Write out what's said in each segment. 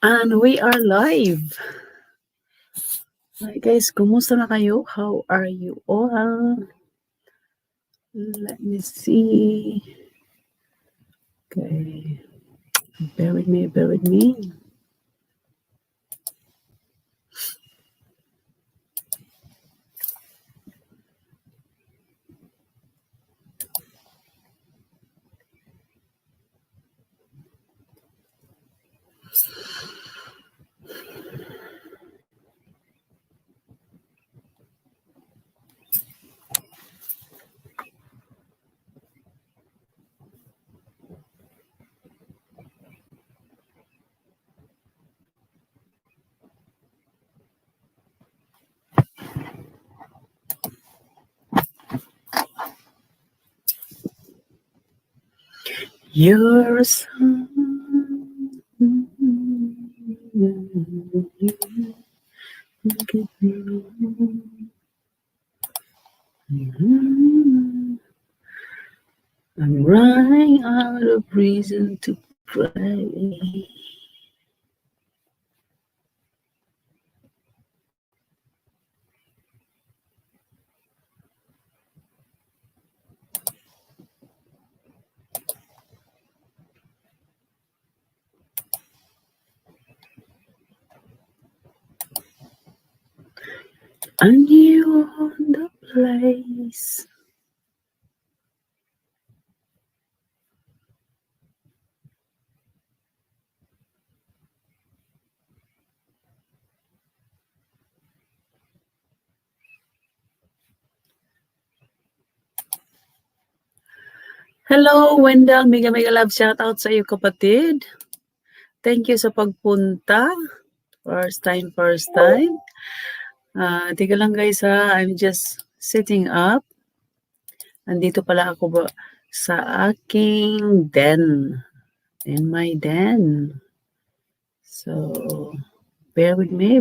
And we are live. Hi guys, kumusta na kayo? How are you all? Let me see. Okay. Bear with me, bear with me. You're I'm running out of reason to pray. And you on the place. Hello, Wendell. Mega love shoutout sa iyo, kapatid. Thank you sa pagpunta. First time. Teka lang guys ha, I'm just sitting up. Andito pala ako sa aking den. In my den. So, bear with me.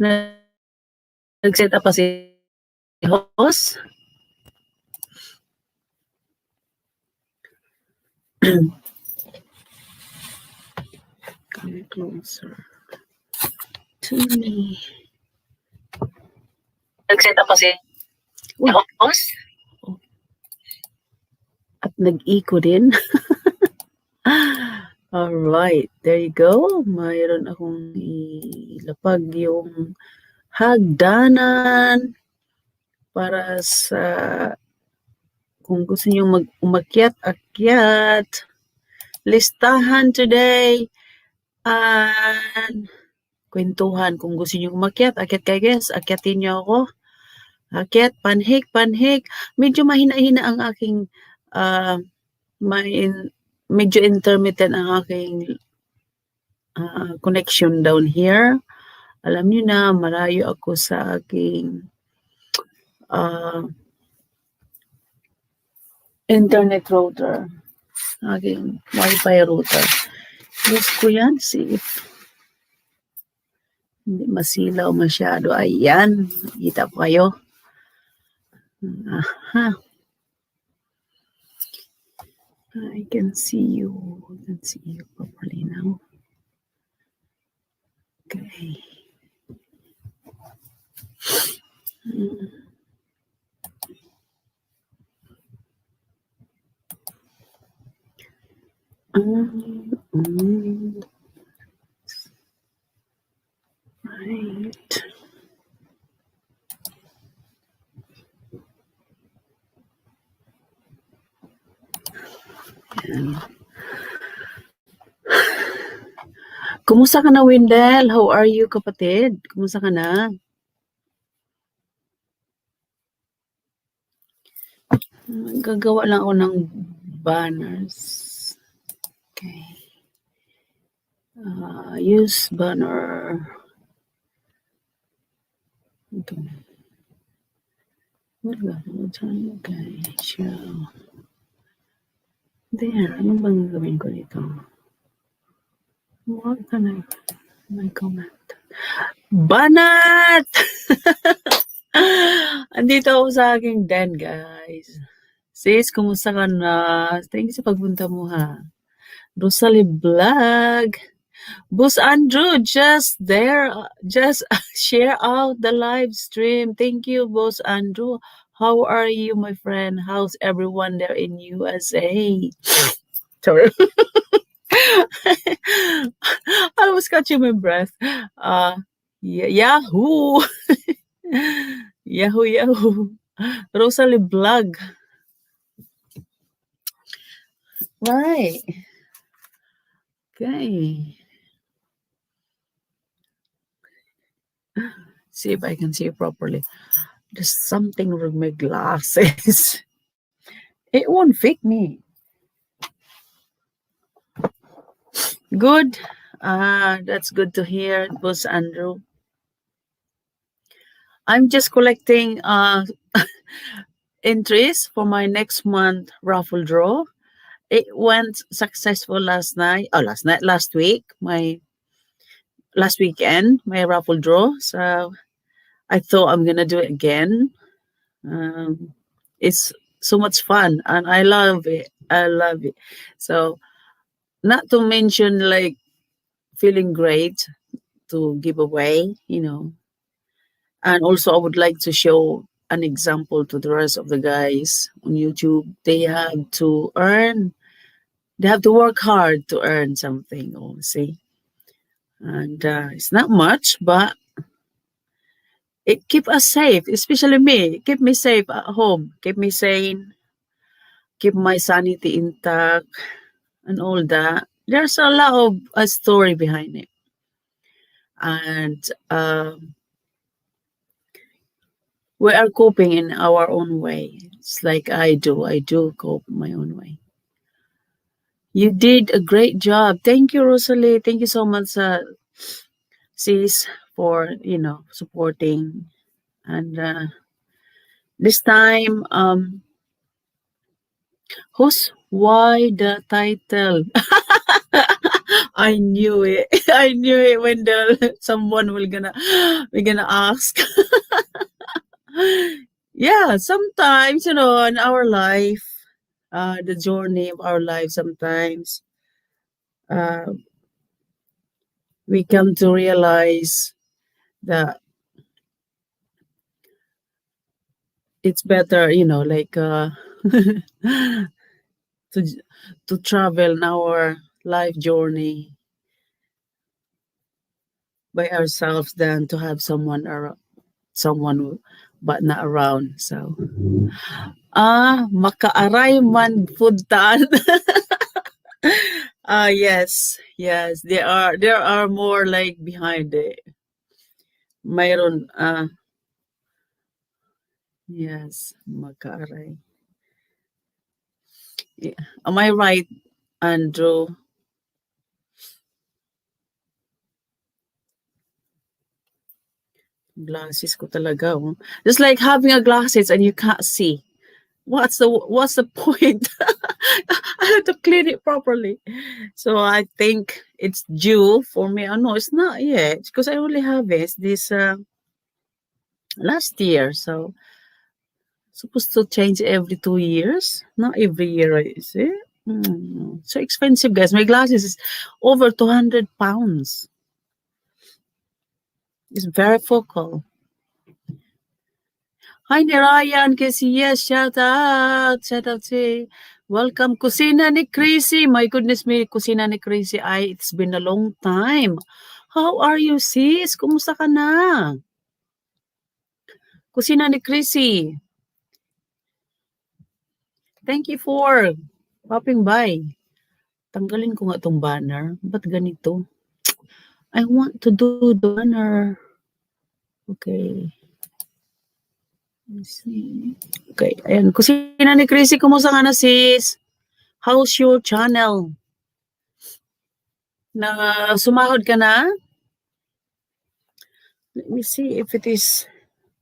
Nag-set up pa si host. Come closer to me. Nag-set up pa si host. At nag-eco din. Alright, there you go. Mayroon akong ilapag yung hagdanan para sa kung gusto niyo umakyat-akyat. Listahan today. And kwentuhan. Kung gusto niyo umakyat, akyat kayo guys. Akyatin niyo ako. Akyat, panhik. Medyo mahina-hina ang aking medyo intermittent ang aking connection down here. Alam niyo na, malayo ako sa aking internet router. Aking Wi-Fi router. Gusto ko yan. See if hindi masilaw masyado. Ayan. Kita po kayo. Aha. I can see you. Properly now. Okay. Right. Ayan. Kumusta ka na, Wendell? How are you, kapatid? Kumusta ka na? Gagawa lang ako ng banners. Okay. Use banner. Okay. Okay. Show. There. Ano bang gawin ko dito? What can I comment? Banat! Andito ako sa aking den, guys. Sis, kumusta ka na? Thank you sa pagpunta mo, ha? Rosalie Vlog. Boss Andrew, just there, just share out the live stream. Thank you, Boss Andrew. How are you, my friend? How's everyone there in USA? Sorry. I was catching my breath. Yahoo! Yahoo, Yahoo. Rosalie Blog. Right. Okay. See if I can see it properly. There's something with my glasses. It won't fit me. Good. That's good to hear, Boss Andrew. I'm just collecting entries for my next month raffle draw. It went successful last week, my last weekend, my raffle draw. So I thought I'm gonna do it again. Um, it's so much fun, and I love it. I love it. So not to mention like feeling great to give away, and also I would like to show an example to the rest of the guys on YouTube. They have to work hard to earn something, see. And it's not much, but it keep us safe, especially me. Keep me safe at home, keep me sane, keep my sanity intact, and all that. There's a lot of a story behind it, and we are coping in our own way. It's like I do. I do cope my own way. You did a great job. Thank you, Rosalie. Thank you so much, sis, for supporting. And this time, why the title? I knew it. I knew it when someone will gonna we're gonna ask. Yeah, sometimes in our life, the journey of our life, sometimes uh, we come to realize that it's better, like to to travel in our life journey by ourselves than to have someone around, but not around. So makaaray man puntahan. Yes, yes, there are more like behind it. Mayroon, yes, makaaray. Yeah. Am I right, Andrew? Glasses ko talaga, oh. Just like having a glasses and you can't see. What's the point? I have to clean it properly. So I think it's due for me. Oh no, it's not yet because I only have it this last year. So supposed to change every 2 years, not every year, is it? So expensive, guys. My glasses is over 200 pounds. It's very focal. Hi, ni Ryan Casillas. Shout out. Shout out si welcome. Kusina ni Chrissy. My goodness me, Kusina ni Chrissy. It's been a long time. How are you, sis? Kumusta ka na? Kusina ni Chrissy. Thank you for popping by. Tanggalin ko nga tong banner. Ba't ganito? I want to do the banner. Okay. Let's see. Okay. Ayan. Kusina ni Chrissy. Kumusta ka na, sis? How's your channel? Sumahod ka na? Let me see if it is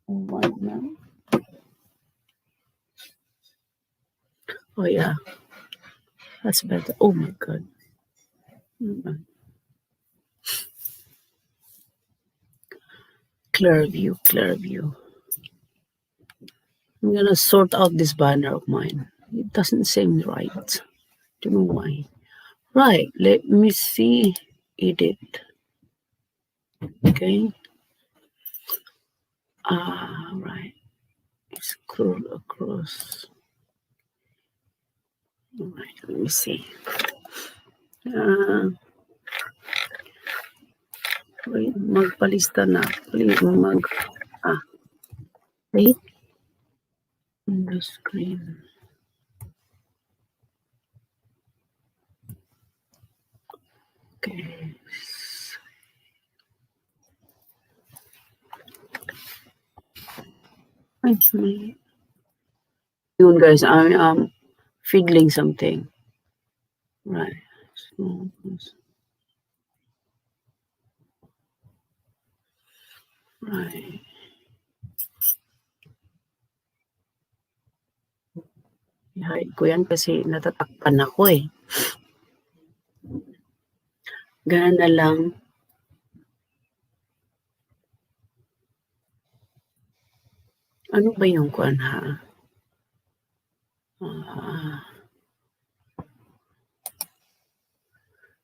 right now. Oh, yeah. That's better. Oh, my God. Clear view, clear view. I'm going to sort out this banner of mine. It doesn't seem right. Don't know why. Right. Let me see. edit. Okay. Right. Scroll across. Alright, let me see. Wait, magpalista na. Wait. Wait. On the screen. Okay. Yun guys, I am fiddling something. Right. Right. Hide ko yan kasi natatakpan ako eh. Gana na lang. Ano ba yung kuan ha?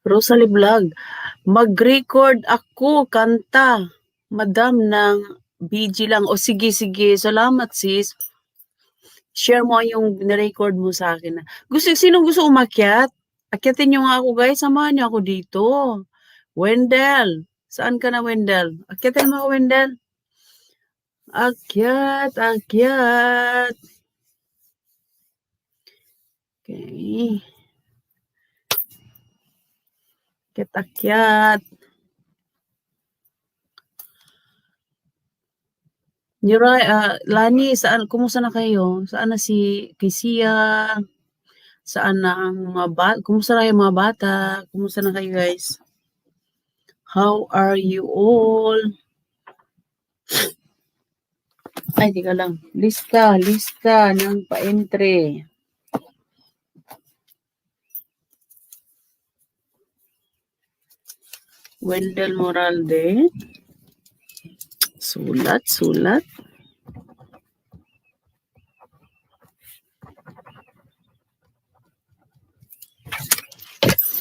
Rosalie Vlog, mag-record ako kanta. Madam ng BG lang. O sige, salamat sis. Share mo yung na-record mo sa akin. Sinong gusto umakyat? Akyatin nyo nga ako guys. Samahan nyo ako dito. Wendell. Saan ka na Wendell? Akyatin mo ako Wendell. Akyat. Okay. Akyat. Lani, kumusta na kayo? Saan na si Kisia? Saan na ang mga bata? Kumusta na yung mga bata? Kumusta na kayo guys? How are you all? Ay, tika lang. Lista ng pa-entry. Wendell Moralde. Sulat.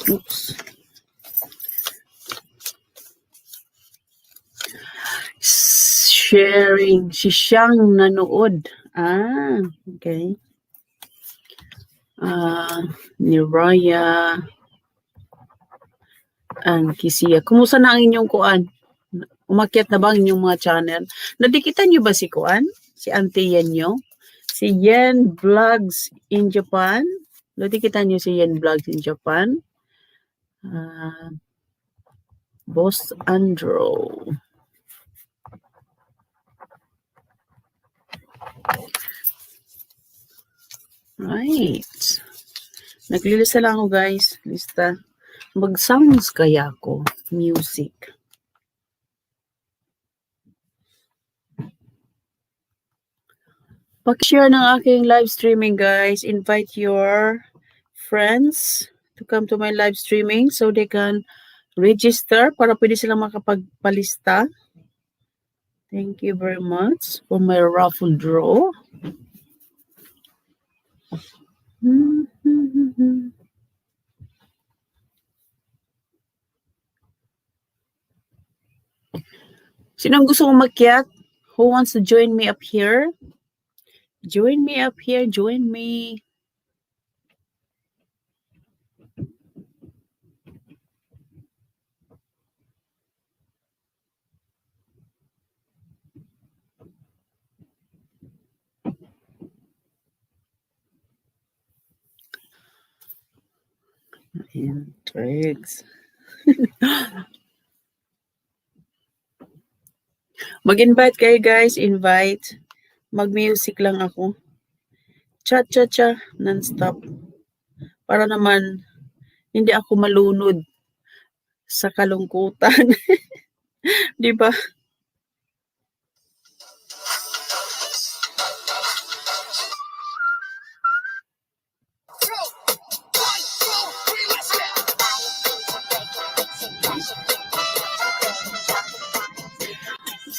Oops. Sharing. Si siyang nanood. Okay. Ni Raya and Kisia. Kumusta na ang inyong kuan? Umakyat na ba ang inyong mga channel? Nadikitan nyo ba si kuan? Si Auntie Yen nyo? Si Yen Vlogs in Japan? Nadikitan nyo si Yen Vlogs in Japan? Boss Andrew. Right. Naglilista lang ako guys. Lista. Mag-sounds kaya ako. Music. Pag-share ng aking live streaming guys. Invite your friends to come to my live streaming so they can register para pwede silang makapagpalista. Thank you very much for my raffle draw. Sinong gusto umakyat? Who wants to join me up here? Join me up here. Join me. Tricks. Mag-invite kayo guys. Invite. Mag-music lang ako. Cha-cha-cha. Non-stop. Para naman hindi ako malunod sa kalungkutan. Di ba?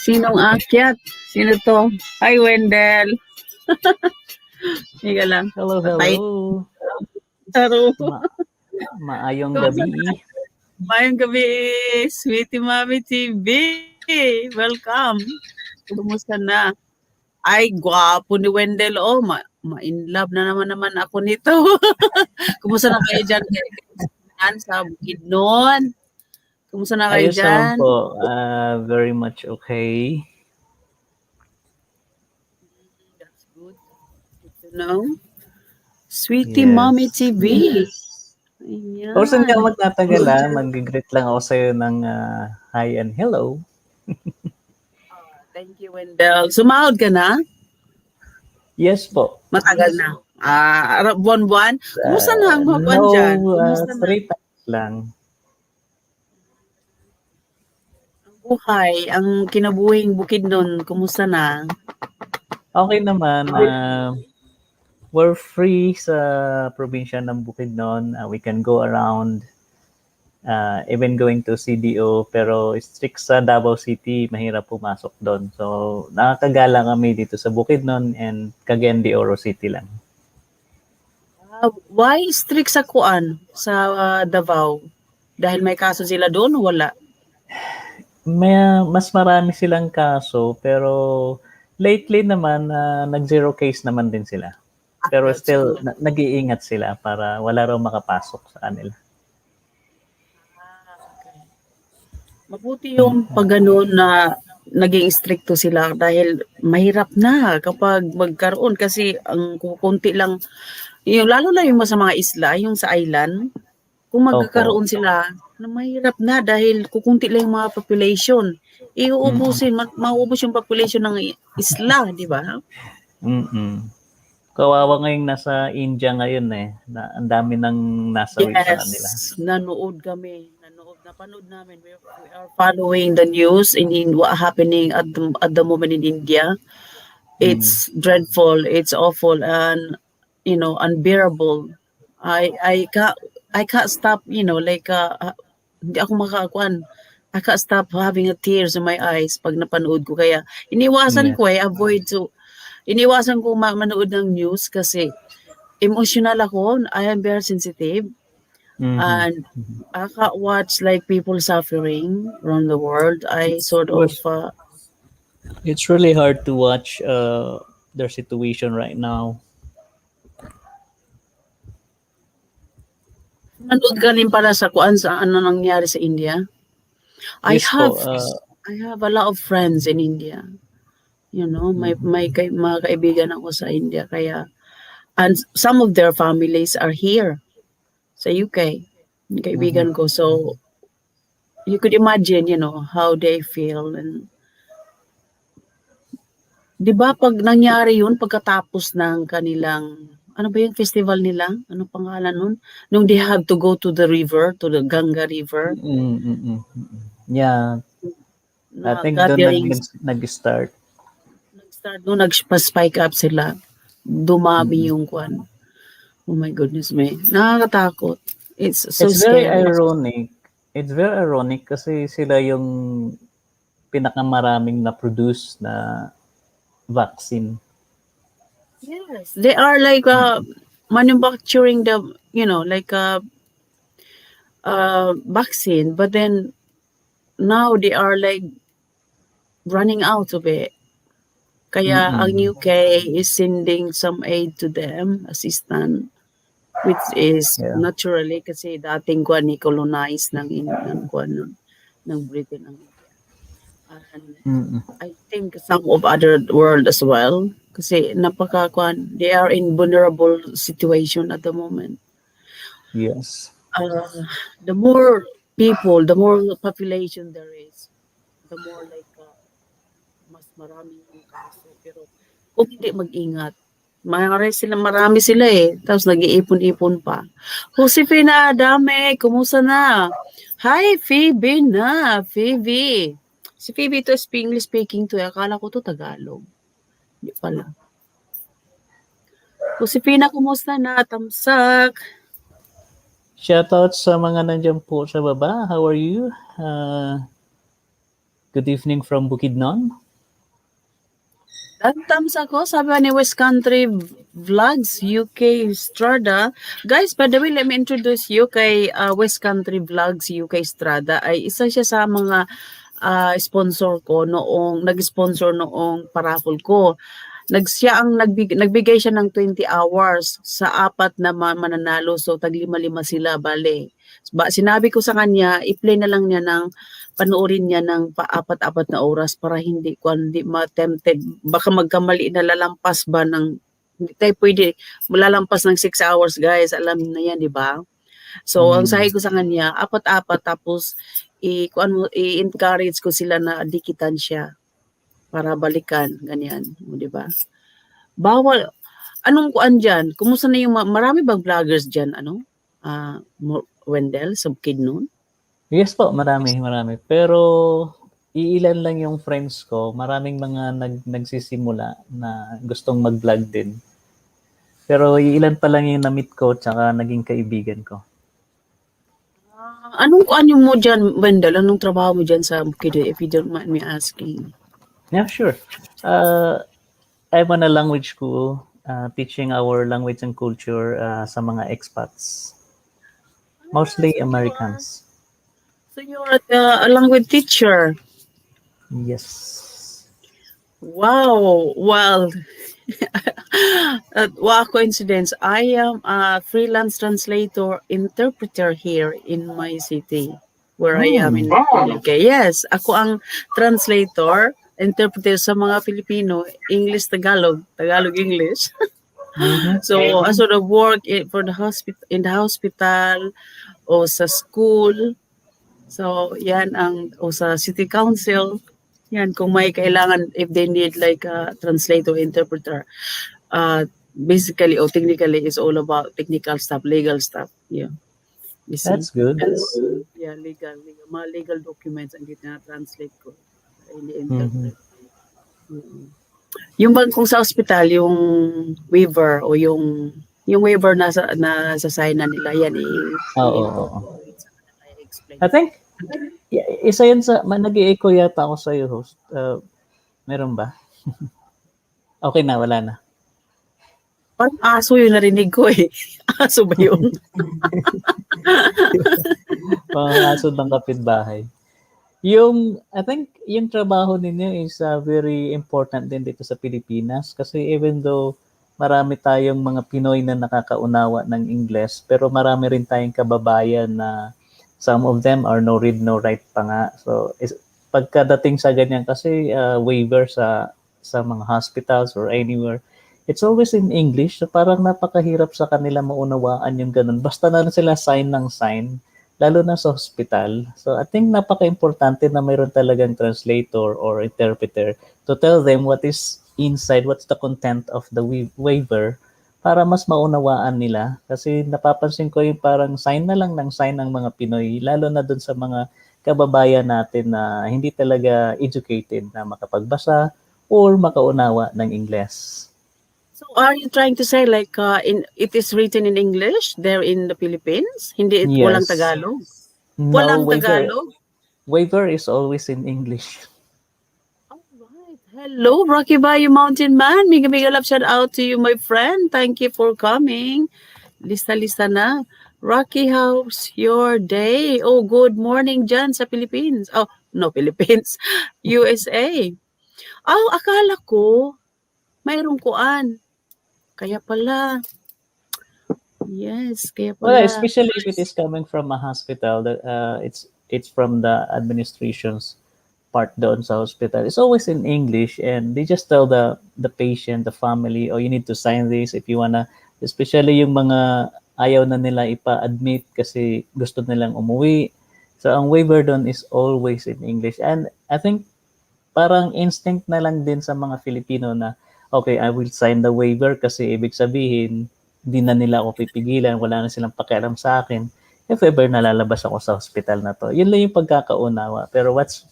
Sinong akyat? Sino to? Hi, Wendell. Higa lang. Hello. Taro. Maayong gabi. Mayong gabi, Sweetie Mommy TV. Welcome. Kumusta na? Ay, gwapo ni Wendell. Oh, ma-in love na naman ako nito. Kumusta na kayo dyan? Dyan sa Bukidnon? Kumusta na kayo Ayos naman dyan? po, very much okay. That's good. Good to know. Sweetie Mommy Yes. TV. Or saan ka Ayan. magtatagal, mag-greet lang ako sa'yo ng hi and hello. Thank you, Wendell. Sumahod ka na? Yes po. Matagal na. Buwan-buwan. Kumusta na ang mga buwan No, dyan? Kumusta na 3 times lang. ang buhay, ang kinabuhing Bukidnon? Kumusta na? Okay naman, we're free sa probinsya ng Bukidnon. We can go around, even going to CDO, pero strict sa Davao City, mahirap pumasok doon. So, nakakagala kami dito sa Bukidnon and Cagayan de Oro City lang. Why strict sa kuan sa Davao? Dahil may kaso sila doon o wala? Mas marami silang kaso, pero lately naman, nag-zero case naman din sila. Pero That's still, good. nag-iingat sila para wala raw makapasok sa kanila. Okay. Mabuti yung pag ganun na naging stricto sila dahil mahirap na kapag magkaroon kasi ang kukunti lang yung lalo na yung sa mga isla, yung sa island, kung Opo. magkakaroon sila na mahirap na dahil kukunti lang yung mga population. Iuubusin, mauubos yung population ng isla, di ba? Mm-mm. Kawawa ngayong nasa India ngayon na ang dami nang nasawi sa kanila. Yes, nanood kami. Napanood namin. We are following the news in what happening at the moment in India. Mm. It's dreadful. It's awful and unbearable. I can't stop. Hindi ako makakuan. I can't stop having a tears in my eyes pag napanood ko. Kaya iniwasan Yeah. ko iniwasan ko manood ng news kasi emotional ako. I am very sensitive. Mm-hmm. And I can't watch like people suffering around the world. I sort of It's really hard to watch their situation right now. nanood ka rin para sa kuan sa ano nangyari sa India. I Yes have po. I have a lot of friends in India. Mga kaibigan ako sa India kaya and some of their families are here sa UK. Yung kaibigan ko. So you could imagine, how they feel and 'di ba pag nangyari yun pagkatapos ng kanilang ano ba yung festival nila? Anong pangalan nun? Nung they have to go to the river, to the Ganga River, Yeah, I na think doon gatherings, nag-start. nag-start nung nag-spike up sila. Dumami Mm-mm. yung kwan. Oh my goodness me. Nakakatakot. It's so It's very scary. ironic. It's very ironic kasi sila yung pinakamaraming na-produce na vaccine. Yes. They are like manufacturing the, like vaccine, but then now they are like running out of it. Kaya ang Mm-mm. UK is sending some aid to them, assistance, which is Yeah. naturally kasi dating kuan ni colonize ng Britain ang India. And Mm-mm. I think some of other world as well kasi they are in vulnerable situation at the moment. Yes. The more people, the more population there is, the more like mas marami yung kaso. Pero kung hindi mag-ingat, marami sila eh. Tapos nag-iipon-ipon pa. Josefina Adame, kumusta na? Hi, Phoebe na. Phoebe. Si Phoebe ito is English speaking to. Akala ko to Tagalog. Hindi pala. Josefina, kumusta na? Tamsak. Shoutout sa mga nandiyan po sa baba. How are you? Good evening from Bukidnon. Tamsak ko. Sabi ni West Country Vlogs UK Strada. Guys, by the way, let me introduce you kay West Country Vlogs UK Strada. Ay isa siya sa mga sponsor ko noong nag-sponsor noong paraffle ko. Siya ang nagbigay siya ng 20 hours sa apat na mananalo. So tag lima-lima sila bale. Sinabi ko sa kanya, i-play na lang niya ng panoorin niya ng paapat-apat na oras para hindi ma-tempted. Baka magkamali na lalampas ba ng hindi tayo pwede malalampas ng 6 hours guys. Alam na yan, di ba? So, ang sabi ko sa kanya, apat-apat tapos i-encourage ko sila na dikitan siya para balikan, ganyan, di ba? Bawal, anong kuan dyan? Kumusta na yung, marami bang vloggers dyan, Wendell, sa Bukidnon? Yes po, marami. Pero iilan lang yung friends ko. Maraming mga nagsisimula na gustong mag-vlog din. Pero iilan pa lang yung na-meet ko tsaka naging kaibigan ko. Anong kuan mo dyan, Wendell? Anong trabaho mo dyan sa Bukidnon, if you don't mind me asking? Yeah, sure. I'm on a language school teaching our language and culture sa mga expats. Mostly Americans. So you're a language teacher. Yes. Wow. Well, what coincidence. I am a freelance translator, interpreter here in my city where I am in UK. Yes, ako ang translator, interpreter sa mga Filipino, English, Tagalog, English. So, I sort of work for the in the hospital o sa school. So, yan o sa city council. Yan, kung may kailangan, if they need like a translator, interpreter, basically or technically, it's all about technical stuff, legal stuff. Yeah. You see? That's good. Yeah, legal. Mga legal documents ang na-translate ko. Interpret. Yung bang kung sa hospital, yung waiver o yung waiver na sa sign na nila, yan Oo. I think, isa yun sa, nag-i-echo yata ako sa'yo, host. Meron ba? Okay na, wala na. Parang aso yung narinig ko eh. Aso ba yun? Mga aso ng kapitbahay. I think, yung trabaho ninyo is very important din dito sa Pilipinas kasi even though marami tayong mga Pinoy na nakakaunawa ng Ingles, pero marami rin tayong kababayan na some of them are no read, no write pa nga. So, pagkadating sa ganyan kasi waiver sa mga hospitals or anywhere, it's always in English. So, parang napakahirap sa kanila maunawaan yung ganun. Basta na sila sign ng sign, lalo na sa hospital. So, I think napaka-importante na mayroon talagang translator or interpreter to tell them what is inside, what's the content of the waiver para mas maunawaan nila. Kasi napapansin ko yung parang sign na lang ng sign ng mga Pinoy, lalo na dun sa mga kababayan natin na hindi talaga educated na makapagbasa or makaunawa ng Ingles. So are you trying to say like it is written in English there in the Philippines? Hindi Yes. walang Tagalog? No, Walang Tagalog? Waiver is always in English. Alright. Hello, Rocky Bayou Mountain Man. Mega love shout out to you, my friend. Thank you for coming. Lista na. Rocky, how's your day? Oh, good morning dyan sa Philippines. Oh, no, Philippines. USA. Oh, akala ko mayroong kuan. Kaya pala. Yes, kaya pala. Well, especially if it is coming from a hospital, that it's from the administration's part doon sa hospital. It's always in English, and they just tell the patient, the family, oh, you need to sign this if you wanna. Especially yung mga ayaw na nila ipa-admit kasi gusto nilang umuwi. So ang waiver doon is always in English, and I think parang instinct na lang din sa mga Filipino na okay, I will sign the waiver kasi ibig sabihin, hindi na nila ako pipigilan, wala na silang pakialam sa akin. If ever nalalabas ako sa hospital na to. Yun lang yung pagkakaunawa. Pero what's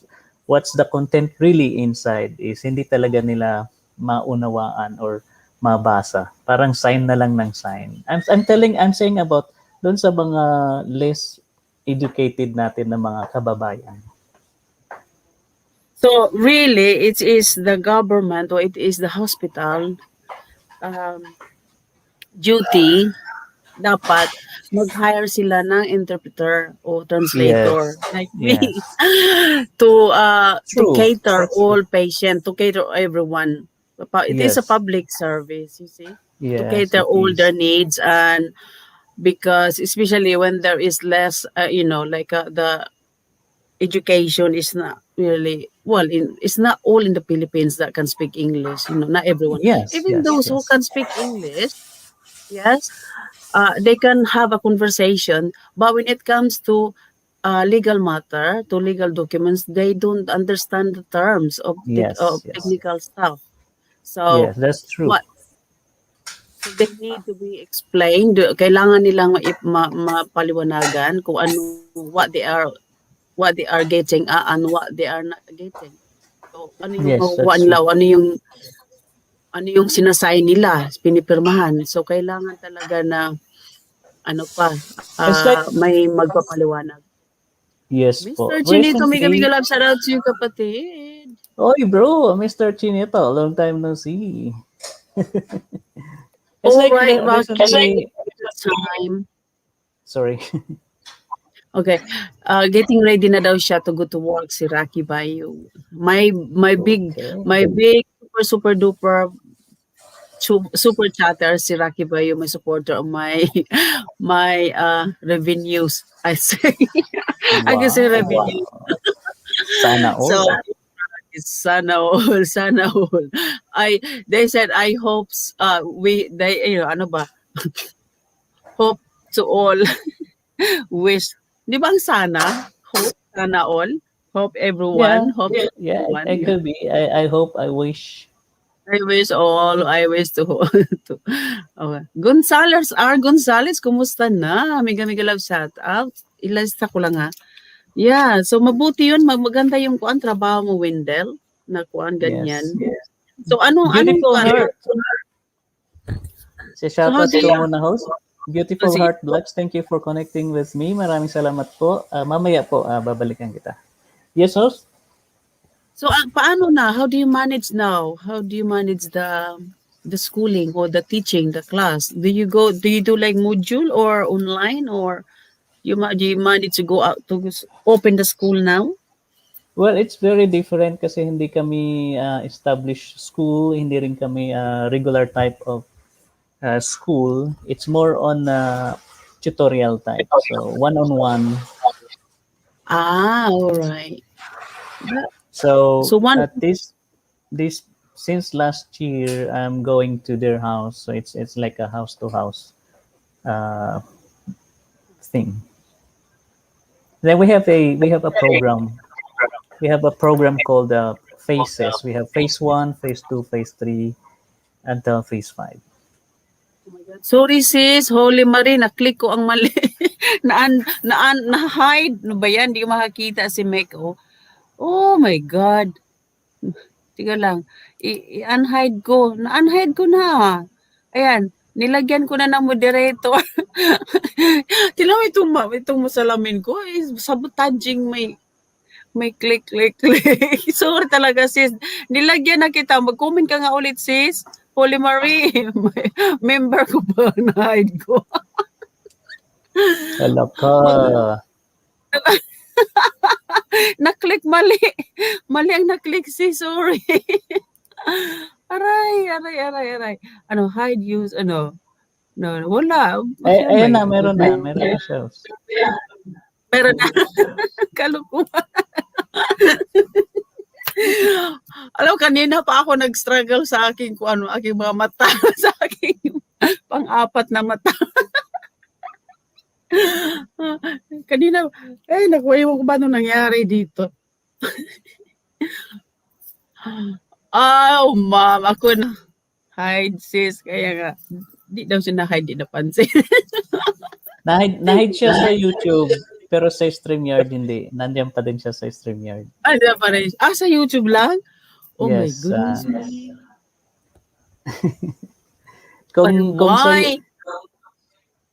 the content really inside is hindi talaga nila maunawaan or mabasa. Parang sign na lang ng sign. I'm saying about doon sa mga less educated natin na mga kababayan. So really, it is the government or it is the hospital duty, dapat mag-hire sila ng interpreter o translator Yes. like me Yes. to True. cater all patient, to cater everyone. It is a Yes. public service, you see, to Yes, cater it all their is. needs. And because especially when there is less, like the education is not really well in, it's not all in the Philippines that can speak English, not everyone, Yes, even yes, those who yes. can speak English. Yes, they can have a conversation, but when it comes to legal matter, to legal documents, they don't understand the terms of Yes, yes. technical stuff. So Yes, that's true. what? So they need to be explained. Kailangan nilang mapaliwanagan kung ano what they are getting and what they are not getting. So ano yung Yes, makukuha that's nila, true. o ano yung sinasign nila, pinipirmahan. So kailangan talaga na ano pa, It's like, may magpapaliwanag. yes Mr. po. Chinito, mega mega Recently, love, shout out to you, kapatid. oy bro, Mr. Chinito, long time no see. It's All like right, about recently, time. sorry. Okay, getting ready na daw siya to go to work, si Rocky Bayo. My big Okay. my big super super duper super chatter si Rocky Bayo, my supporter of my my revenues. I say, I can say Wow. revenue. Sana So all. sana all, sana all. They said I hopes they ano ba, hope to all wish. Di ba ang sana? Hope, sana all. Hope Yeah, everyone. Hope yeah, everyone. it Yeah. could be. I hope, I wish. I wish all. I wish to. to okay. Gonzales, R. Gonzales, kumusta na? Mega mega love shout out. Ilista ko lang ha. Yeah, so mabuti yun. Maganda yung kuan trabaho mo, Wendell. Na kuan Yes. ganyan. So anong Beautiful kuan? heart. Si So how shoutout do ko you muna, host. Beautiful sige. Heart Vlogs, thank you for connecting with me. Maraming salamat po. Mamaya po, babalikan kita. Yes, host? So paano na? How do you manage now? How do you manage the schooling or the teaching, the class? Do you do like module or online, or do you manage to go out to open the school now? Well, it's very different kasi hindi kami established school, hindi rin kami regular type of school. It's more on tutorial type. So, one-on-one. All right. That- So, So one this since last year, I'm going to their house. So, it's like a house-to-house uh, thing. Then we have a program. We have a program called phases. We have phase 1, phase 2, phase 3 until phase 5. Oh my God. Sorry sis, Holy Marie, na-click ko ang mali. Na-hide. Ano ba yan? Hindi ko makakita si Meg. Oh my God. Tiga lang. I-unhide ko. Na-unhide ko na. Ayan. Nilagyan ko na ng moderator. Tinan mo itong masalamin ko. Sabotaging may click, click, click. Sorry talaga sis. Nilagyan na kita. Mag-comment ka nga ulit sis. Holy Marie. Member ko ba na-hide ko? Hala ka. Na-click mali. Mali ang na-click sis. Sorry. Aray. Ano, hide use, ano. No, wala. Ayan My na, meron na. goodness. Meron na siya. Pero na, kalukuhan. Alam, kanina pa ako nag-struggle sa aking, kung ano, aking mga mata, sa aking pang-apat na mata. Kanina, naku, ewan ko ba nung nangyari dito. Oh, ma'am, ako na. Hide, sis. Kaya nga, di daw siya na-hide, di napansin. Nahide siya sa YouTube, pero sa StreamYard hindi. Nandiyan pa din siya sa StreamYard. Ay, di pa rin. Sa YouTube lang? Oh my Yes. goodness me. Ay, Kung kung sa why?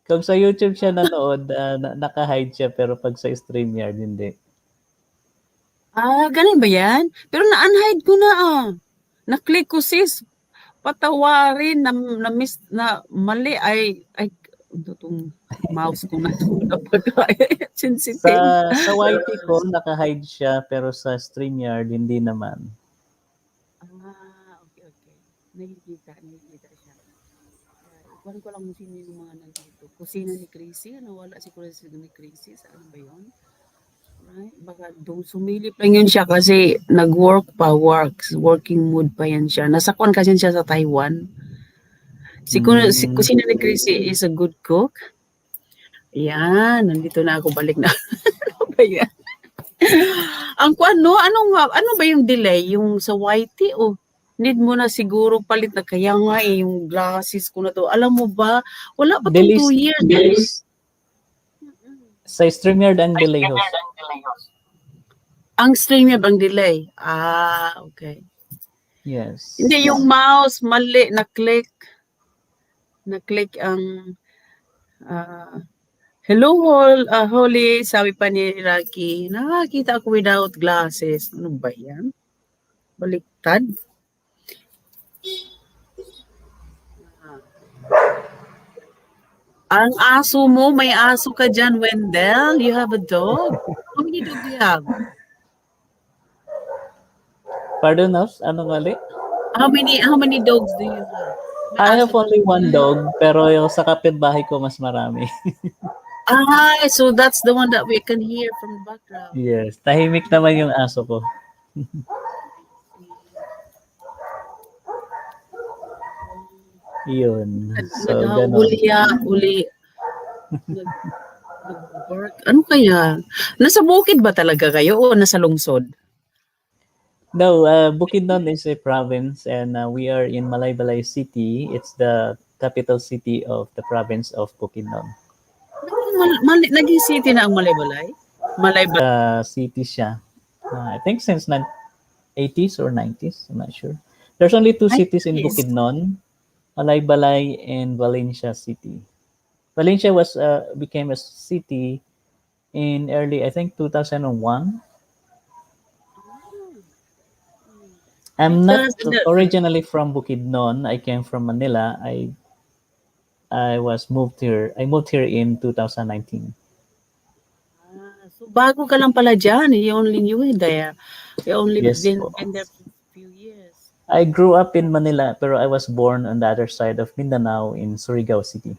kung sa YouTube siya nanood, naka-hide siya pero pag sa StreamYard hindi. Ganun ba yan? Pero na-unhide ko na. Na-click ko sis. patawarin na-miss na mali ay ano 'tong mouse ko na 'to Sa sensitive. sa YT ko naka-hide siya pero sa StreamYard hindi naman. Okay. Nakikita siya. Iwan ko lang kung sino yung mga nandito. Kusina ni Chrissy, nawala si kusina ni Chrissy, saan ba yun? Right? Baka doon sumilip lang yun siya kasi working mood pa yan siya. Nasa kwan kasi siya sa Taiwan. Si Hmm, kusina ni Chrissy is a good cook. Yan, nandito na ako, balik na. Ano ba yan? Ang kwan, no? Ano ba yung delay? Yung sa YT o need mo na siguro palit na kaya nga yung glasses ko na to. Alam mo ba, wala pa tong 2 delay years. sa StreamYard ang delay host. Ang stream niya bang delay? Okay. Yes. Hindi, yung mouse, mali, na-click ang, ah, hello, Holly, sabi pa ni Rocky, nakakita ako without glasses. Ano ba yan? Baliktad? Ang aso mo, may aso ka dyan, Wendell. You have a dog? How many dogs do you have? Pardon us, ano ngali? How many dogs do you have? May I aso have ka? only one dog pero yung sa kapitbahay ko mas marami. So that's the one that we can hear from the background. Yes, tahimik naman yung aso ko. Yun. So, ganon. Nag-work. Ano kaya? Nasa bukid ba talaga kayo o nasa lungsod? No, Bukidnon is a province and we are in Malaybalay City. It's the capital city of the province of Bukidnon. Naging city na ang Malaybalay? City siya. I think since 80s or 90s, I'm not sure. There's only two cities in Bukidnon, Malaybalay and Valencia City. Valencia became a city in early, I think, 2001. I'm not originally from Bukidnon. I came from Manila. I moved here in 2019. So bago ka lang pala dyan. You only knew it there. You only Yes been po. there for a few years. I grew up in Manila pero I was born on the other side of Mindanao in Surigao City.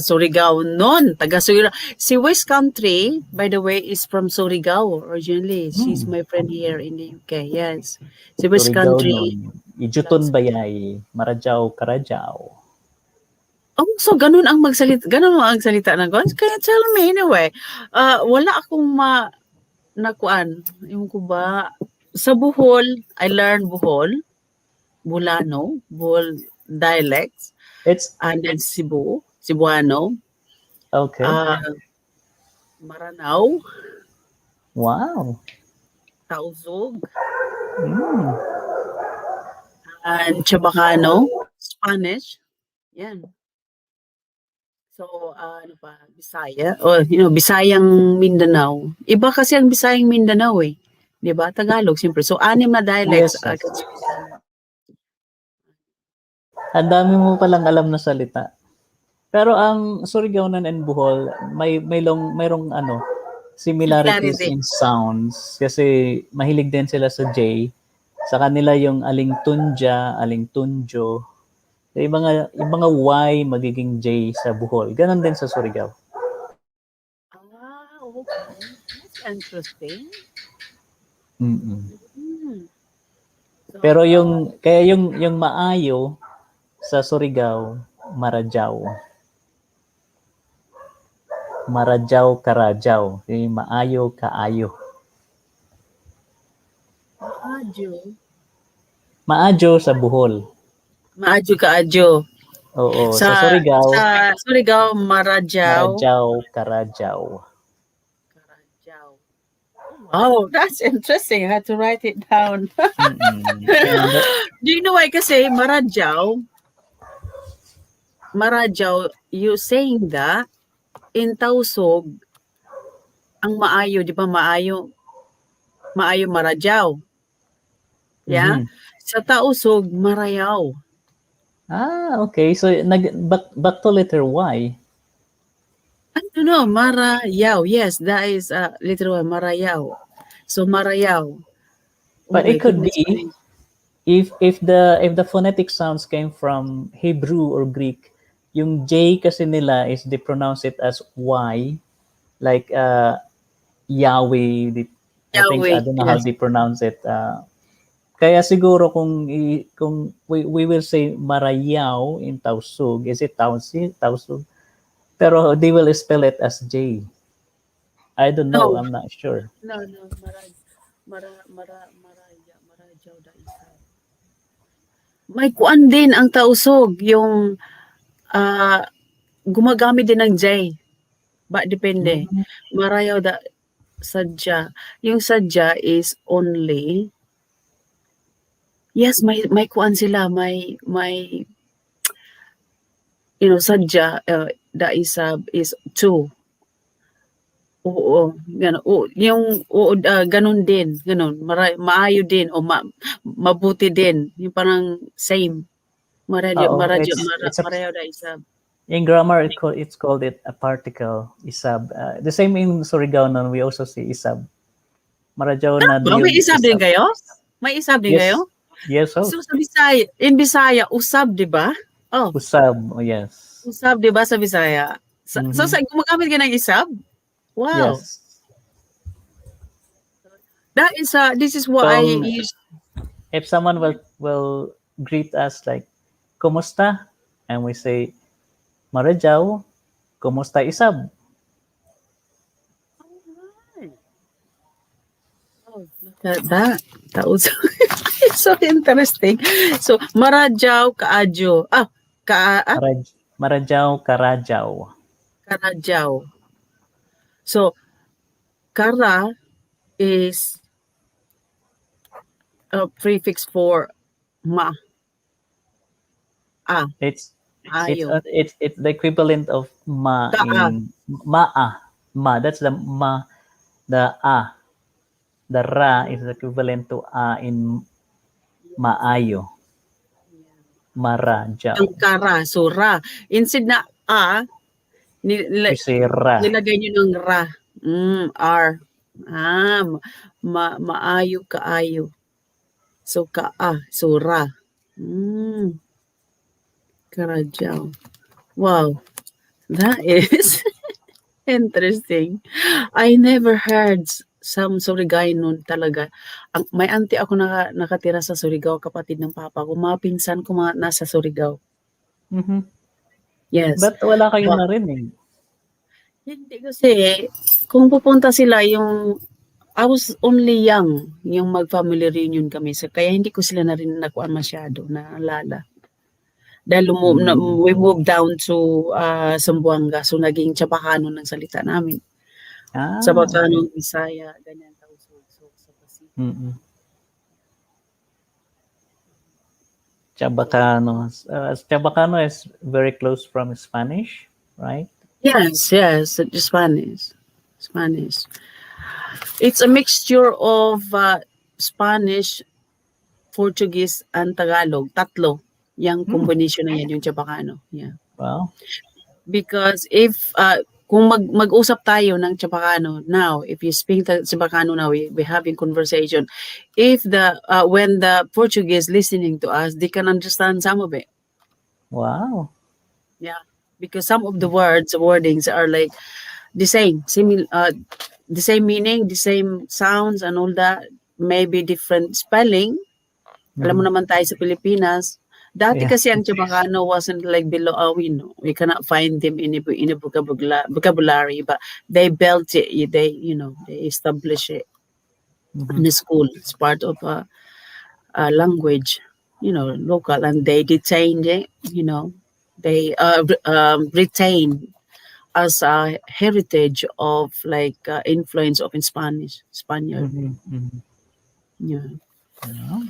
Surigao nun. Taga Surigao. Si West Country, by the way, is from Surigao originally. She's my friend here in the UK. Yes. Si West Surigao Country. nun. Ijuton Bayay, Marajao, Karajao. So ganun ang salita ng guns. Kaya tell me anyway. Wala akong nakuan. Yung ko ba? Sa Bohol, I learned Bohol, Bulano, Bohol dialects. And then Cebuano. Okay. Maranao. Wow. Tausog. And Chabacano. Spanish. Yan. So, ano pa? Bisaya. Bisayang Mindanao. Iba kasi ang Bisayang Mindanao eh. Di ba? Tagalog, siyempre. So, 6 na dialects. Yes. Ang dami mo palang alam na salita. Pero ang Surigaonon and Bohol, mayroong similarities in sounds kasi mahilig din sila sa J. Sa kanila yung aling tunja, aling tunjo. Yung mga Y magiging J sa Bohol. Ganon din sa Surigao. Okay. That's interesting. Pero yung maayo sa Surigao, Marajao. Marajao, Karajao. Yung maayo, kaayo. Maajo sa Bohol. Maajo, kaajo. Oo, sa Surigao. Sa Surigao, Marajao. Marajao, Karajao. Wow, that's interesting. I had to write it down. Do you know why? Kasi Marajao, you saying that in Tausog, ang maayo, di ba maayo Marajao? Yeah? Sa tausog, marayaw. Okay. So, back to letter Y. I don't know, marayaw. Yes, that is literal marayaw. So marayaw. Oh But my it could goodness be me. if the phonetic sounds came from Hebrew or Greek, yung J kasi nila is they pronounce it as Y, like Yahweh. I think Yahweh, I don't know how yes. they pronounce it. Kaya siguro kung we will say Marayaw in Tausug, is it Tausug? Pero they will spell it as J. I don't know. No, I'm not sure. no, marajaw da isa. May kuan din ang tausog, yung ah, gumagamit din ng J. Ba, depende. Mm. Marayaw da sadya. Yung sadya is only, yes, may kuan sila, may sadya, da isa is two. Oo, gano'n. Yung gano'n din, gano'n. Maayo din o mabuti din. Yung parang same. Oo, it's a Marayo da isa. in grammar it's called it a particle isab. The same in Surigao non we also see isab. Marajaw na Ba, may diyog isab din isab. kayo? May isab din Yes. kayo? Yes, oh. So sa Bisaya, in Bisaya, usab, di ba? Oh, Usab. Oh, yes. usab, di ba sa Bisaya? So, Mm-hmm. gumagamit ka ng isab? Wow. Yes. This is what I Kung use. if someone will greet us like kumusta and we say Marajaw, kumusta isab? Oh, look at that. That was so interesting. So, Marajaw Kaadyo. Marajaw karajaw. Karajaw. So, Kara is a prefix for ma, a, It's ayo. it's the equivalent of ma Kaa. in ma, that's the ma, the a, the ra is equivalent to a in maayo, marajaw. Ang kara. So, ra. Instead na a, We say ra. nilagay nyo ng ra. R. Maayo, kaayo. So, kaa. So, ra. Karajaw. Wow. That is interesting. I never heard some Surigao nun talaga. May auntie ako nakatira sa Surigao, kapatid ng papa ko. Mga pinsan ko nasa Surigao. Mm-hmm. Yes. But wala kayong But, narinig. hindi kasi, kung pupunta sila I was only young, yung mag-family reunion kami. So, kaya hindi ko sila nakuhaan masyado, naalala. Dahil Mm. we moved down to Zamboanga, so naging Chabacano ng salita namin. Okay. Chabacano, Bisaya, ganyan. So, sa Pacific. Mm-mm. Chabacano. Chabacano is very close from Spanish, right? Yes, Spanish. Spanish. It's a mixture of Spanish, Portuguese, and Tagalog. Tatlo. Yung combination na yan, yung Chabacano. Yeah. Wow. Because if kung mag-usap tayo ng Chabacano now, if you speak Chabacano now, we having conversation. If when the Portuguese listening to us, they can understand some of it. Wow. Yeah, because some of the wordings are like the same, the same meaning, the same sounds and all that. Maybe different spelling. Alam mo naman tayo sa Pilipinas, dati Yeah. kasi ang Chabacano wasn't like below, we cannot find them in a vocabulary, but they built it, they establish it in the school. It's part of a language, local, and they detained it, they retain as a heritage of like influence of Spaniard. Mm-hmm. Mm-hmm. Yeah. Yeah.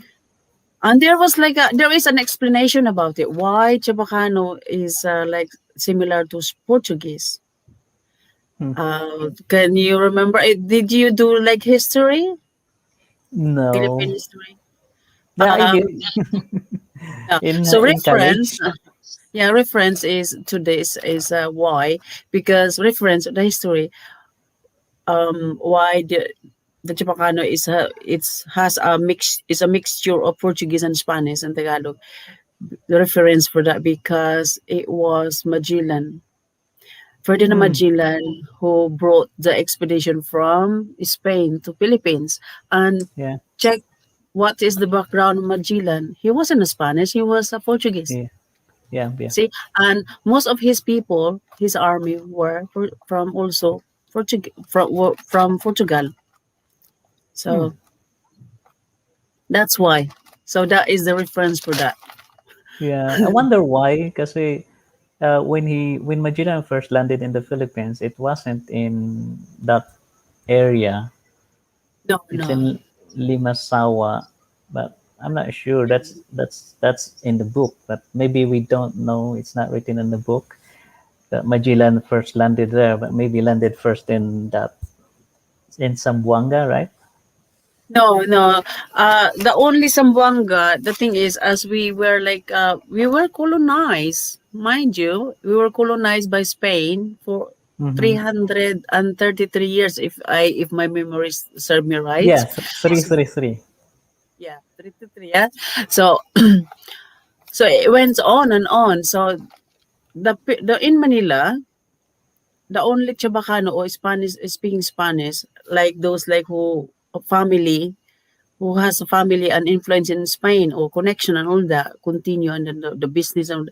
And there is an explanation about it. Why Chabacano is like similar to Portuguese. Can you remember it? Did you do like history? Philippine No. history? Yeah, I Um, did yeah. in So in reference, college. yeah, reference is to this is why, because reference the history, why the Chapacano is a it's has a mix is a mixture of Portuguese and Spanish and Tagalog. The reference for that because it was Magellan, Ferdinand Mm, Magellan, who brought the expedition from Spain to Philippines. And yeah, check what is the background of Magellan. He wasn't a Spanish, he was a Portuguese. yeah, yeah, yeah. See, and most of his people, his army were from also from Portugal. Hmm. So that's why. So that is the reference for that. Yeah, I wonder why. Because when Magellan first landed in the Philippines, it wasn't in that area. No, It's no. in Limasawa, but I'm not sure. That's in the book, but maybe we don't know. It's not written in the book that Magellan first landed there, but maybe landed first in that in Zamboanga, right? No, no. The only Zamboanga, the thing is, as we were colonized, mind you, we were colonized by Spain for Mm-hmm. 333 years, if my memories serve me right. Yeah, 333. Yeah, 333. Yeah. So, so it went on and on. So the in Manila, the only Chabacano or Spanish speaking Spanish, like those like who family who has a family and influence in Spain or connection and all that continue and then the business and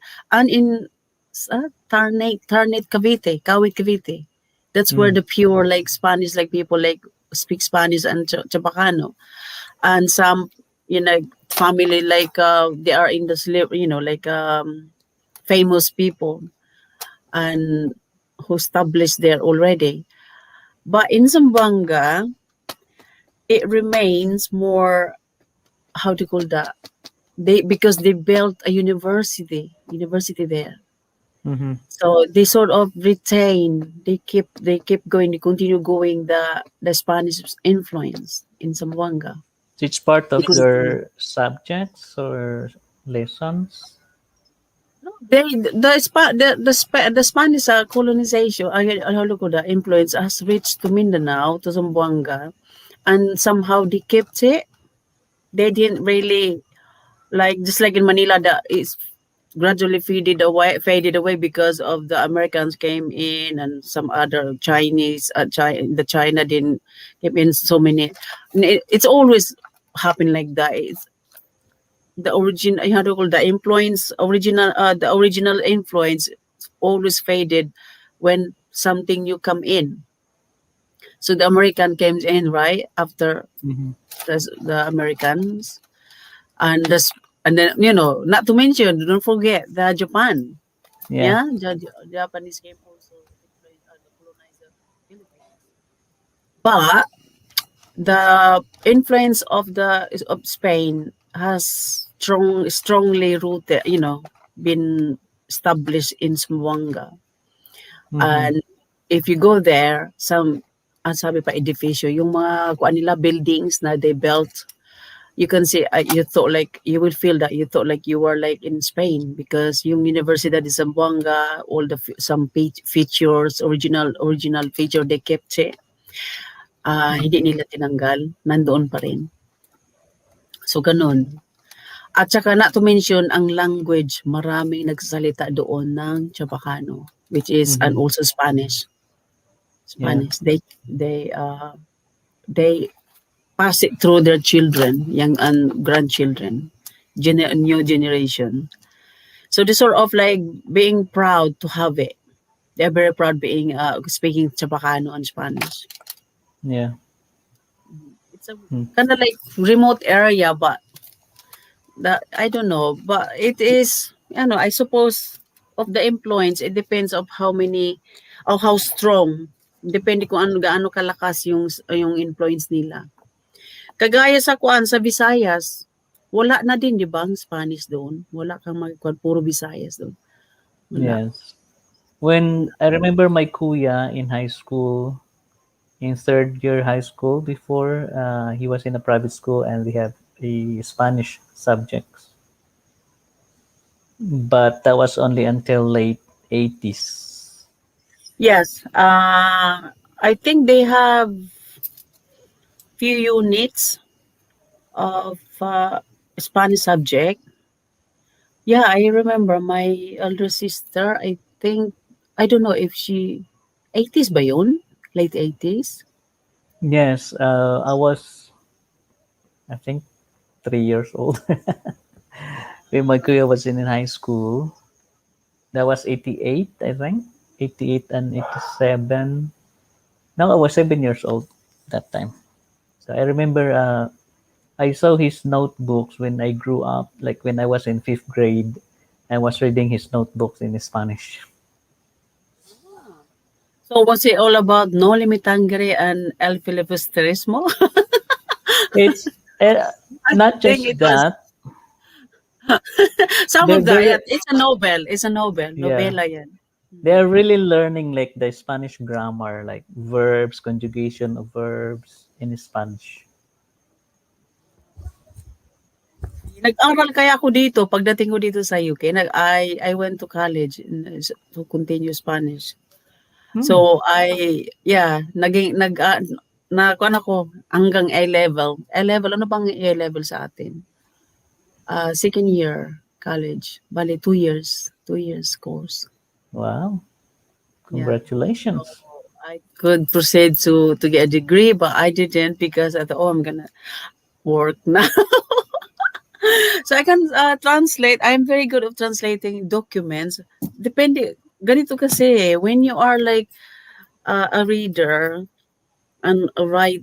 in Kawit Cavite. That's where Mm. the pure like Spanish like people like speak Spanish and Chabacano and some family like they are in the like famous people and who established there already. But in Zamboanga, it remains more how to call that they because they built a university there, Mm-hmm. so they sort of retain they keep going they continue going the Spanish influence in Zamboanga It's part of because their subjects or lessons. no, the Spanish colonization how to call that influence has reached to Mindanao to Zamboanga and somehow they kept it. They didn't really like just like in Manila that is gradually faded away because of the Americans came in and some other Chinese the China didn't came in so many. It's always happened like that. It's the origin how do you call the influence original the original influence always faded when something new come in. So the American came in right after Mm-hmm. the Americans and and then not to mention don't forget the Japan. Yeah. Yeah, Japanese came also the colonizer Philippines. But the influence of Spain has strongly rooted, been established in Smwanga. Mm-hmm. And if you go there, ang sabi pa edificio, yung mga kuan nila buildings na they built, you can see you thought like you will feel that you thought like you were like in Spain because yung Universidad de Zamboanga, all the some features, original feature they kept it. Hindi nila tinanggal, nandoon pa rin. So ganun. At saka not to mention ang language, maraming nagsasalita doon ng Chabacano, which is and Mm-hmm. also Spanish. Yeah. Spanish. They pass it through their children, young and grandchildren, new generation. So they sort of like being proud to have it. They're very proud being speaking Chabacano and Spanish. Yeah. It's a Mm. kind of like remote area, but that I don't know. But it is, I suppose of the influence. It depends of how many, or how strong. Depende kung ano gaano kalakas yung influence nila. Kagaya sa kuan sa Visayas, wala na din 'di ba ang Spanish doon? Wala kang magkuan puro Visayas doon. Wala. Yes. When I remember my kuya in high school, in third year high school, before he was in a private school and we have a Spanish subjects. But that was only until late 80s. Yes. I think they have few units of Spanish subject. Yeah, I remember my elder sister. I don't know if she 80s ba yun? Late 80s? Yes, I was, I think, 3 years old when my kuya was in high school. That was 88, I think. 88 and 87. No, I was 7 years old that time. So I remember I saw his notebooks when I grew up, like when I was in fifth grade. I was reading his notebooks in Spanish. So was it all about no limitangere and el filibusterismo? It's I not think just it was that. some They're of that. they're Yeah, it's a novel. It's a novel. yeah, Novela yan. they're really learning like the Spanish grammar, like verbs, conjugation of verbs in Spanish. Nag-aral kaya ako dito pagdating ko dito sa UK. I went to college to continue Spanish. Hmm. So yeah, naging kuwan ako hanggang A-level. A-level, ano bang A-level sa atin? Second year college. Bale, 2 years. 2 years course. Wow, Yeah. So congratulations. I could proceed to get a degree, but I didn't because I thought, oh, I'm gonna work now. So I can translate. I'm very good at translating documents. Depende. Ganito kasi, when you are like a reader and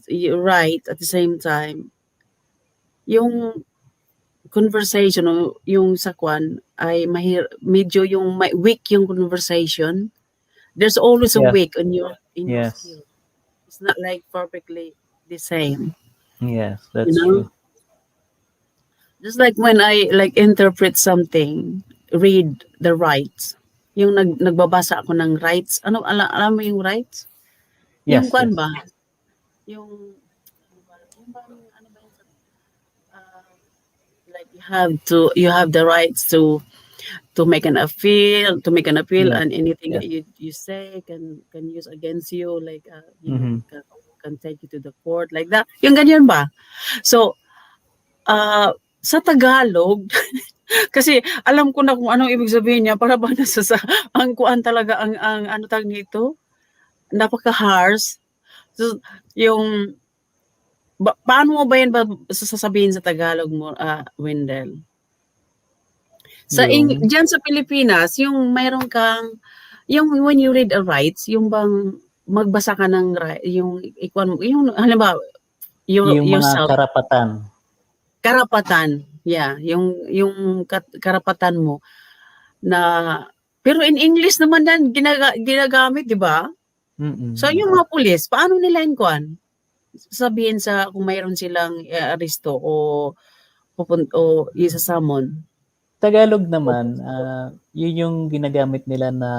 you write at the same time, yung conversation o yung sa kwan ay medyo yung weak yung conversation. There's always a Yeah. weak in your Yes. skill. It's not like perfectly the same, Yes, you that's know? true. Just like when I like interpret something, read the rights. Yung nagbabasa ako ng rights. Alam mo yung rights? Yung Yes, kwan yes. ba? Yung ano ba yung like you have the rights to make an appeal, Yes. and anything that Yes. you say can use against you, like Mm-hmm. can take you to the court, like that. Yung ganyan ba? So sa Tagalog, kasi alam ko na kung anong ibig sabihin niya, para ba ang kuan talaga, ang ano tawag nito, napaka-harsh. So, yung paano mo ba yan sasabihin sa Tagalog mo, Wendell? Yung Diyan sa Pilipinas, yung mayroon kang, yung when you read a rights, yung bang magbasa ka ng yung halimbawa, yung mga yourself, karapatan. karapatan, yeah, yung karapatan mo na, pero in English naman yan ginagamit, di ba? So Mm-mm. yung mga pulis, paano nila yung kuan? Sabihin sa kung mayroon silang aresto o isasamon. Tagalog naman, yun yung ginagamit nila na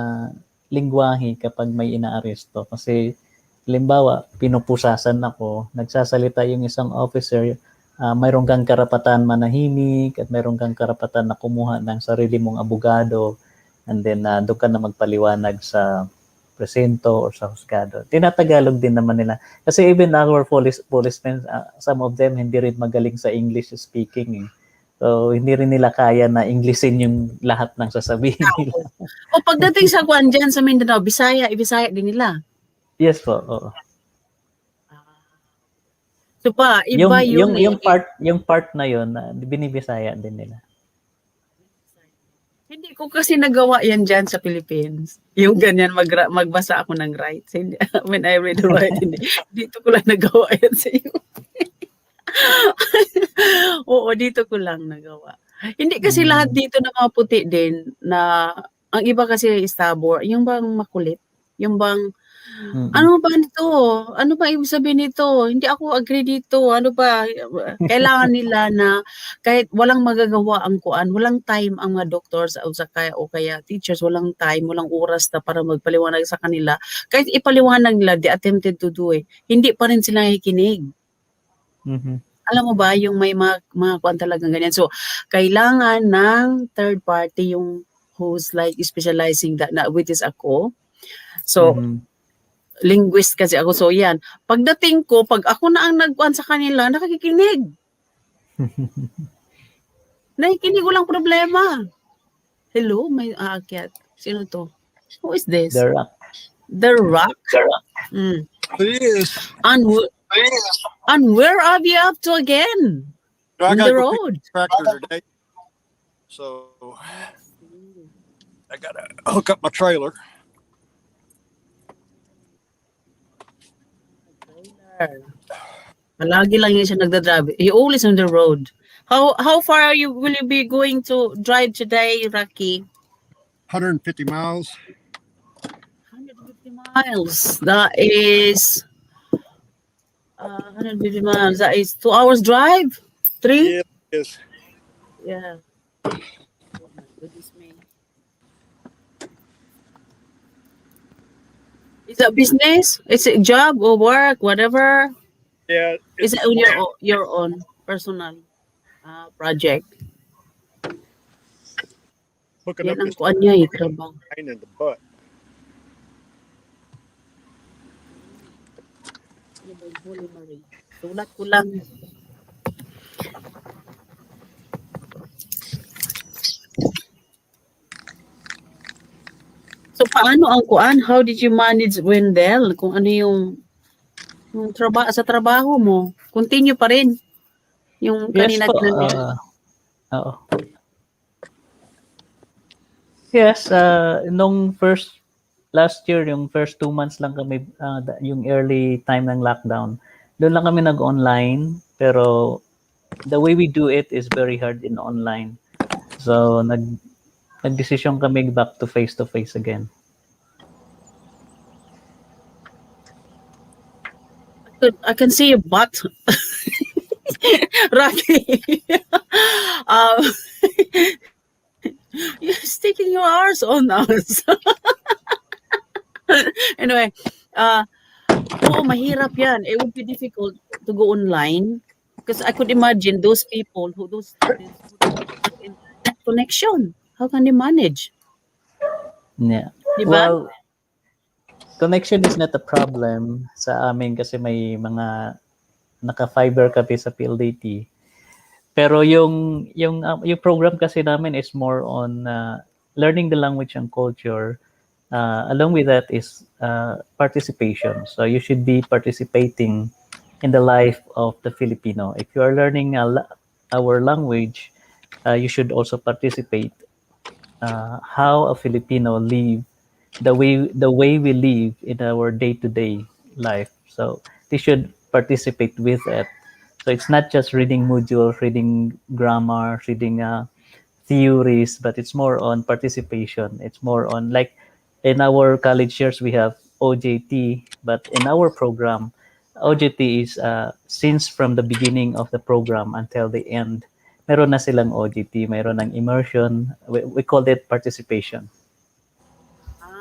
lingwahe kapag may inaaresto. Kasi, halimbawa, pinupusasan ako, nagsasalita yung isang officer, mayroon kang karapatan manahimik at mayroon kang karapatan na kumuha ng sarili mong abogado, and then doon ka na magpaliwanag sa presento or sa husgado. Tinatagalog din naman nila. Kasi even our policemen, some of them hindi rin magaling sa English speaking. So, hindi rin nila kaya na Englishin yung lahat ng sasabihin nila. O pagdating sa kuan diyan sa Mindanao, Bisaya din nila. Yes po, oo. So iba yun eh. Yung part na yun, binibisaya din nila. Hindi ko kasi nagawa yan dyan sa Philippines. Yung ganyan, magbasa ako ng rights. Hindi, when I read the right, hindi. Dito ko lang nagawa yan sa iyo. Oo, dito ko lang nagawa. Hindi kasi lahat dito na mga puti din, na ang iba kasi stubborn, yung bang makulit, yung bang, ano ba nito? Ano ba ibig sabihin nito? Hindi ako agree dito. Ano ba? Kailangan nila na kahit walang magagawa ang kuan, walang time ang mga doctors o kaya teachers, walang time, walang oras na para magpaliwanag sa kanila. Kahit ipaliwanag nila, they attempted to do it. Hindi pa rin sila nakikinig. Mm-hmm. alam mo ba yung may mga kuwan talagang ganyan. So, kailangan ng third party yung who's like specializing that na which is ako. So, Mhm. linguist kasi ako. So, yan. Pagdating ko, pag ako na ang nagkuhan sa kanila, nakikinig. Nakikinig, walang problema. Hello, may aakyat. Sino to? Who is this? The rock. The Rock. Sarap. Mm. It is. And, and where are we up to again? I On gotta the go pick road. the tractor today. So I gotta hook up my trailer. Palagi lang yun siya nagdadrive. He always on the road. How far are you will you be going to drive today, Rocky? 150 miles. 150 miles. That is 150 miles. That is 2 hours drive. 3? Yeah, it is. Yeah. Oh my goodness me. Is it a business? Is it a job or work, whatever? Yeah, Is it's it on your own personal project? hooking Yan up ang this kuan niya, trabaho. pain in the butt. Ano ba yung Holy Mary? Sulat ko lang. So, paano ang kuan? How did you manage Wendell? Kung ano yung sa trabaho mo? Continue pa rin yung Yes kanina po. tinanong. Oo. Yes, nung last year, yung first 2 months lang kami, yung early time ng lockdown, doon lang kami nag-online, pero the way we do it is very hard in online. So, nag-decision kami back to face again. I can see your butt. Rocky. um, you're sticking your arse on us. Anyway, oo, mahirap yan. It would be difficult to go online because I could imagine those students who don't have internet connection. How can they manage? Yeah. Diba? Well, connection is not a problem sa amin kasi may mga naka-fiber kami sa PLDT. Pero yung program kasi namin is more on learning the language and culture. Along with that is participation. So you should be participating in the life of the Filipino. If you are learning our language, you should also participate how a Filipino live, the way we live in our day-to-day life. So they should participate with it. So it's not just reading modules, reading grammar, reading theories, but it's more on participation. It's more on like in our college years we have OJT, but in our program, OJT is since from the beginning of the program until the end, meron na silang OJT, meron ng immersion. We call it participation.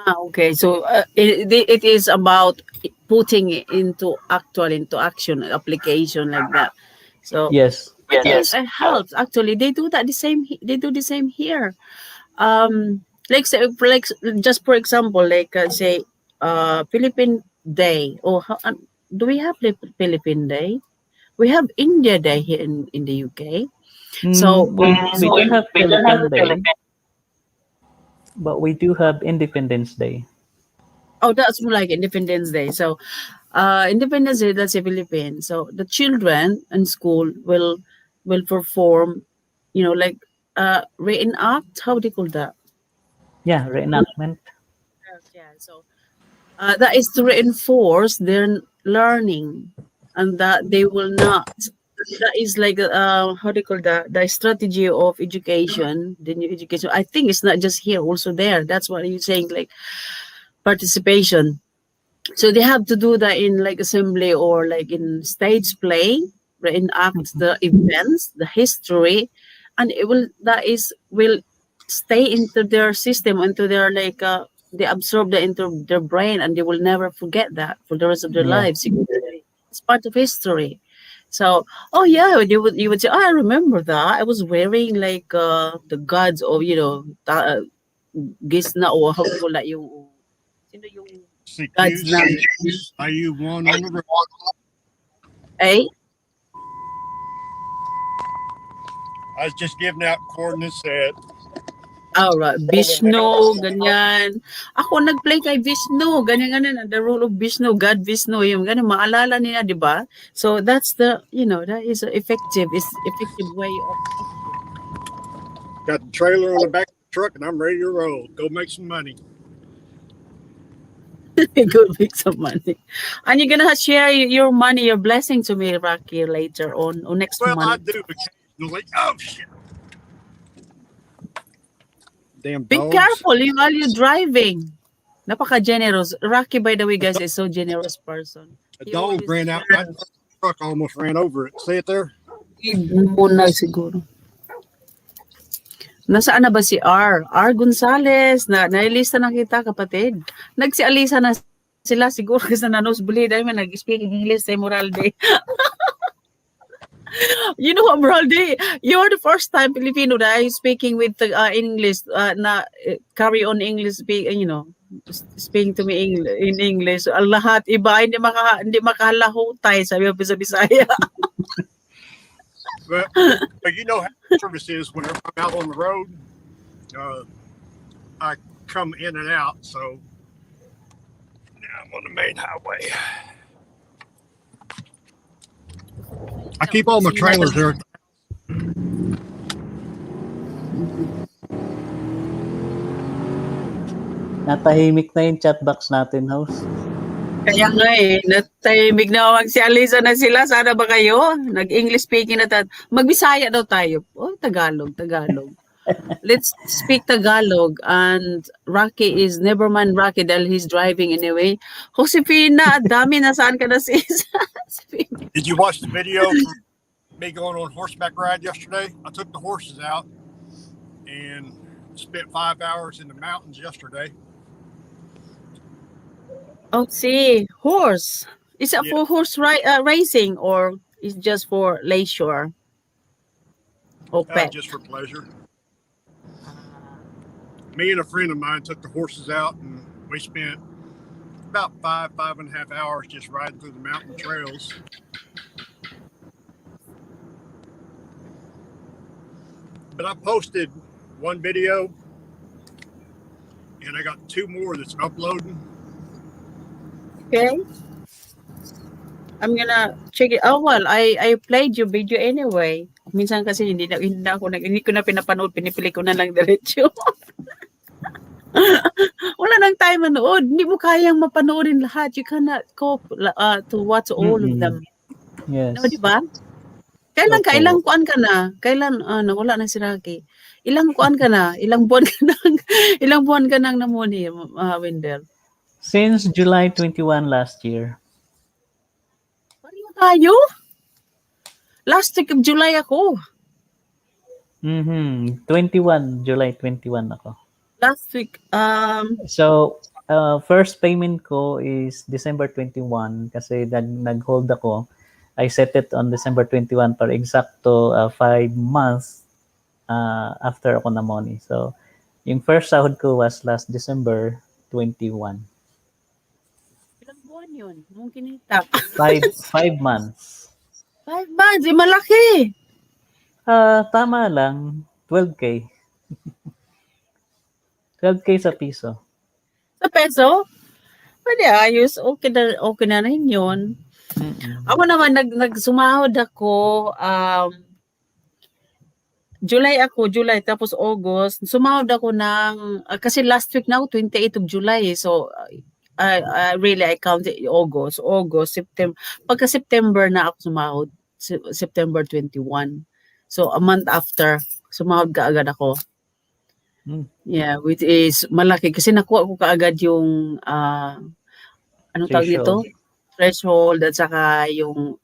Okay. So it is about putting it into action, application like that. So Yes. yes, it helps. Actually, they do that the same. They do the same here. Like say, like just for example, like say, Philippine Day. Or do we have the Philippine Day? We have India Day here in the UK. So We don't have Philippine Day, but we do have Independence Day. oh, that's more like Independence Day. So, Independence Day, that's a Philippines. So the children in school will perform, like reenact. How do you call that? Yeah, reenactment. Yeah. So that is to reinforce their learning, and that they will not. That is like how do you call that? The strategy of education, the new education. I think it's not just here, also there. That's what you're saying, like participation. So they have to do that in like assembly or like in stage play, reenact the events, the history, and it will stay into their system, into their like they absorb that into their brain, and they will never forget that for the rest of their Yeah. lives. It's part of history. So, oh yeah, you would say, oh, I remember that. I was wearing like the gods of, Gisna or how ko la yung sino yung gods CQs, na IU1 on the road. eh? I was just giving out coordinates that Right. Vishnu, ganyan. Ako nag-play kay Vishnu, ganyan, the role of Vishnu, God Vishnu, yung ganyan, maalala niya, di ba? So that's that is effective way of teaching. got the trailer on the back of the truck and I'm ready to roll. Go make some money. Go make some money. And you're gonna share your money, your blessing to me, Rocky, later on or next Well, I month. do occasionally. Oh shit! Damn Be dogs. careful while you're driving. Napaka-generous. Rocky, by the way, guys, is so generous person. A He dog always ran out. My truck almost ran over it. See it there? muna siguro. Nasaan na ba si R? R Gonzales. Nailista na kita, kapatid. Nagsialisa na sila siguro kasi na nosebleed. I mean, nag-speak English sa Moralde. You know, Moralde, you're the first time Filipino that is speaking with English, carry on English, speaking to me in English. Ang lahat iba hindi makahalahutay sabi mo sa Bisaya. But you know how service is whenever I'm out on the road. I come in and out, so now I'm on the main highway. I keep all my trailers there. Natahimik na yung chat box natin, host. Kaya nga natahimik na magsialisa na sila. Sana ba kayo? Nag-English speaking na Magbisaya daw tayo. Oh, Tagalog. Let's speak Tagalog. And Rocky is, never mind Rocky dahil he's driving anyway. Josefina, dami na saan ka na sis? Did you watch the video from me going on horseback ride yesterday? I took the horses out and spent 5 hours in the mountains yesterday. Oh, see, horse. Is it for horse racing or is just for leisure? Or pet? Just for pleasure. Me and a friend of mine took the horses out and we spent about 5.5 hours just riding through the mountain trails. But I posted one video and I got 2 more that's uploading. Okay. I'm gonna check it. Oh, well, I played your video anyway. Minsan kasi hindi ko na pinapanood, pinipili ko na lang diretso. Wala nang time manood. Hindi mo kayang mapanoodin lahat. You cannot cope to watch all of them. Yes. No, di ba? Kailang kuan ka na? Wala na si Rocky. Ilang kuan ka na? Ilang buwan ka nang namuni, Wendell? Since July 21 last year. Pareho tayo? Last week of July ako. 21, July 21 ako. Last week, So, first payment ko is December 21 kasi nag-hold ako. I set it on December 21 para eksakto 5 months after ako na money. So, yung first sahod ko was last December 21. ilang buwan yun? Nung kinita. 5 months. 5 months, malaki. Tama lang, 12K. 12K sa piso. Sa peso? Pwede ayos. Okay na rin yun. Ako naman, nagsumahod ako, July, tapos August. Sumahod ako ng, kasi last week na ako, 28 of July. So, I counted August, September. Pagka September na ako sumahod, September 21. So, a month after, sumahod kaagad ako. Yeah, which is malaki. Kasi nakuha ko kaagad yung, anong tawag nito? Threshold at saka yung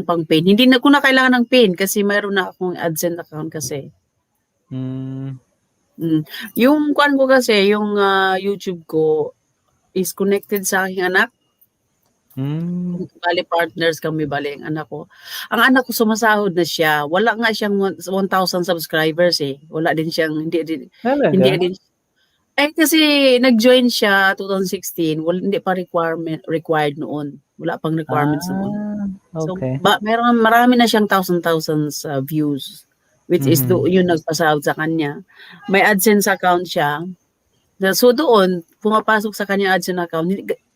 pang-pin. Hindi na ko na kailangan ng pin kasi mayroon na akong AdSense account kasi. Yung kuan ko kasi, yung YouTube ko is connected sa aking anak. Bali partners kami, bali ang anak ko. Ang anak ko sumasahod na siya. Wala nga siyang 1,000 subscribers eh. Wala din siyang hindi Talaga? din kasi nag-join siya 2016, hindi pa required noon. Wala pang requirements noon. So Okay. marami na siyang thousands views, which is yun nagpasahod sa kanya. May AdSense account siya. So doon pumapasok sa kanya AdSense account.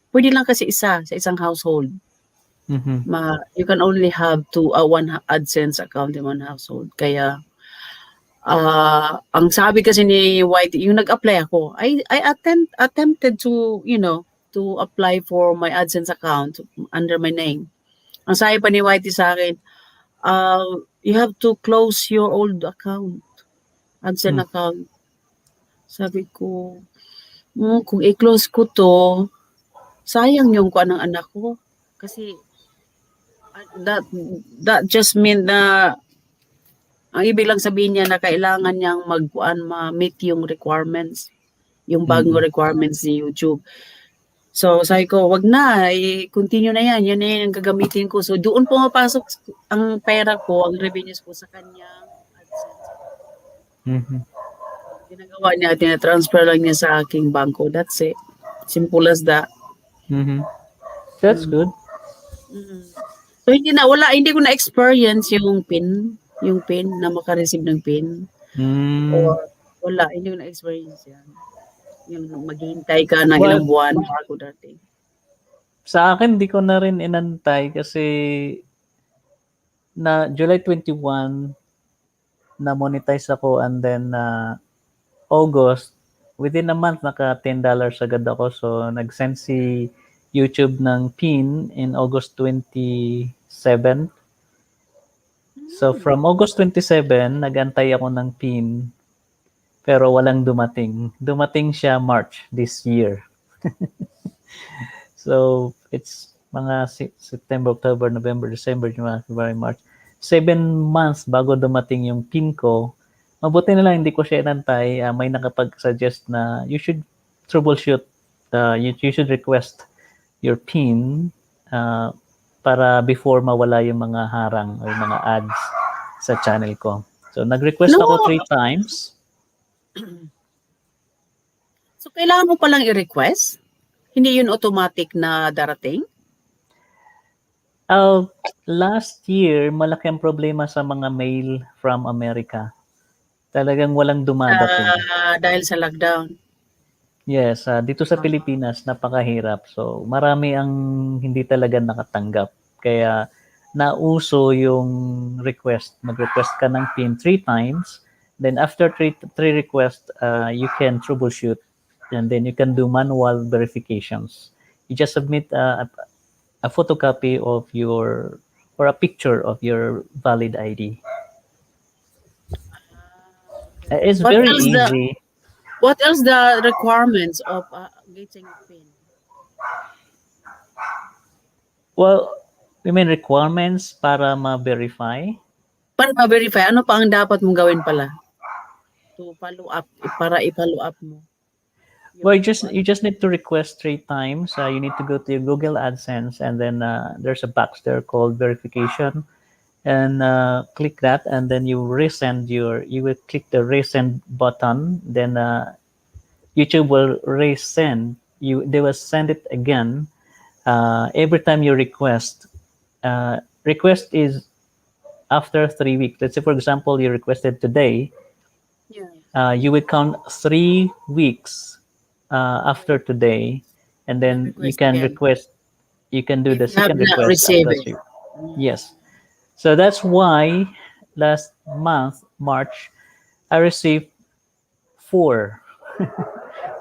Pwede lang kasi isa sa isang household. You can only have one AdSense account in one household. Kaya ang sabi kasi ni White, yung nag-apply ako, I attempted to, to apply for my AdSense account under my name. Ang sabi pa ni Whitey sa akin, you have to close your old account, AdSense account. Sabi ko, kung i-close ko to, sayang yung kuan ng anak ko. Kasi that just mean na ang ibig lang sabihin niya na kailangan niyang ma-meet yung requirements, yung bagong requirements ni YouTube. So, sabi ko, wag na, i-continue na yan. Yan na yan ang gagamitin ko. So, doon pumapasok ang pera ko, ang revenues ko sa kanyang AdSense. Ginagawa niya, tina-transfer lang niya sa aking bangko. That's it. Simple as that. That's good. So, hindi ko na-experience yung PIN na makareceive ng PIN. Or wala, hindi ko na-experience yan. Yung maghihintay ka ng ilang buwan bago dating. Sa akin, di ko na rin inantay kasi na July 21 na monetize ako, and then August, within a month naka $10 agad ako. So nag-send si YouTube ng PIN in August 27. So from August 27, nag-antay ako ng PIN pero walang dumating. Dumating siya March this year. So it's mga September, October, November, December, January, February, March. 7 months bago dumating yung PIN ko. Mabuti na lang hindi ko siya inantay. May nakapag-suggest na you should troubleshoot. You should request your PIN para before mawala yung mga harang o yung mga ads sa channel ko. So nag-request ako 3 times. So kailangan mo palang i-request? Hindi yun automatic na darating? Last year, malaki ang problema sa mga mail from America. Talagang walang dumadating. Dahil sa lockdown. Yes, dito sa Pilipinas, napakahirap. So, marami ang hindi talaga nakatanggap. Kaya, nauso yung request. Mag-request ka ng PIN 3 times. Then, after 3 requests, you can troubleshoot. And then, you can do manual verifications. You just submit a photocopy of your, or a picture of your valid ID. It's very easy. What else the requirements of getting a PIN? Well, we mean requirements para ma-verify? Para ma-verify, ano pa ang dapat mong gawin pala? To follow up, para i-follow up mo. Well, you just need to request 3 times. You need to go to your Google AdSense, and then there's a box there called verification, and click that, and then you will click the resend button. Then YouTube will resend you. They will send it again every time you request. Request is after 3 weeks. Let's say, for example, you requested today. You would count 3 weeks after today, and then you can request. You can do the second request after 3. Yes. So that's why last month, March, I received 4 PIN.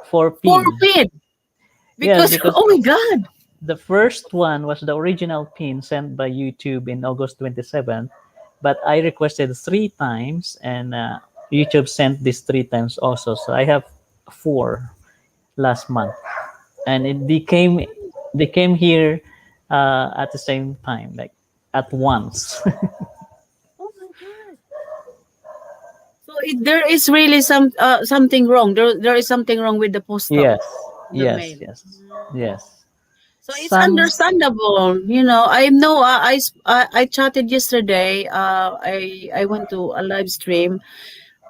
4 PIN? Because oh my God. The first one was the original PIN sent by YouTube in August 27th, but I requested 3 times, and YouTube sent this 3 times also. So I have 4 last month, and they came here at the same time, like at once. Oh my God! So there is really something wrong. There is something wrong with the postal. Yes. So it's Some. understandable, you know. I know I chatted yesterday. I went to a live stream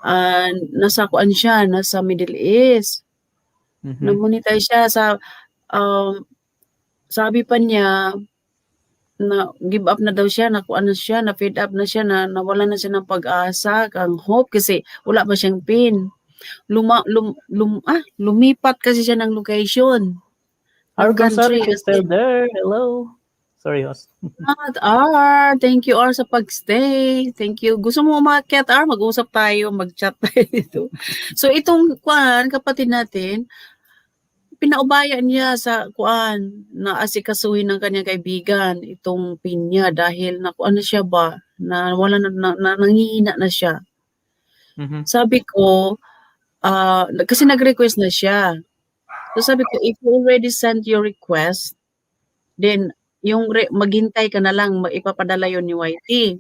and nasa kuan siya, nasa Middle East. Mhm. Nag-monetize siya sa sabi pa niya na give up na daw siya, nakuan na siya, na fed up na siya, na nawalan na siya ng pag-asa, kang hope kasi wala pa siyang pin. Lumipat kasi siya ng location, ng Our country Gonzalez is kasi. still there. Hello. Sorry, host. Thank you R sa pag-stay. Thank you. Gusto mo umakyat R, mag-usap tayo, mag-chat tayo dito. So itong kuan kapatid natin, pinaubaya niya sa kuan na asikasuhin ng kanyang kaibigan itong pin niya dahil nakuan na siya ba na wala nangihina na siya. Mhm. Sabi ko, kasi nag-request na siya. So sabi ko, if you already sent your request, then yung maghintay ka na lang, ipapadala yon ni YT.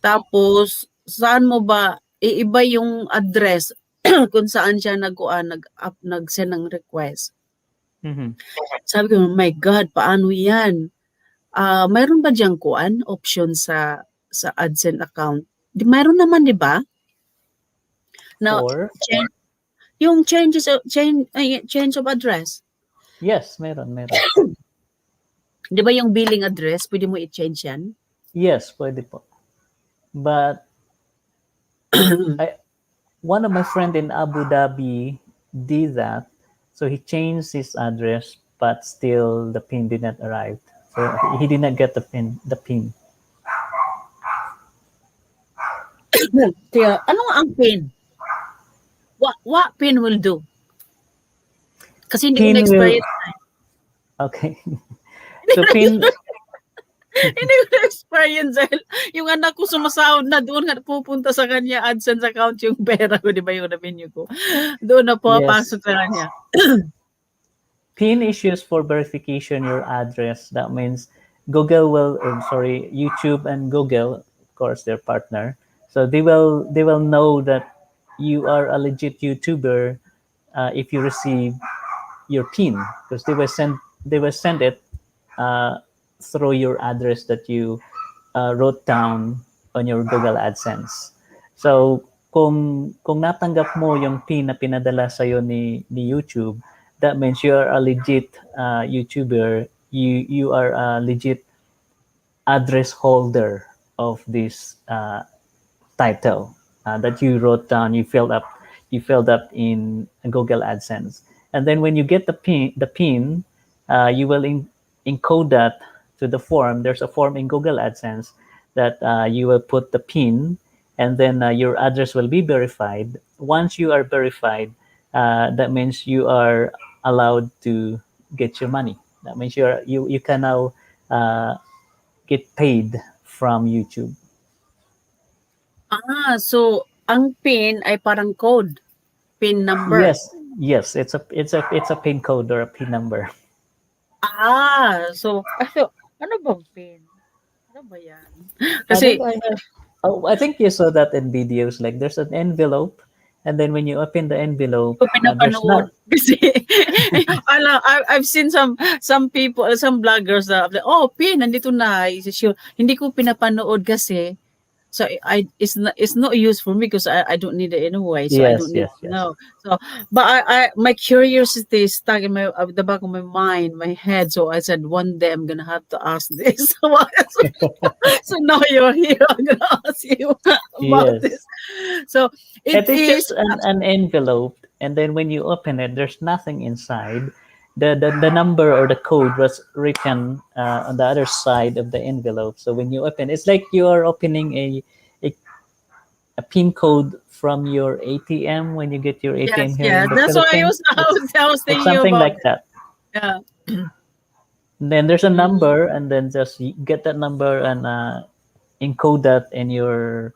Tapos, saan mo ba iiba yung address kung saan siya nag-send ng request. Mhm. Sabi ko, my God, paano yan? Mayroon ba diyang option sa AdSense account? Mayroon naman, di ba? Na For change, yung change of address. yes, meron. Di ba yung billing address, pwede mo i-change yan? Yes, pwede po. But one of my friend in Abu Dhabi did that. So he changed his address, but still the pin did not arrive. So he did not get the pin. Kaya, ano nga ang pin? What pin will do? Kasi hindi ko Pin will na-experience. okay. So pin Hindi ko na-experience dahil yung anak ko sumasahod na doon nga pupunta sa kanya AdSense account yung pera ko, di ba yung revenue ko? Doon na yes. pumapasok sa kanya. Pin is used for verification your address. That means Google will, YouTube and Google, of course, their partner. So they will know that you are a legit YouTuber if you receive your pin, because they will send it uh, through your address that you wrote down on your Google AdSense. So kung natanggap mo yung pin na pinadala sa ni YouTube, that means you are a legit YouTuber. You are a legit address holder of this title that you wrote down. You filled up in Google AdSense, and then when you get the pin, you will encode that to the form. There's a form in Google AdSense that you will put the pin, and then your address will be verified. Once you are verified, that means you are allowed to get your money. That means you can now get paid from YouTube. So ang PIN ay parang code, PIN number. Yes, it's a pin code or a pin number. So ano bang PIN? Ano ba yan? I Kasi think I have. Oh, I think you saw that in videos. Like there's an envelope, and then when you open the envelope, ko there's pinapanood. not. Kasi I've seen some people, some vloggers na, PIN, nandito na. Sure. Hindi ko pinapanood kasi so it's no use for me because I don't need it anyway. So I don't need to Yes. know. So but I my curiosity is stuck in the back of my mind, my head. So I said one day I'm gonna have to ask this. So now you're here. I'm gonna ask you about this. Yes. So it It is is just an envelope, and then when you open it, there's nothing inside. The number or the code was written on the other side of the envelope. So when you open, it's like you are opening a, a pin code from your ATM when you get your ATM here yes. in the That's why Philippines. I was It's thinking something about like that. yeah. And then there's a number, and then just get that number and encode that in your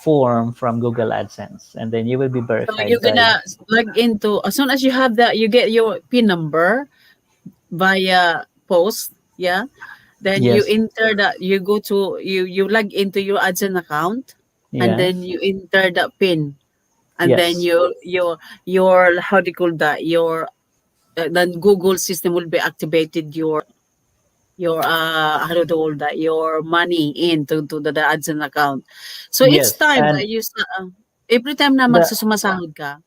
form from Google AdSense, and then you will be So verified you're by. gonna log into as soon as you have that, you get your PIN number via post, yeah. Then you Yes, enter that you go to you log into your AdSense account, and then yes, you enter the PIN, and then yes, your how do you call that, your then Google system will be activated your how do you call that, your money into the AdSense account. So each Yes, time and that every time na the magsusumasahod ka,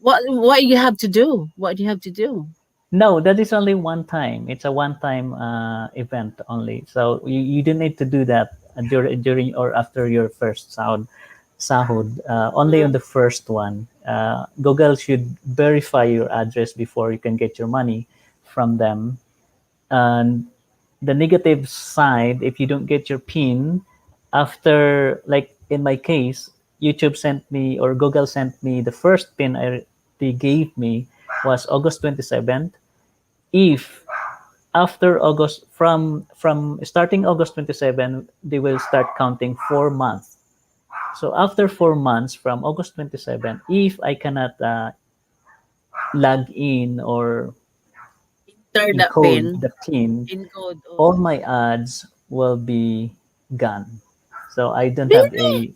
what you have to do? What do you have to do? no, that is only one time. It's a one-time event only. So you don't need to do that during or after your first sahod. Only on the first one. Google should verify your address before you can get your money from them. And the negative side, if you don't get your PIN after, like in my case, YouTube sent me or Google sent me the first PIN they gave me was August 27th. If after August, from starting August 27, they will start counting 4 months. So after 4 months from August 27, if I cannot log in or Enter the encode pin, the PIN, encode. all Oh, my ads will be gone. So really?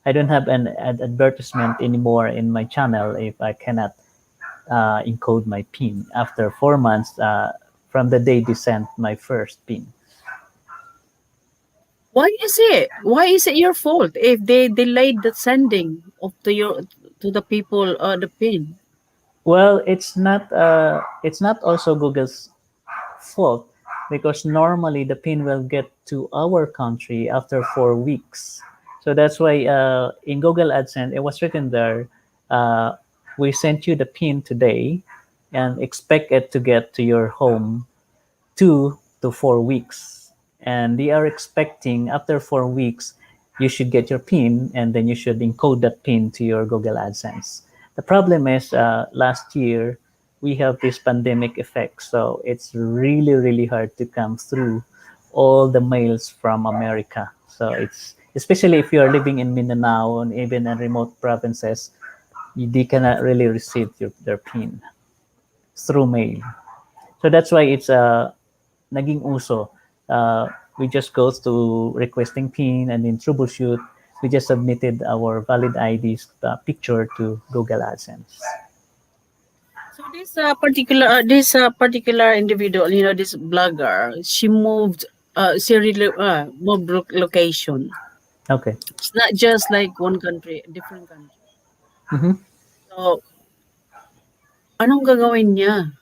I don't have an advertisement anymore in my channel if I cannot encode my PIN after 4 months from the day they sent my first PIN. Why is it? Why is it your fault if they delayed the sending of to the people the pin? Well, it's not also Google's fault because normally the pin will get to our country after 4 weeks. So that's why in Google AdSense it was written there, uh, we sent you the pin today and expect it to get to your home 2 to 4 weeks. And they are expecting after 4 weeks, you should get your PIN and then you should encode that PIN to your Google AdSense. The problem is last year, we have this pandemic effect. So it's really, really hard to come through all the mails from America. So it's, especially if you are living in Mindanao and even in remote provinces, they cannot really receive their PIN through mail. So that's why it's naging uso. We just go to requesting PIN and then troubleshoot. We just submitted our valid IDs picture to Google AdSense. So this particular individual, this blogger, she moved moved location. Okay. It's not just like one country, a different country. Mhm. So anong gagawin niya?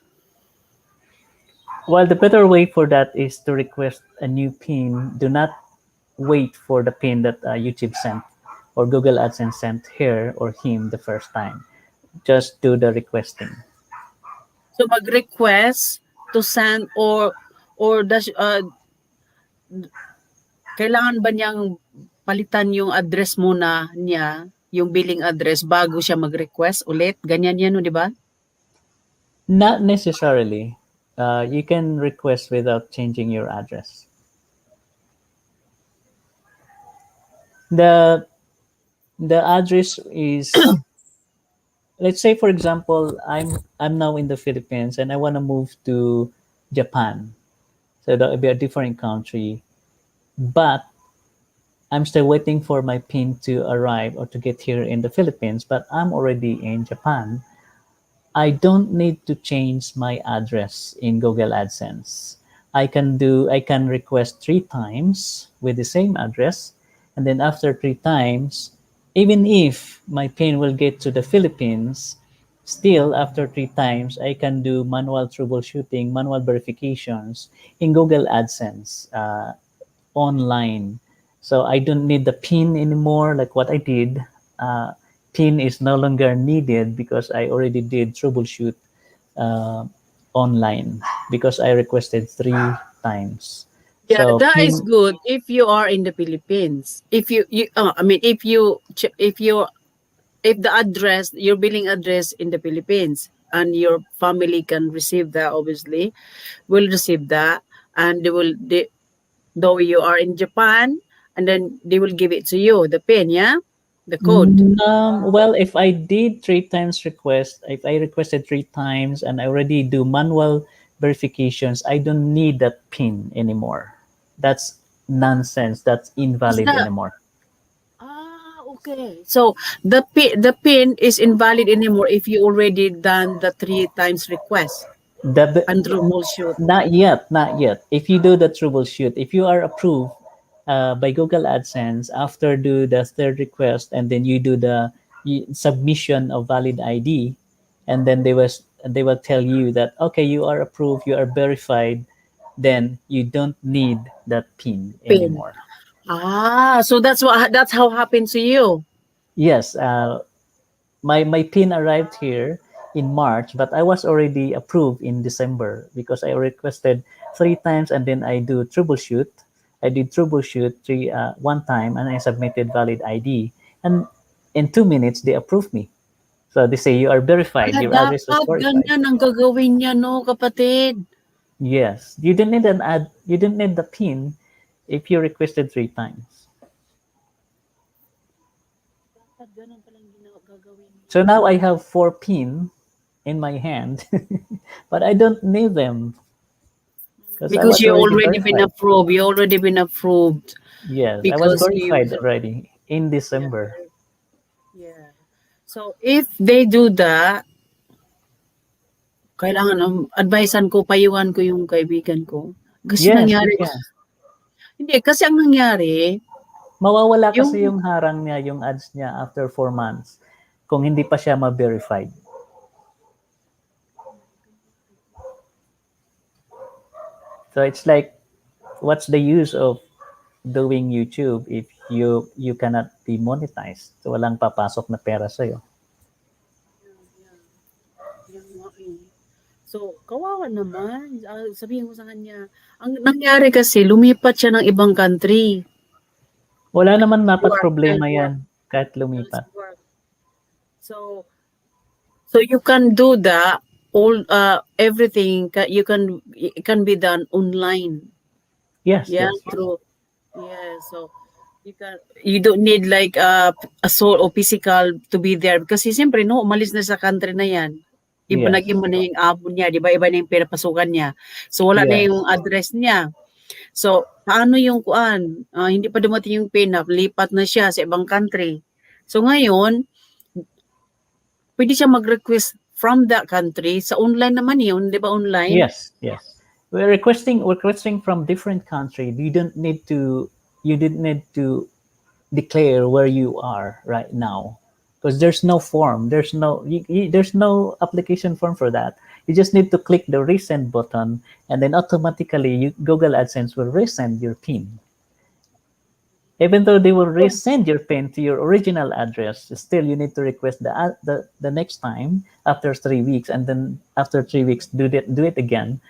Well, the better way for that is to request a new PIN. Do not wait for the PIN that YouTube sent or Google AdSense sent her or him the first time. Just do the requesting. So mag-request to send or kailangan ba niyang palitan yung address muna niya, yung billing address bago siya mag-request ulit? Ganyan yan, no, di ba? Not necessarily. You can request without changing your address. The the address is, let's say for example, I'm now in the Philippines and I want to move to Japan. So that would be a different country. But I'm still waiting for my PIN to arrive or to get here in the Philippines, but I'm already in Japan. I don't need to change my address in Google AdSense. I can request 3 times with the same address, and then after 3 times, even if my PIN will get to the Philippines, still after 3 times I can do manual troubleshooting, manual verifications in Google AdSense online. So I don't need the PIN anymore like what I did. Uh, PIN is no longer needed because I already did troubleshoot uh, online because I requested 3 times. Yeah, So that is PIN, good if you are in the Philippines. I mean, if the address, your billing address in the Philippines, and your family can receive that, obviously, will receive that, and though you are in Japan, and then they will give it to you, the pin, yeah, the code. well, if I did 3 times request, if I requested 3 times and I already do manual verifications, I don't need that PIN anymore. That's nonsense. That's Is invalid that anymore. okay? So the pin is invalid anymore if you already done the 3 times request. and troubleshoot. Not yet, not yet. If you do the troubleshoot, if you are approved by Google AdSense, after do the third request, and then you do the submission of valid ID, and then they will tell you that okay, you are approved, you are verified, then you don't need that PIN Pin. anymore. So that's how happened to you. Yes, my PIN arrived here in March, but I was already approved in December because I requested 3 times, and then I do troubleshoot. I did troubleshoot one time, and I submitted valid ID, and in 2 minutes they approved me. So they say you are verified. Kaya Your address was dapat verified. ganyan ang gagawin niya, no, kapatid? Yes, you didn't need an ad. You didn't need the PIN if you requested 3 times. Dapat ganun palang gagawin niya. So now I have 4 PIN in my hand, but I don't need them because I Because was you already already been verified. approved. You already been approved. Yes, I was Because you, verified already in yeah, December. yeah. So, if they do that, kailangan, advisean ko, payuhan ko yung kaibigan ko. Kasi Yes, you nangyari, can. hindi, kasi ang nangyari, Mawawala kasi yung, yung harang niya, yung ads niya after 4 months kung hindi pa siya ma-verified. So it's like, what's the use of doing YouTube if you cannot be monetized? So walang papasok na pera sa'yo. so, kawawa naman. Sabihin ko sa kanya, ang nangyari kasi, lumipat siya ng ibang country. Wala naman dapat Work, problema work. yan kahit lumipat. Work. So you can do that. Everything it can be done online. Yes, Yeah, yes. true. Yeah, so you don't need like a soul or physical to be there kasi siyempre no umalis na sa country na yan. Iba Yes. naging na yung abo niya, di ba? Iba na yung pinapasukan niya. So wala na Yes. yung address niya. So paano yung kuan? Hindi pa dumating yung pin up, lipat na siya sa ibang country. So ngayon, pwede siya mag-request from that country. Sa online naman yun, di ba online? Yes, yes. We're requesting from different country. You didn't need to declare where you are right now because there's no form. There's no application form for that. You just need to click the resend button, and then automatically Google AdSense will resend your PIN. Even though they will resend your PIN to your original address, still you need to request the next time after 3 weeks, and then after 3 weeks do it again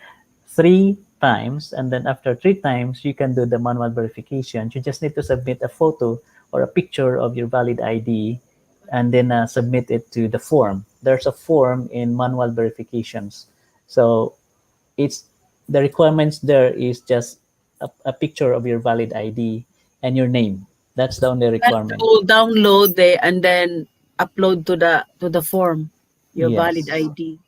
3 times, and then after 3 times you can do the manual verification. You just need to submit a photo or a picture of your valid ID, and then submit it to the form. There's a form in manual verifications, so it's the requirements there is just a picture of your valid ID and your name. That's the only requirement. To download and then upload to the form your Yes. valid ID.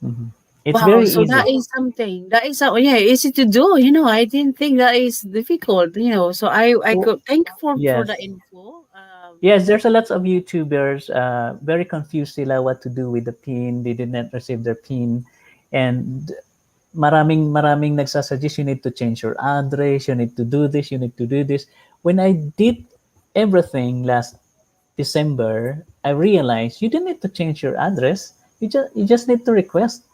Mm-hmm. It's Wow, very so easy. that is something. That is easy to do. I didn't think that is difficult. So I could thank for Yes. the info. Yes, there's a lot of YouTubers very confused sila what to do with the PIN. They did not receive their PIN, and maraming nagsasuggest you need to change your address, you need to do this, you need to do this. When I did everything last December, I realized you didn't need to change your address. You just need to request.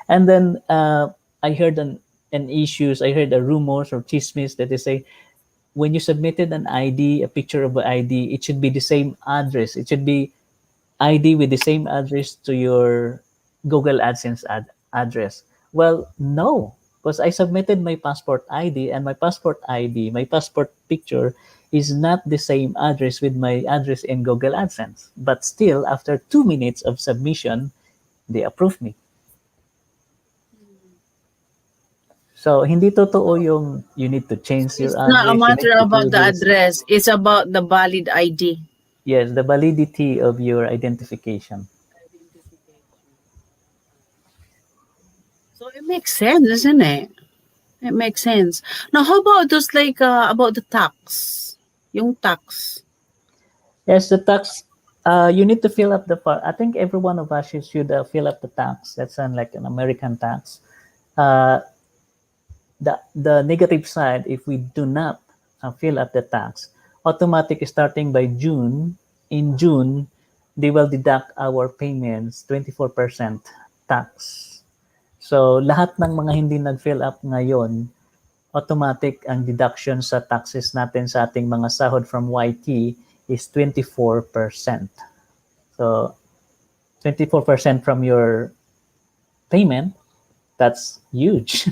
And then I heard an issues. I heard a rumors or chismes that they say when you submitted an ID, a picture of an ID, it should be the same address. It should be ID with the same address to your Google AdSense address. Well, no, because I submitted my passport ID, and my passport ID, my passport picture is not the same address with my address in Google AdSense. But still, after 2 minutes of submission, they approved me. So, hindi totoo yung you need to change your it's address. not a matter you need to about do the this. address. It's about the valid ID. Yes, the validity of your identification. So it makes sense, isn't it? It makes sense. Now, how about those like about the tax? Yung tax. Yes, the tax. You need to fill up the part. I think every one of us should fill up the tax. That's like an American tax. Uh, the negative side, if we do not fill up the tax, automatic starting by June, in June, they will deduct our payments 24% tax. So lahat ng mga hindi nag-fill up ngayon, automatic ang deduction sa taxes natin sa ating mga sahod from YT is 24%. So 24% from your payment, that's huge.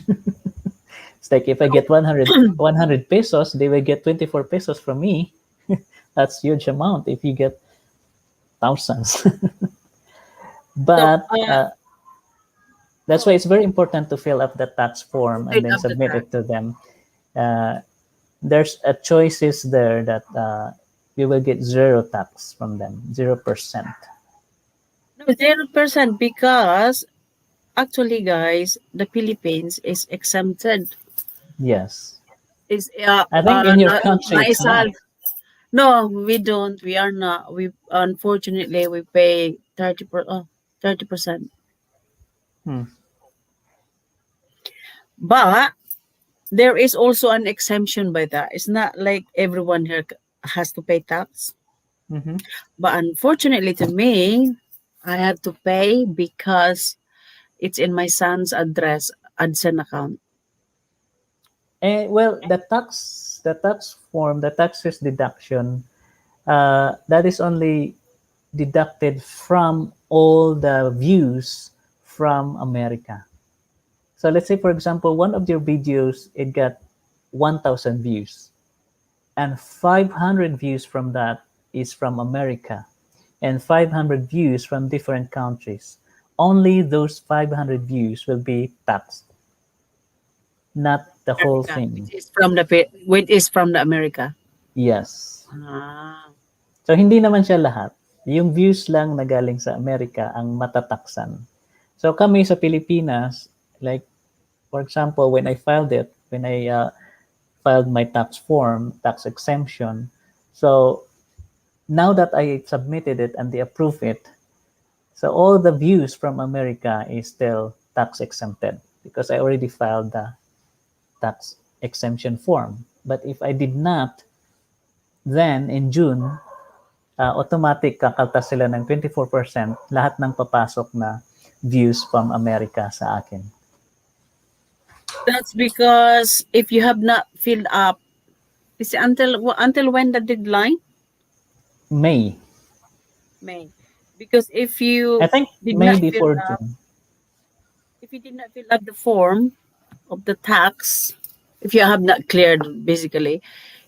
It's like if I get 100 pesos, they will get 24 pesos from me. That's huge amount if you get thousands. But that's why it's very important to fill up the tax form and then submit it to them. There's a choices there that you will get zero tax from them, 0%. No, 0% because actually, guys, the Philippines is exempted. Yes. Is I think in your country it's not. No, we don't. We are not. We unfortunately we pay 30%. Hmm. But there is also an exemption by that. It's not like everyone here has to pay tax. Mm-hmm. But unfortunately to me, I have to pay because it's in my son's address, AdSense account. And well, the tax form, the taxes deduction, that is only deducted from all the views from America. So let's say, for example, one of your videos, it got 1,000 views, and 500 views from that is from America, and 500 views from different countries. Only those 500 views will be taxed, not the whole America, thing. which is from the America. Yes. Ah. So hindi naman siya lahat. Yung views lang na galing sa Amerika ang matataksan. So kami sa Pilipinas, like for example, when I filed my tax form, tax exemption. So now that I submitted it and they approve it, so all the views from America is still tax exempted because I already filed the tax exemption form. But if I did not, then in June, automatic kakaltas sila ng 24% lahat ng papasok na views from America sa akin. That's because if you have not filled up, is it until when the deadline? May. Because if you I think did May not before fill up, June. if you did not fill up the form of the tax, if you have not cleared basically,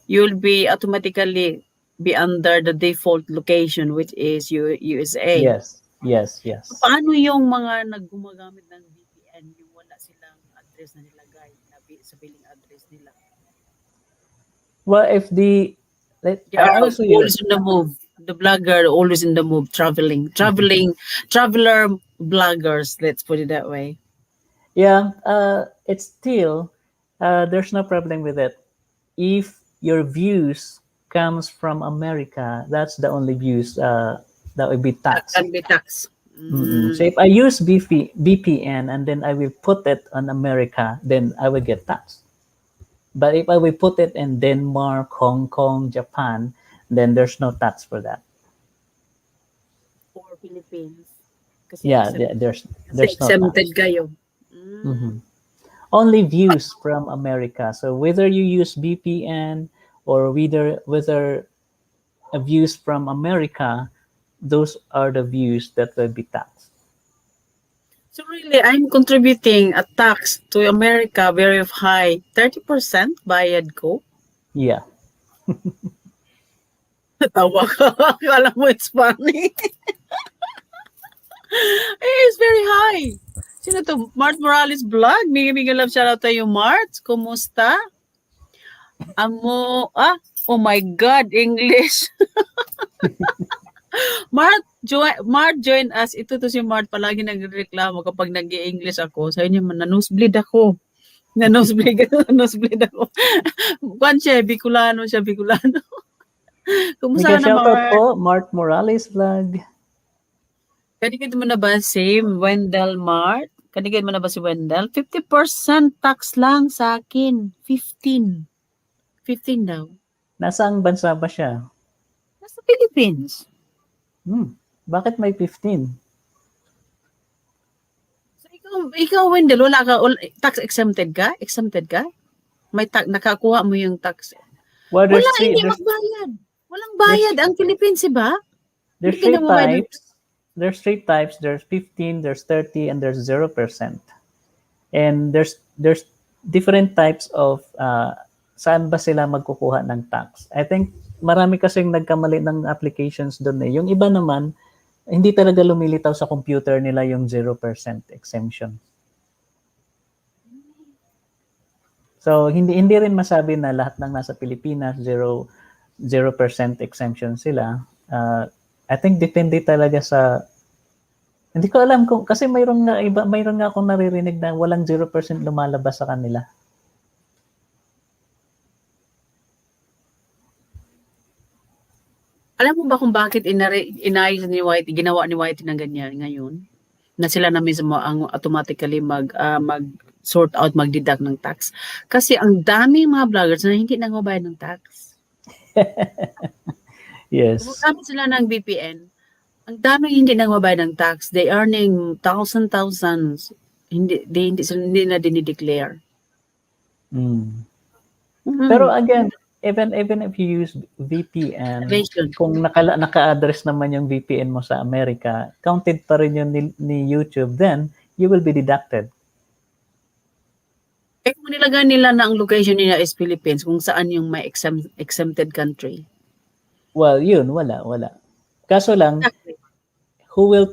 you'll be automatically be under the default location which is USA. Yes. Paano yung mga naggumagamit ng VPN yung wala silang address na nilagay sa billing address nila? Well, if the They are always in the move. The blogger always in the move, traveler bloggers. Let's put it that way. Yeah, it's still there's no problem with it. If your views comes from America, that's the only views that will be taxed. That can be taxed. So if I use VPN and then I will put it on America, then I will get taxed. But if I will put it in Denmark, Hong Kong, Japan, then there's no tax for that. Or Philippines. Kasi Yeah, there's no exempted tax. kayo. Only views from America. So whether you use VPN or whether views from America, those are the views that will be taxed. So really, I'm contributing a tax to America very high, 30% bayad ko. Yeah. Tawa ka. Akala mo it's funny. It's very high. Sino to? Mart Morales Vlog. Mega love shout out tayo, Mart. Kumusta? Oh my God, English. Mart, join us. Ito to si Mart. Palagi nagreklamo kapag nag-i-English ako. Sabi niya, nanosebleed ako. Nanosebleed ako. Kwan siya, Bicolano. Kumusta Mega na, shoutout Mark? po, Mart Morales Vlog. Kanigid mo na ba si Wendell Mart? Kanigid mo na ba si Wendell? 50% tax lang sa akin. 15. 15 daw. Nasang bansa ba siya? Nasa Philippines. Bakit may 15? So, ikaw Wendell, wala ka, tax exempted ka? Exempted ka? May nakakuha mo yung tax. Well, Wala, hindi magbayad. Walang bayad ang Philippines, ba? there's Hindi ka three na mabayad. types. There's 3 types. There's 15, there's 30, and there's 0%. And there's different types of saan ba sila magkukuha ng tax. I think marami kasing nagkamali ng applications doon eh. Yung iba naman, hindi talaga lumilitaw sa computer nila yung 0% exemption. So hindi rin masabi na lahat ng nasa Pilipinas 0% exemption sila. I think depende talaga sa, hindi ko alam kung, kasi mayroon nga akong naririnig na walang 0% lumalabas sa kanila. Alam mo ba kung bakit inayos ni Whitey, ginawa ni Whitey ng ganyan ngayon? Na sila na mismo ang automatically mag sort out, mag-deduct ng tax. Kasi ang daming mga vloggers na hindi nagbabayad ng tax. Yes. Gumagamit sila ng VPN. Ang daming hindi nagbabayad ng tax. They earning thousands. Hindi na dinideclare. Pero again, even if you use VPN, kung naka-address naman yung VPN mo sa Amerika, counted pa rin yun ni YouTube, then you will be deducted. Eh kung nilagay nila na ang location nila is Philippines, kung saan yung may exempted country? Well, yun, wala. Kaso lang, who will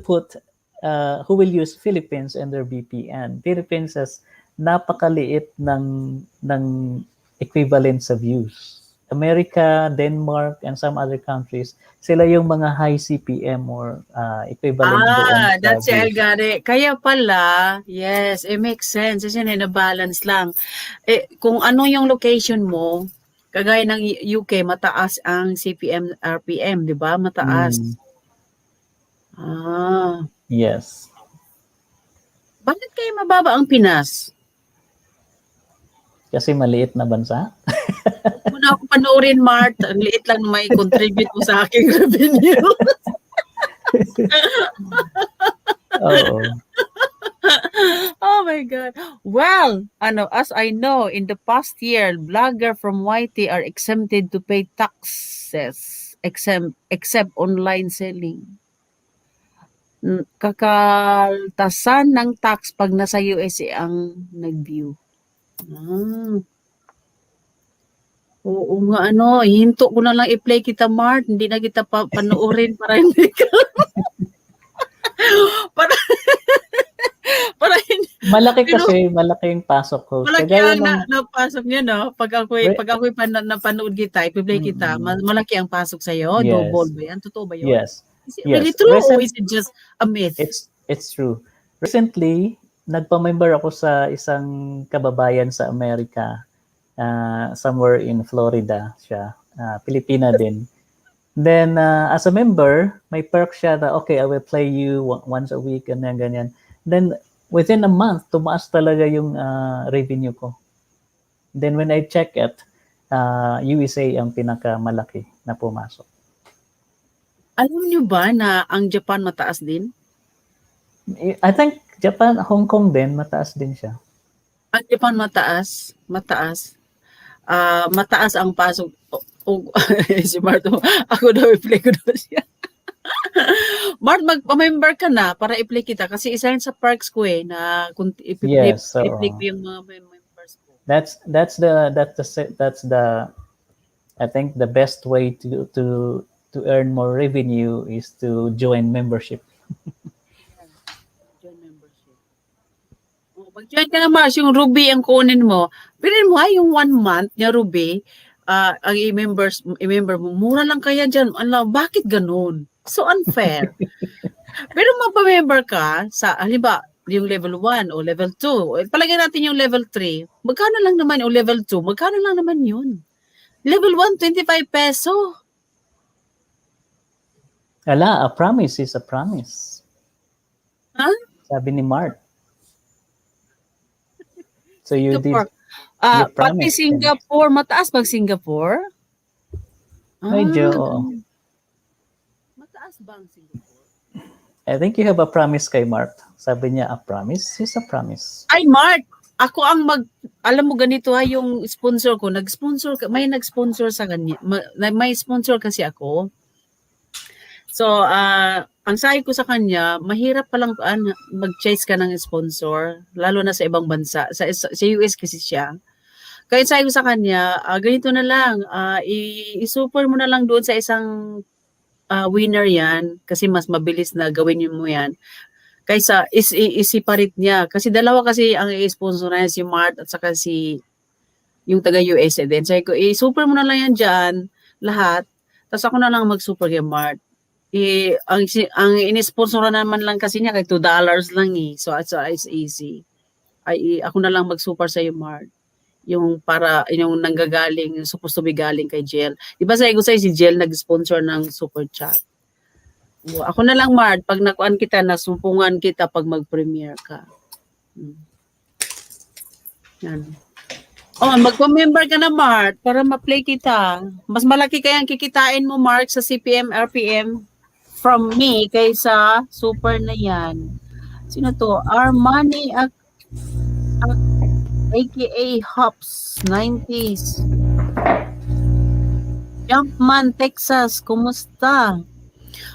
use Philippines and their VPN? Philippines has napakaliit ng equivalent sa views. America, Denmark, and some other countries, sila yung mga high CPM or equivalent doon sa that's views. I got it. Kaya pala, yes, it makes sense. Kasi na-balance lang. Kung ano yung location mo, kagaya ng UK, mataas ang CPM, RPM, di ba? Mataas. Yes. Bakit kaya mababa ang Pinas? Kasi maliit na bansa? Huwag mo na ako panoorin, Mart. Ang liit lang na may contribute mo sa aking revenue. Oo. Oh my God. Well, as I know, in the past year, blogger from YT are exempted to pay taxes except online selling. Kakaltasan ng tax pag nasa USA ang nag-view. Oo nga, hinto ko na lang i-play kita, Mart. Hindi na kita panoorin para hindi ka. para hindi. Malaki kasi, malaking pasok ko. Malaki ang napasok niya, no? Pag ako'y napanood kita, i-play kita, malaki ang pasok sa'yo. Yes. Double ba yan? Totoo ba yun? Yes. Is it really true or is it just a myth? It's true. Recently, nagpa-member ako sa isang kababayan sa Amerika. Somewhere in Florida siya. Pilipina din. Then, as a member, may perk siya na, okay, I will play you once a week, ganyan. Then, within a month, tumaas talaga yung revenue ko. Then, when I check it, USA ang pinakamalaki na pumasok. Alam niyo ba na ang Japan mataas din? I think Japan, Hong Kong din, mataas din siya. Ang Japan mataas. Mataas ang pasok. Si Mart, ako daw i-play ko daw siya. Mart, magpa-member ka na para i-play kita kasi isa yun sa perks ko na kung i-play ko yung mga members ko. That's the I think the best way to earn more revenue is to join membership. Join membership. Mag-join ka na, Mars, yung Ruby ang kunin mo. Bilhin mo yung 1 month niya Ruby, ang i-member mo, mura lang kaya dyan. Bakit ganun? So unfair. Pero mapamember ka sa, halimbawa, yung level 1 o level 2. Palagay natin yung level 3. Magkano lang naman, o level 2, magkano lang naman yun? Level 1, 25 peso. Ala, a promise is a promise. Huh? Sabi ni Mart. So you Singapore. you Pati promised him. Singapore, mataas bang Singapore? Medyo, ganun. Mataas bang Singapore? I think you have a promise kay Mart. Sabi niya, a promise is a promise. Ay, Mark! Ako ang alam mo ganito ha, yung sponsor ko, may nag-sponsor sa kanya, may sponsor kasi ako. So, ang sabi ko sa kanya, mahirap palang mag-chase ka ng sponsor, lalo na sa ibang bansa. Sa US kasi siya. Kaya sabi ko sa kanya, ganito na lang, i-super mo na lang doon sa isang winner yan, kasi mas mabilis na gawin mo yan. Kaysa isiparit niya. Kasi dalawa kasi ang i-sponsor na yan, si Mart at saka yung taga-USA din. Sabi ko, super mo na lang yan dyan, lahat. Tapos ako na lang mag-super kay Mart. Ang in-sponsor naman lang kasi niya, kay $2 lang eh. So it's easy. Ako na lang mag-super sa Mart. Yung nanggagaling, yung supposed to be galing kay Jel. Di ba sabi ko sa'yo, si Jel nag-sponsor ng super chat. Ako na lang, Mart, pag nakuan kita, nasumpungan kita pag mag-premiere ka. Yan. Magpa-member ka na, Mart, para ma-play kita. Mas malaki kayang kikitain mo, Mark, sa CPM, RPM from me kaysa super na yan. Sino to? Armani aka Hops 90s. Jumpman, Texas, kumusta?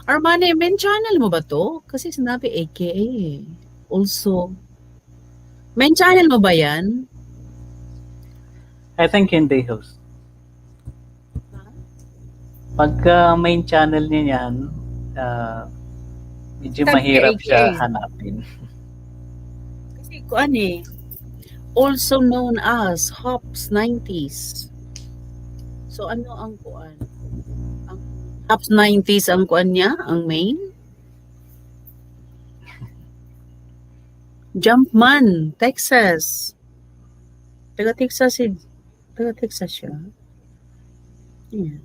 Armani, main channel mo ba to? Kasi sinabi AKA also. Main channel mo ba yan? I think hindi, host. Pagka main channel niya yan, medyo mahirap siya hanapin. Kasi also known as Hops 90s. So ano ang kuan? Ang Hops 90s ang kuan niya, ang main? Jumpman, Texas. Taga-Texas siya. Ayan.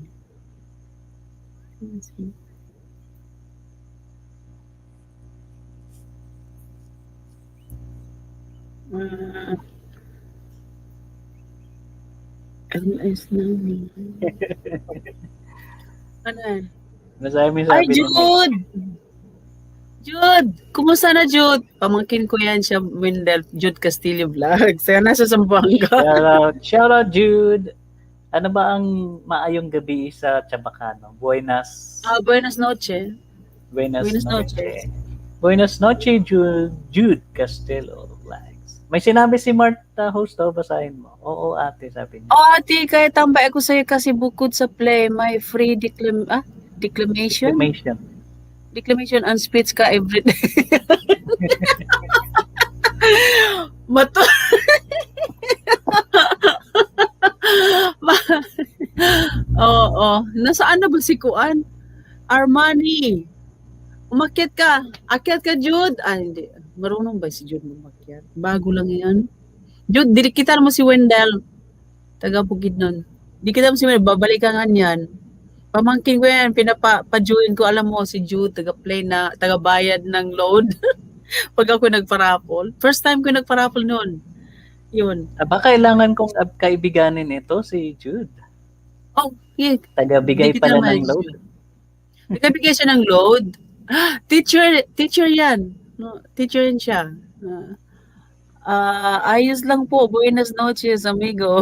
MS namin. Ano? Masabi Ay, Jude! Jude! Kumusta na, Jude? Pamangkin ko yan siya, Wendell. Jude Castillo Vlogs. Kaya nasa Zamboanga. Shout out, Jude! Ano ba ang maayong gabi sa Chabacano? Buenas noches. Buenas noches. Buenas noches, Jude Castillo Vlogs. May sinabi si Marta, host, basahin mo. Oo, ate, sabi niya. Ate, kaya tambay ako sa'yo kasi bukod sa play, may free declamation and speech ka everyday. Mato. Oo. Nasaan na ba si Kuan? Armani. Umakyat ka. Akyat ka, Jude. Hindi. Marunong ba si Jude umakyat? Bago lang yan. Jude, kita mo si Wendell. Taga Bukidnon. Di kita mo si Wendell. Babalikan nga yan. Pamangkin ko yan. Pinapa-join ko. Alam mo, si Jude, taga-play na, taga-bayad ng load. Pag ako nagparapol. First time ko nagparapol noon. Yun. Baka kailangan kong kaibiganin ito, si Jude. Oh, yeah. Taga-bigay pala ng load. Taga-bigay siya ng load. Teacher yan. No, teacher yan siya. Ayos lang po. Buenas noches, amigo.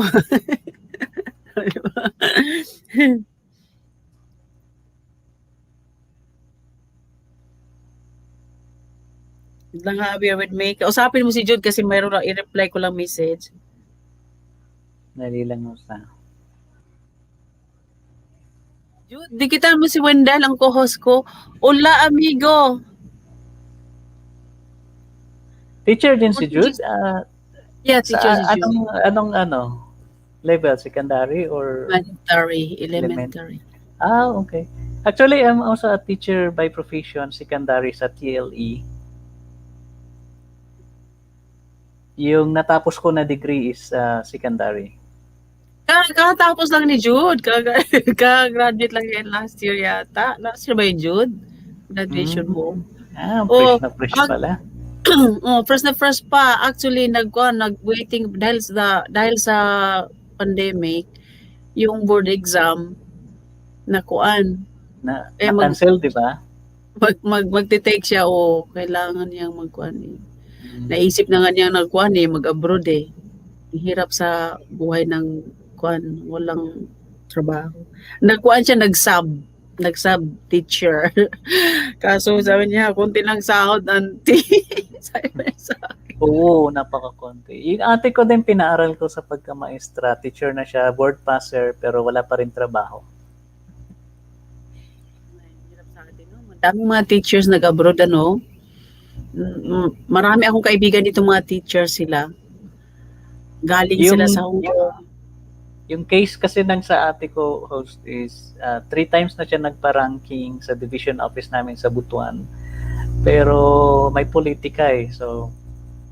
lang happy with me. Kausapin mo si Jude kasi mayroon lang i-reply ko lang message. Dali lang mo sa. Jude, di kita mo si Wendell, ang co-host ko. Hola, amigo. Teacher din si Jude? Yeah, teacher si Jude. Anong level? Secondary or? Elementary. Okay. Actually, I'm also a teacher by profession, secondary sa TLE. Yung natapos ko na degree is secondary. Kakatapos lang ni Jude. Kaka-graduate lang yan last year yata. Last year ba yung Jude? Graduation mo. Fresh Oh, na fresh ang pala. first na first pa. Actually, nag-waiting dahil sa pandemic, yung board exam, nakuan. Na-cancel, di ba? Magte-take siya o kailangan niyang magkuan eh. Naisip na nga niya nagkuan eh, mag-abroad eh. Ang hirap sa buhay ng kuan, walang trabaho. Nagkuan siya, nag-sub teacher. Kaso sabi niya, konti lang sahod, auntie. Sabi niya sa akin. Oo, napaka-konti. Yung ate ko din pinaaral ko sa pagka-maestra. Teacher na siya, board passer, pero wala pa rin trabaho. Hirap sa atin, no? Madaming mga teachers nag-abroad, ano? Marami akong kaibigan dito mga teachers sila. Galing sila sa Hong Kong. Yung case kasi ng sa ate ko host is 3 times na siya nagpa-ranking sa division office namin sa Butuan. Pero may politika eh. So,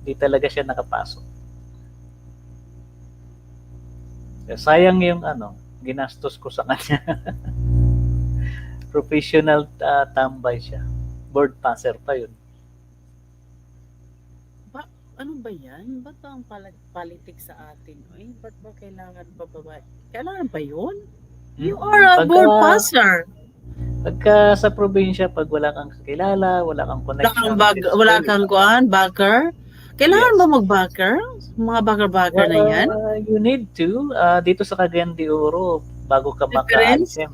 di talaga siya nakapasok. Sayang yung ginastos ko sa kanya. Professional tambay siya. Board passer pa yun. Ano ba yan? Ba't ba ang politics sa atin? Ay, ba't ba kailangan pa ba? Kailangan ba yun? You are a board passer. Pagka sa probinsya, pag wala kang kakilala, wala kang connection. Wala kang kuan, backer. Kailangan ba mag-backer? Mga backer-backer na yan? You need to. Dito sa Cagayan de Oro, bago ka maka-item.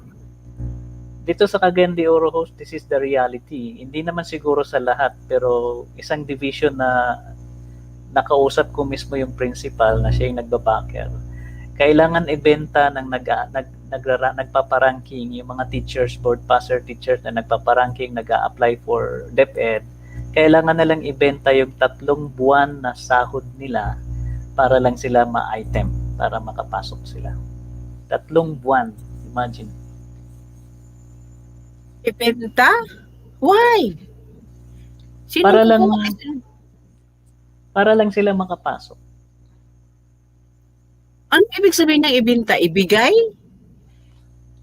Dito sa Cagayan de Oro host, this is the reality. Hindi naman siguro sa lahat, pero isang division na nakausap ko mismo yung principal na siya yung nagbabacker. Kailangan ibenta ng nagpaparanking yung mga teachers, board passer teachers na nagpaparanking, nag-a-apply for DepEd. Kailangan na lang ibenta yung 3 buwan na sahod nila para lang sila ma-item, para makapasok sila. 3 buwan, imagine. Ibenta? Why? Sino para lang sila makapasok. Ano ibig sabihin ng ibenta? Ibigay?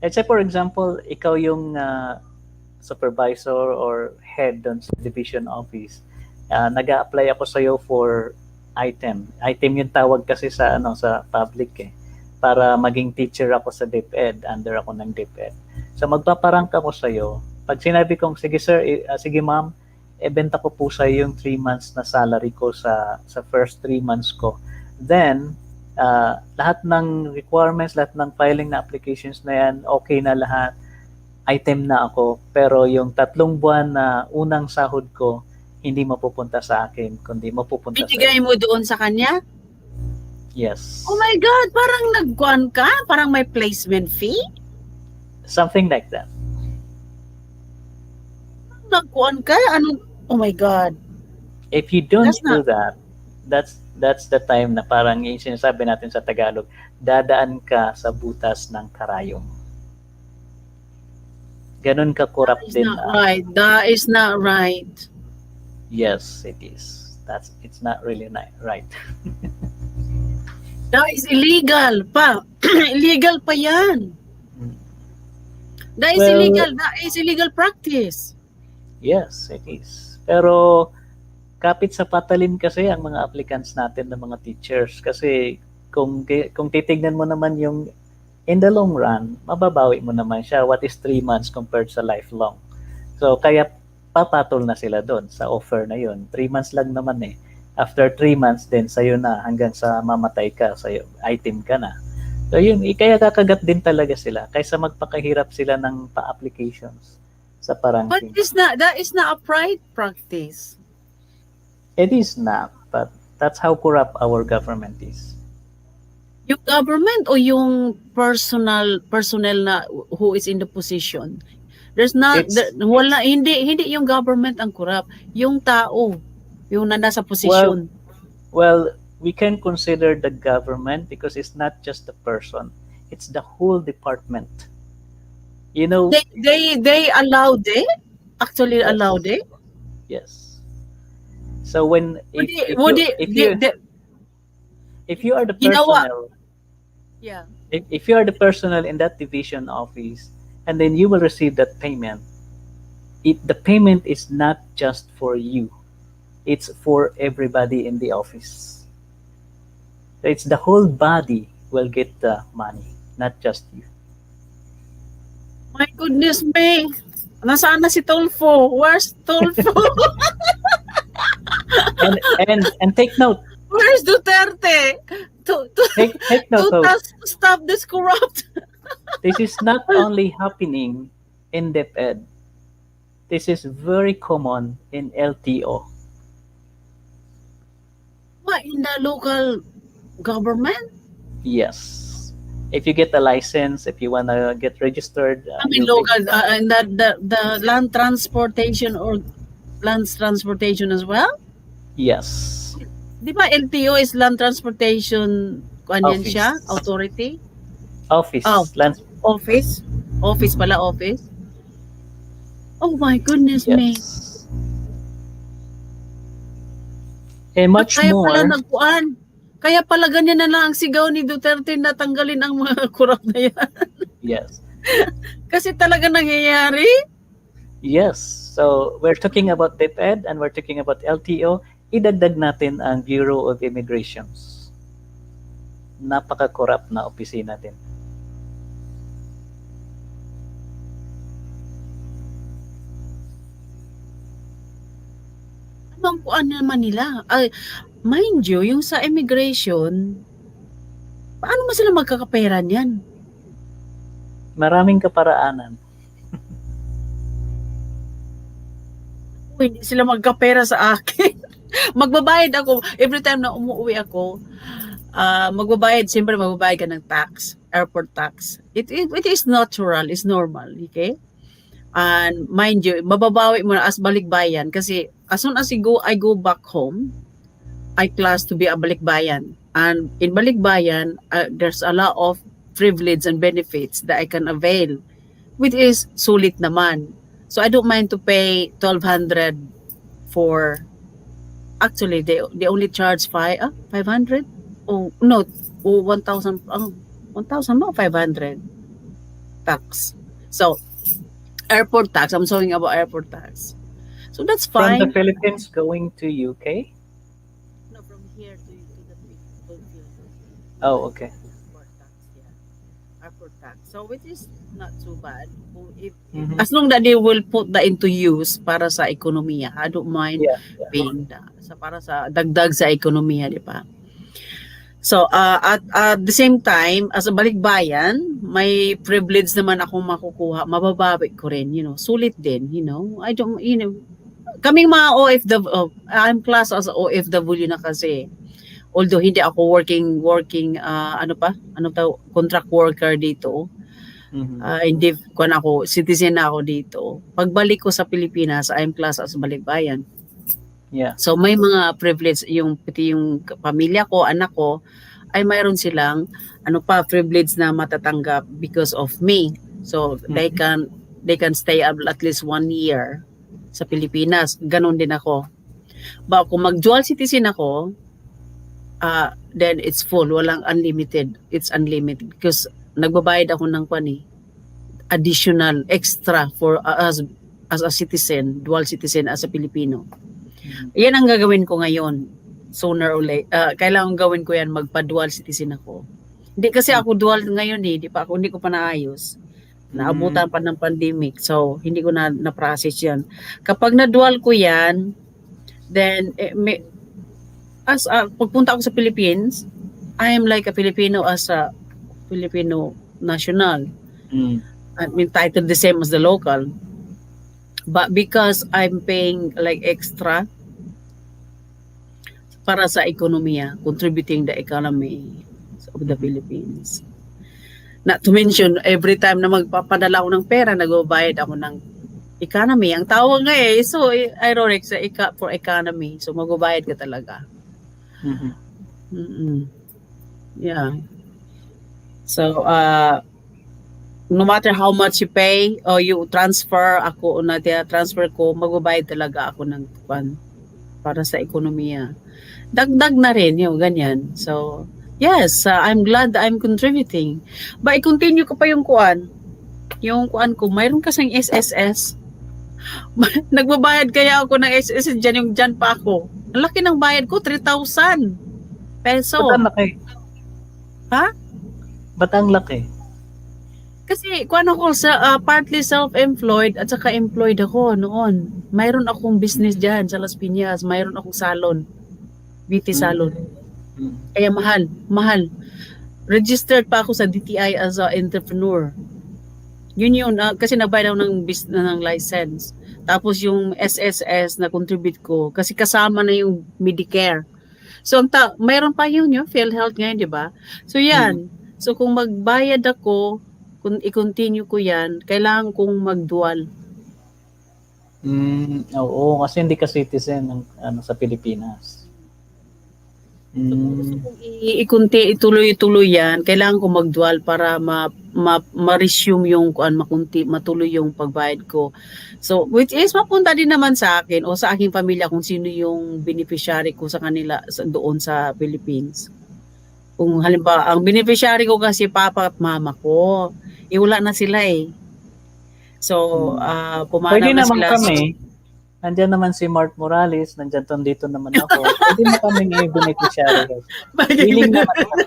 Let's say for example, ikaw yung supervisor or head doon sa division office. Nag-a-apply ako sa iyo for item. Item yung tawag kasi sa sa public eh. Para maging teacher ako sa DepEd, under ako ng DepEd. So magpaparank ako sa iyo. Pag sinabi kong sige sir, sige ma'am, ibenta ko po sa yung 3 months na salary ko sa first 3 months ko. Then, lahat ng requirements, lahat ng filing na applications na yan, okay na lahat. Item na ako. Pero yung 3 buwan na unang sahod ko, hindi mapupunta sa akin, kundi mapupunta sa binigay mo doon sa kanya? Yes. Oh my God, parang nagkuhan ka? Parang may placement fee? Something like that. Nagkuhan ka? Oh my God. If you don't do that, that's the time na parang yung sinasabi natin sa Tagalog, dadaan ka sa butas ng karayom. Ganun ka corrupt din. That is not right. Yes, it is. It's not really right. That is illegal pa. Illegal pa yan. That is illegal. That is illegal practice. Yes, it is. Pero kapit sa patalim kasi ang mga applicants natin ng mga teachers kasi kung titignan mo naman yung in the long run, mababawi mo naman siya. What is 3 months compared sa lifelong? So kaya papatol na sila doon sa offer na yun. 3 months lang naman eh. After 3 months then sa'yo na hanggang sa mamatay ka, sa'yo, item ka na. So yun, kaya kakagat din talaga sila kaysa magpakahirap sila ng pa-applications. But that is not a pride practice. It is not, but that's how corrupt our government is. Yung government o yung personnel na who is in the position? Hindi yung government ang corrupt, yung tao, yung nasa position. Well, we can consider the government because it's not just the person, it's the whole department. You know, they allowed it. Actually, yes. Allowed it. Yes. So if you are the personnel, if you are the personnel in that division office, and then you will receive that payment, the payment is not just for you, it's for everybody in the office. So it's the whole body will get the money, not just you. My goodness me. Nasaan na si Tulfo? Where's Tulfo? And take note. Where's Duterte? Take note, To folks. stop this corrupt. This is not only happening in DepEd. This is very common in LTO. What, in the local government? Yes. If you get a license, if you want to get registered, I mean, local, and the land transportation or land transportation as well? yes. Di ba LTO is land transportation, yan Office. siya? Authority? Office. Oh. Land, Office? Office pala, office? Oh my goodness me. yes. And much Kaya more. pala nagkuan. Kaya pala ganyan na lang ang sigaw ni Duterte na tanggalin ang mga kurap na yan. Yes. Kasi talaga nangyayari. Yes. So we're talking about DepEd and we're talking about LTO. Idagdag natin ang Bureau of Immigrations. Napaka-corrupt na opisina din. Anong kuan naman nila? Ay, mind you, yung sa immigration, paano mo sila magkakapera niyan? Maraming kaparaanan. Hindi sila magkapera sa akin. Magbabayad ako. Every time na umuwi ako, magbabayad, siyempre magbabayad ka ng tax, airport tax. It is natural, it's normal, okay? And mind you, mababawi mo na as balikbayan kasi as soon as I go back home, I class to be a balikbayan. And in balikbayan, there's a lot of privilege and benefits that I can avail, which is sulit naman. So I don't mind to pay 1,200 for, actually they only charge 500? Oh no, 1,000, 1,000 no, 500 tax. So airport tax, I'm talking about airport tax. So that's fine. From the Philippines going to UK? No, from here to the Philippines. Oh, okay. Airport tax, yeah. Airport tax. So which is not too bad. If, Mhm. as long that they will put that into use para sa ekonomiya, I don't mind Yeah. paying that. Sa para sa dagdag sa ekonomiya, di ba? So, at the same time, as a balikbayan, may privilege naman akong makukuha, mababawi ko rin, sulit din, I don't, kaming mga OFW, I'm class as a OFW na kasi, although hindi ako working, contract worker dito, Mhm. hindi ko na ako, citizen na ako dito. Pagbalik ko sa Pilipinas, I'm class as balikbayan. Yeah. So may mga privilege pati yung pamilya ko, anak ko ay mayroon silang privilege na matatanggap because of me. So they can stay at least 1 year sa Pilipinas. Ganon din ako. But kung mag-dual citizen ako, then it's full, walang unlimited. It's unlimited because nagbabayad ako ng additional extra for as a citizen, dual citizen as a Filipino. Yan ang gagawin ko ngayon. Sooner or later. Kailangan gawin ko yan, magpa-dual citizen ako. Hindi kasi ako dual ngayon hindi ko pa naayos. Naabutan pa ng pandemic. So, hindi ko na-process yan. Kapag na-dual ko yan, then, pagpunta ako sa Philippines, I am like a Filipino as a Filipino national. I'm entitled the same as the local. But because I'm paying like extra para sa ekonomiya, contributing the economy of the Philippines. Not to mention, every time na magpapadala ako ng pera, nagbabayad ako ng economy. Ang tawag nga so ironic for economy. So magbabayad ka talaga. Yeah. So, no matter how much you pay or you transfer transfer ko, magbabayad talaga ako ng para sa ekonomiya. Dagdag na rin yung ganyan. So, Yes, I'm glad that I'm contributing. But i-continue ko pa yung kuan. Yung kuan ko, mayroon kasing SSS. Nagbabayad kaya ako ng SSS dyan, yung dyan pa ako. Ang laki ng bayad ko, 3,000 peso. Ba't ang laki? Ha? Ba't ang laki? Kasi kuan ako sa partly self-employed at saka employed ako noon. Mayroon akong business dyan sa Las Piñas. Mayroon akong salon. Beauty salon. Mm. Kaya mahal. Registered pa ako sa DTI as an entrepreneur. Yun, kasi nagbayad ako ng license. Tapos yung SSS na contribute ko, kasi kasama na yung Medicare. So, mayroon pa yun, yung PhilHealth ngayon, di ba? So, yan. So, kung magbayad ako, kung i-continue ko yan, kailangan kong mag-dual. Oo, kasi hindi ka citizen ng sa Pilipinas. So, kung gusto kong ituloy-tuloy yan, kailangan ko mag-dual para ma-resume yung matuloy yung pagbayad ko. So, which is mapunta din naman sa akin o sa aking pamilya kung sino yung beneficiary ko sa kanila doon sa Philippines. Kung halimbawa, ang beneficiary ko kasi papa at mama ko, wala na sila eh. So, pumanaw Pwede na naman sila. kami. Nandiyan naman si Mark Morales, nandiyan dito naman ako. Pwede mo kaming i-beneficiary. Willing naman ako.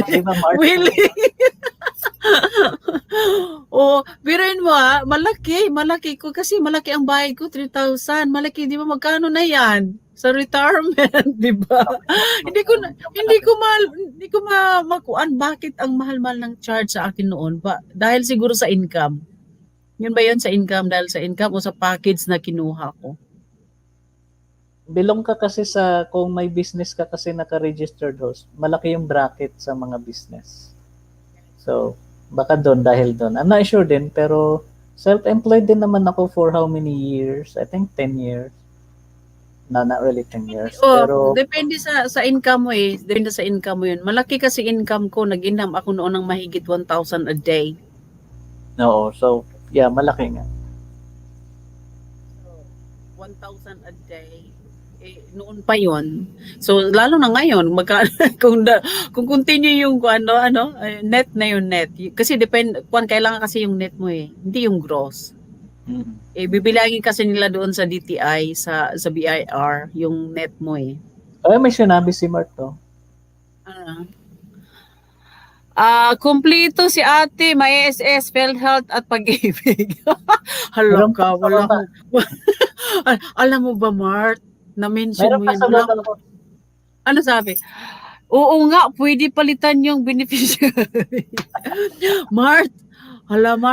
Diba, Mark? Willing. Biruin mo malaki ko kasi malaki ang bayad ko, 3,000. Malaki, di ba magkano na yan? Sa retirement, di ba? hindi ko makuan bakit ang mahal-mahal ng charge sa akin noon ba? Dahil siguro sa income. Yun ba yun sa income? Dahil sa income o sa package na kinuha ko? Belong ka kasi kung may business ka kasi naka-registered host, malaki yung bracket sa mga business. So, baka dahil doon. I'm not sure din, pero self-employed din naman ako for how many years? I think 10 years. No, not really 10 years. Pero depende sa income mo eh. Depende sa income mo yun. Malaki kasi income ko. Nag-income ako noon ng mahigit 1,000 a day. Oo, so yeah, malaki nga. So, 1,000 a day. Noon pa yon. So, lalo na ngayon, kung continue yung net na yung net. Kasi kailangan kasi yung net mo eh. Hindi yung gross. Bibilangin kasi nila doon sa DTI, sa BIR, yung net mo eh. May sinabi si Mark to. Kompleto si ate, may SS, PhilHealth at pag-ibig. Hala ka, wala ko. Alam mo ba, Mart? Na-mention mo yan. Ano sabi? Oo nga, pwede palitan yung beneficiary. Mart,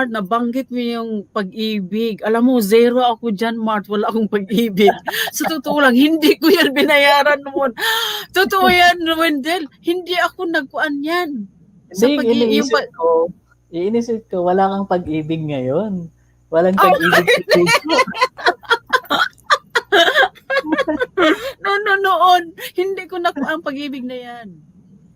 nabanggit mo yung pag-ibig. Alam mo, zero ako dyan, Mart. Wala akong pag-ibig. Sa totoo lang, hindi ko yan binayaran noon. Totoo yan, Wendell. Hindi ako nagkuan yan. Sa iniisip ko, wala kang pag-ibig ngayon. Walang pag-ibig sa puso. Noon, hindi ko nakuha ang pag-ibig na yan.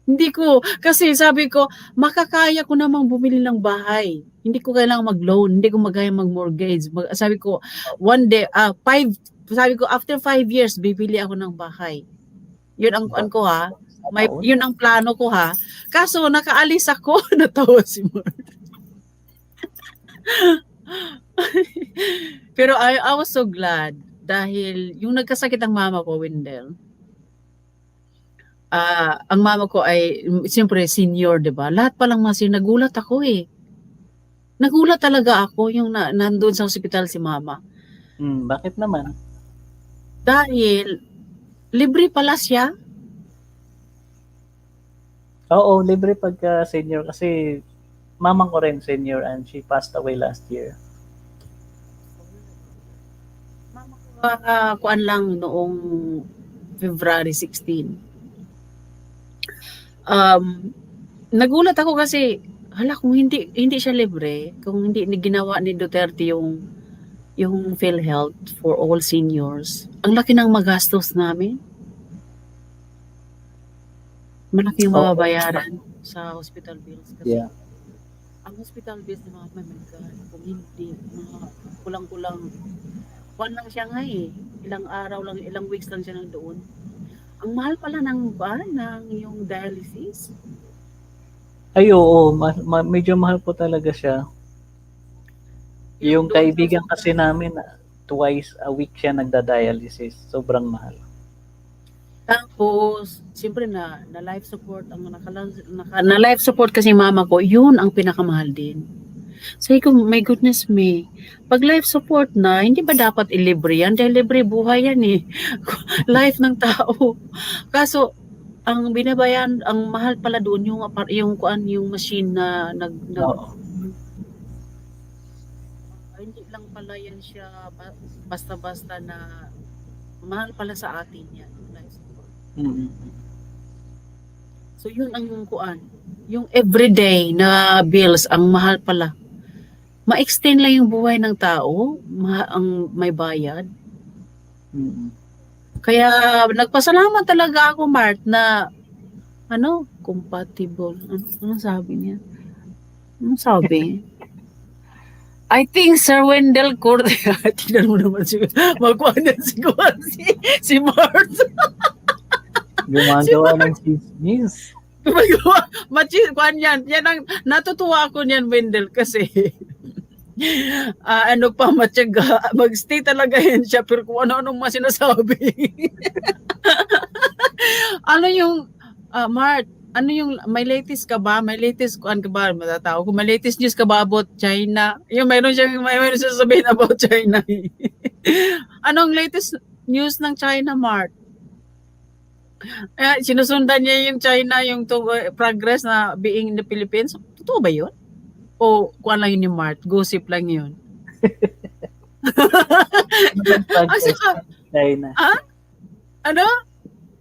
Hindi ko. Kasi sabi ko, makakaya ko namang bumili ng bahay. Hindi ko kailangang mag-loan. Hindi ko magaya mag-mortgage. Sabi ko, one day, sabi ko, after 5 years, bibili ako ng bahay. Yun ang kuan ko ha. Yun ang plano ko ha. Kaso, nakaalis ako. Natawa si Mark. Pero I was so glad. Dahil yung nagkasakit ang mama ko, Wendell, ang mama ko ay, siyempre, senior, diba? Lahat palang nagulat ako eh. Nagulat talaga ako yung nandun sa ospital si mama. Bakit naman? Dahil, libre pala siya. Oo, libre pagka senior kasi mamang ko rin senior and she passed away last year. Kuan lang noong February 16. Nagulat ako kasi kung hindi siya libre, kung hindi ginawa ni Duterte yung PhilHealth for all seniors, ang laki ng magastos namin. Malaki yung mababayaran sa hospital bills kasi ang hospital bills ni mama, my God, kung hindi, kulang-kulang, kuwan lang siya nga eh. Ilang araw lang, ilang weeks lang siya nandoon. Ang mahal pala ng yung dialysis. Ay, oo, medyo mahal po talaga siya. Yung doon kaibigan kasi namin, twice a week siya nagda-dialysis. Sobrang mahal. Tapos, siyempre na life support ang na life support kasi mama ko, yun ang pinakamahal din. Sabi ko, my goodness me, pag life support na, hindi ba dapat ilibre yan? Dahil libre buhay yan eh. Life ng tao. Kaso, ang binabayan, ang mahal pala doon yung machine na Oo. hindi lang pala yan siya basta-basta na mahal pala sa atin yan. Life support. Mm-hmm. So yun ang yung everyday na bills ang mahal pala. Ma-extend lang yung buhay ng tao, ang may bayad. Mm-hmm. Kaya nagpasalamat talaga ako, Mart, na compatible. Ano sabi niya? Ano sabi? I think Sir Wendell Corte, tignan mo naman magkuha na si Mart. Gumagawa ng chismis. Kuhan yan. Yan ang natutuwa ako niyan, Wendell, kasi matyaga. Mag-stay talaga yan siya, pero kung ano-anong sinasabi. Ano yung, Mart, may latest ka ba? May latest kuan ka ba? Matatao ko, may latest news ka ba about China? Yung mayroon siya sasabihin about China. Anong latest news ng China, Mart? Sinusundan niya yung China, yung progress na being in the Philippines. Totoo ba yun? O kuan lang yun yung Mart? Gossip lang yun? China. Ano?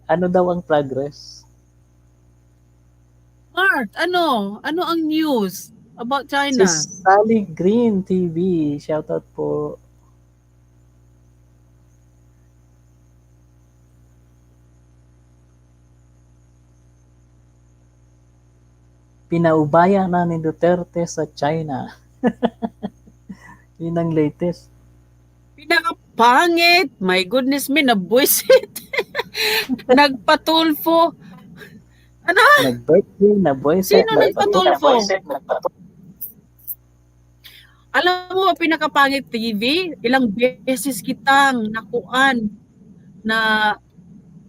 Ano daw ang progress? Mart, ano ang news about China? Si Sally Green TV. Shoutout po. Pinaubaya na ni Duterte sa China. Yun ang latest. Pinakapangit. My goodness me, nabwisit. Nagpatulfo. Ano? Nag-birthday, nabwisit. Sino nagpatulfo? Alam mo, pinakapangit TV, ilang beses kitang nakuan na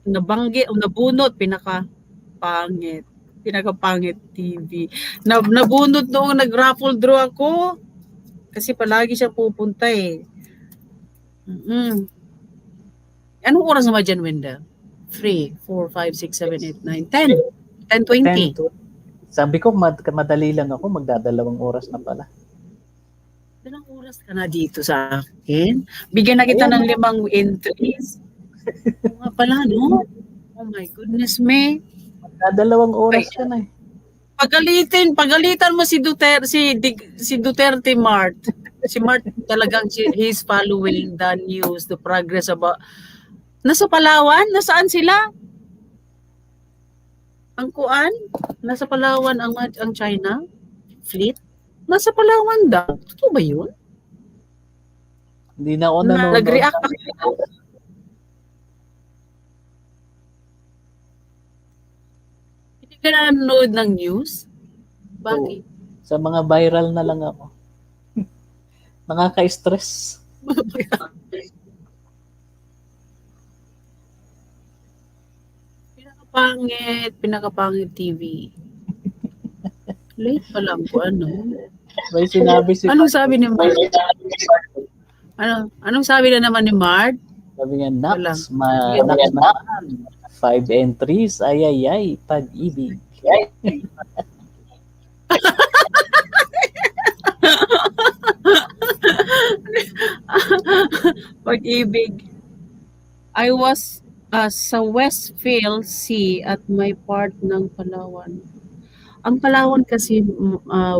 nabanggit o nabunot, pinakapangit TV. Nabunot noong nag-raffle draw ako kasi palagi siya pupunta eh. Anong oras naman dyan, Wenda? 3, 4, 5, 6, 7, 8, 9, 10. 10:20. Sabi ko, madali lang ako. Magdadalawang oras na pala. Ilang oras ka na dito sa akin? Bigyan na kita ng 5 entries. Nga pala, no? Oh my goodness me. Magdadalawang oras ka na eh. Pagalitan mo si Duterte, Mart. Si Mart talagang he's following the news, the progress about. Nasa Palawan? Nasaan sila? Ang kuan? Nasa Palawan ang China? Fleet? Nasa Palawan daw. Totoo ba yun? Hindi na ako nanonood. Nag-react ako. Hindi ka nanonood ng news? Bakit? Sa mga viral na lang ako. Nakaka-stress. Pinakapangit TV. Late pa lang po, May sinabi si Anong sabi ni Mart? Anong sabi na naman ni Mart? Sabi niya, Nax, naman. 5 entries, ay, pag-ibig. Pag-ibig. I was sa Westfield Sea at may part ng Palawan. Ang Palawan kasi,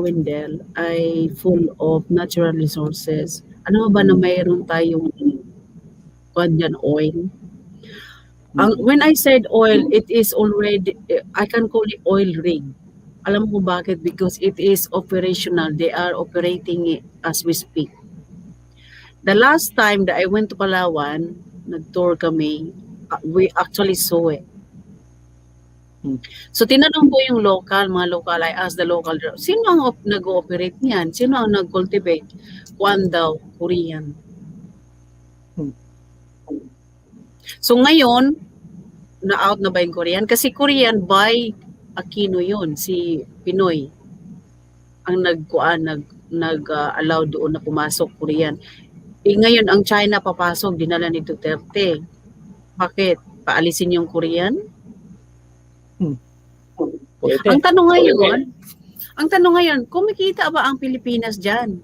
Wendell, ay full of natural resources. Ano ba na mayroon tayong oil? When I said oil, it is already, I can call it oil rig. Alam mo bakit? Because it is operational. They are operating it as we speak. The last time that I went to Palawan, nag-tour kami, we actually saw it. So tinanong ko yung mga local, I asked the local, sino ang nag-ooperate niyan? Sino ang nag-cultivate? One daw, Korean. So ngayon, na-out na ba yung Korean? Kasi Korean by Aquino yun, si Pinoy. Ang nag-allow doon na pumasok Korean. Ngayon, ang China papasok, dinala ni Duterte. Bakit? Paalisin yung Korean? Pwede. Ang tanong ngayon, kumikita ba ang Pilipinas dyan?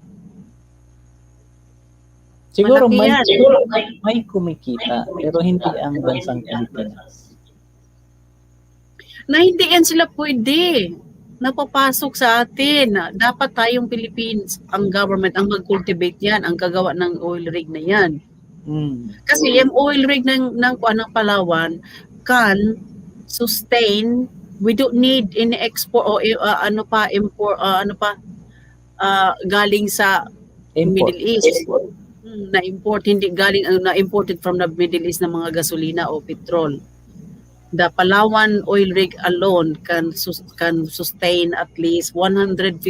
Siguro Malaki yan. may kumikita, pero hindi ang bansang Pilipinas. Na hindi yan sila pwede napapasok sa atin. Dapat tayong Philippines, ang government, ang mag-cultivate yan, ang gagawa ng oil rig na yan. Kasi yung oil rig ng Palawan can sustain, we don't need any export o galing sa Middle East. Na-imported from the Middle East na mga gasolina o petrol. The Palawan oil rig alone can sustain at least 150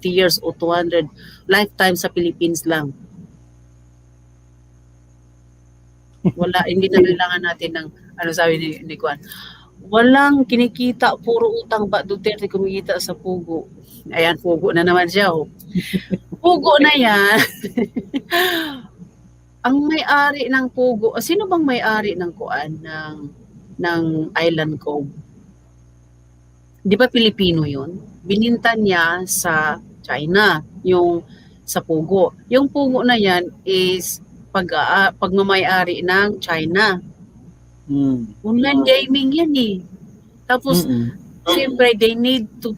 years o 200 lifetime sa Philippines lang. Wala, hindi na kailangan natin ng, ano sabi ni Juan, walang kinikita, puro utang ba Duterte kumikita sa Pugo. Ayan, Pugo na naman siya. Oh. Pugo na yan. Ang may-ari ng Pugo, sino bang may-ari ng kuan ng Island Cove? Di ba Pilipino yun? Bininta niya sa China, yung sa Pugo. Yung Pugo na yan is pagmamayari ng China. Online gaming yan eh. Tapos, siyempre, they need to,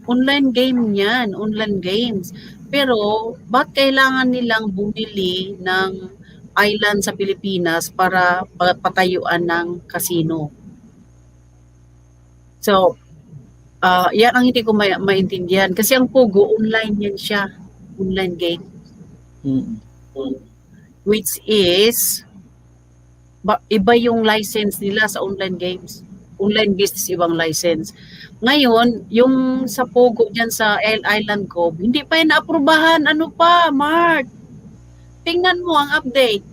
online game yan, online games. Pero, ba't kailangan nilang bumili ng island sa Pilipinas para patayuan ng casino? So, yan ang hindi ko maintindihan. Kasi ang Pugo, online yan siya. Online game. Which is, iba yung license nila sa online games. Online business, ibang license. Ngayon, yung sa Pugo dyan sa Island Cove, hindi pa yan naaprubahan. Ano pa, Mark? Tingnan mo ang update.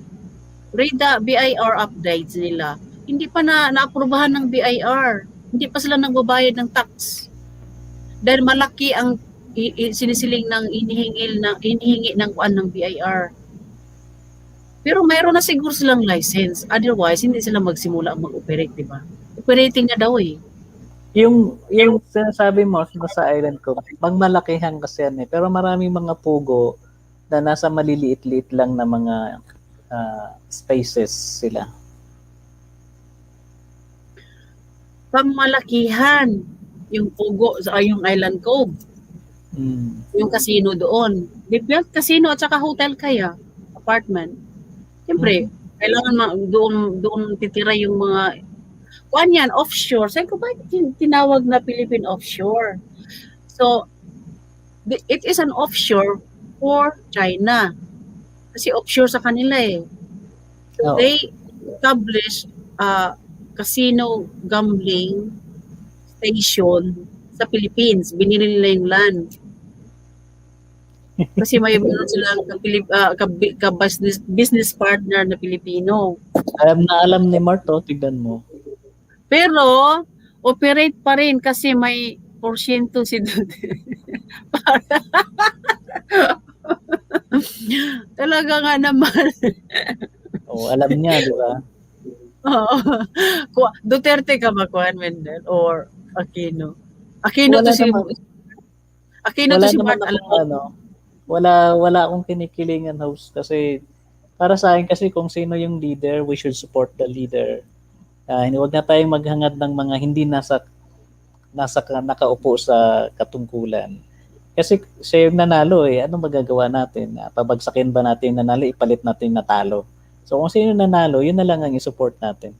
Read the BIR updates nila. Hindi pa naaprubahan ng BIR. Hindi pa sila nagbabayad ng tax. Dahil malaki ang sinisiling ng inihingi ng kuan ng BIR. Pero mayroon na siguro silang license. Otherwise, hindi sila magsimula mag-operate, di ba? Operating na daw eh. Yung sinasabi mo sa island ko, magmalakihan kasi yan eh. Pero maraming mga pugo na nasa maliliit-liit lang na mga spaces sila. Pangmalakihan yung Pugo sa yung Island Cove. Yung casino doon. Di ba? Casino at saka hotel kaya, apartment. Siyempre, kailangan doon titira yung mga kuan yan, offshore. Sabi ko, bakit tinawag na Philippine offshore? So, it is an offshore for China. Kasi offshore sa kanila eh. So, they establish casino gambling station sa Philippines. Binili nila yung land. Kasi may meron silang business partner na Pilipino. Alam ni Marto, tignan mo. Pero, operate pa rin kasi may porsyento si Talaga nga naman. Alam niya, di ba? Duterte ka ba, Juan Mendel? Or Aquino? Aquino to si Mark. Wala akong kinikilingan, host, kasi para sa akin kasi kung sino yung leader, we should support the leader. Huwag na tayong maghangad ng mga hindi nakaupo sa katungkulan. Kasi siya yung nanalo eh. Ano magagawa natin? Pabagsakin ba natin yung nanalo, ipalit natin yung natalo? So kung sino nanalo, yun na lang ang i-support natin.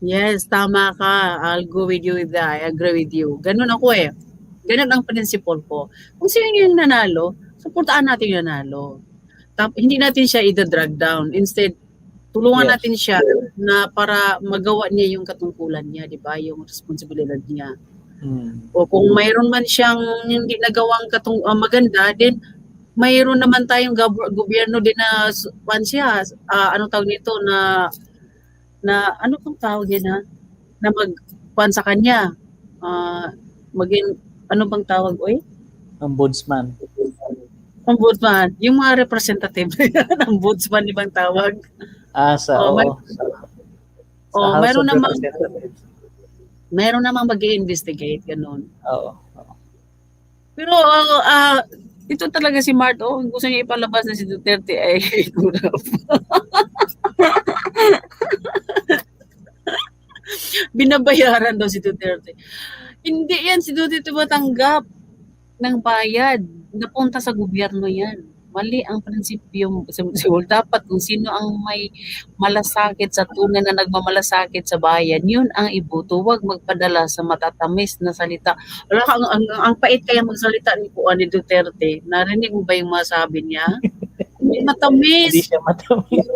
Yes, tama ka. I'll go with you with that. I agree with you. Ganun ako eh. Ganun ang principle ko. Kung sino yung nanalo, supportaan natin yung nanalo. Hindi natin siya i-drag down. Instead, tulungan natin siya na para magawa niya yung katungkulan niya, di ba? Yung responsibilidad niya. Mm. O kung mayroon man siyang hindi nagawang maganda, then mayroon naman tayong gobyerno din na siya, anong tawag nito na ano pang tawag yan na sa kanya. Maging ano bang tawag Ombudsman. Ombudsman, yung mga representative ng ombudsman ibang tawag. Sa House mayroon of namang Representatives. mayroon namang mag-i-investigate ganun. Oo. Pero ito talaga si Mart, gusto niya ipalabas na si Duterte ay kurap. Binabayaran daw si Duterte. Hindi yan si Duterte matanggap ng bayad. Napunta sa gobyerno yan. Mali ang prinsipyo. Dapat kung sino ang may malasakit sa tunay na nagmamalasakit sa bayan, yun ang iboto. Huwag magpadala sa matatamis na salita. Ang pait kaya magsalita ni Duterte. Narinig mo ba yung masabi niya? Hindi matamis. Hindi siya matamis.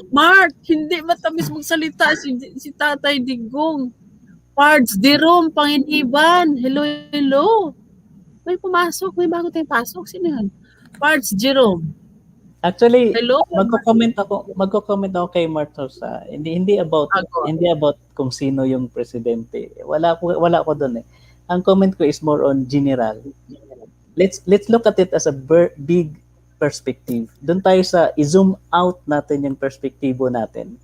Mark, hindi matamis magsalita si Tatay Digong. Pards, Jerome, Panginiban. Hello. May pumasok. May bago tayong pasok. Sino yan? Pards, Jerome. Actually, Hello? magko-comment ako kay Martosa. Hindi about kung sino yung presidente. Wala ko doon eh. Ang comment ko is more on general. Let's look at it as a big perspective. Doon tayo sa i-zoom out natin yung perspektibo natin.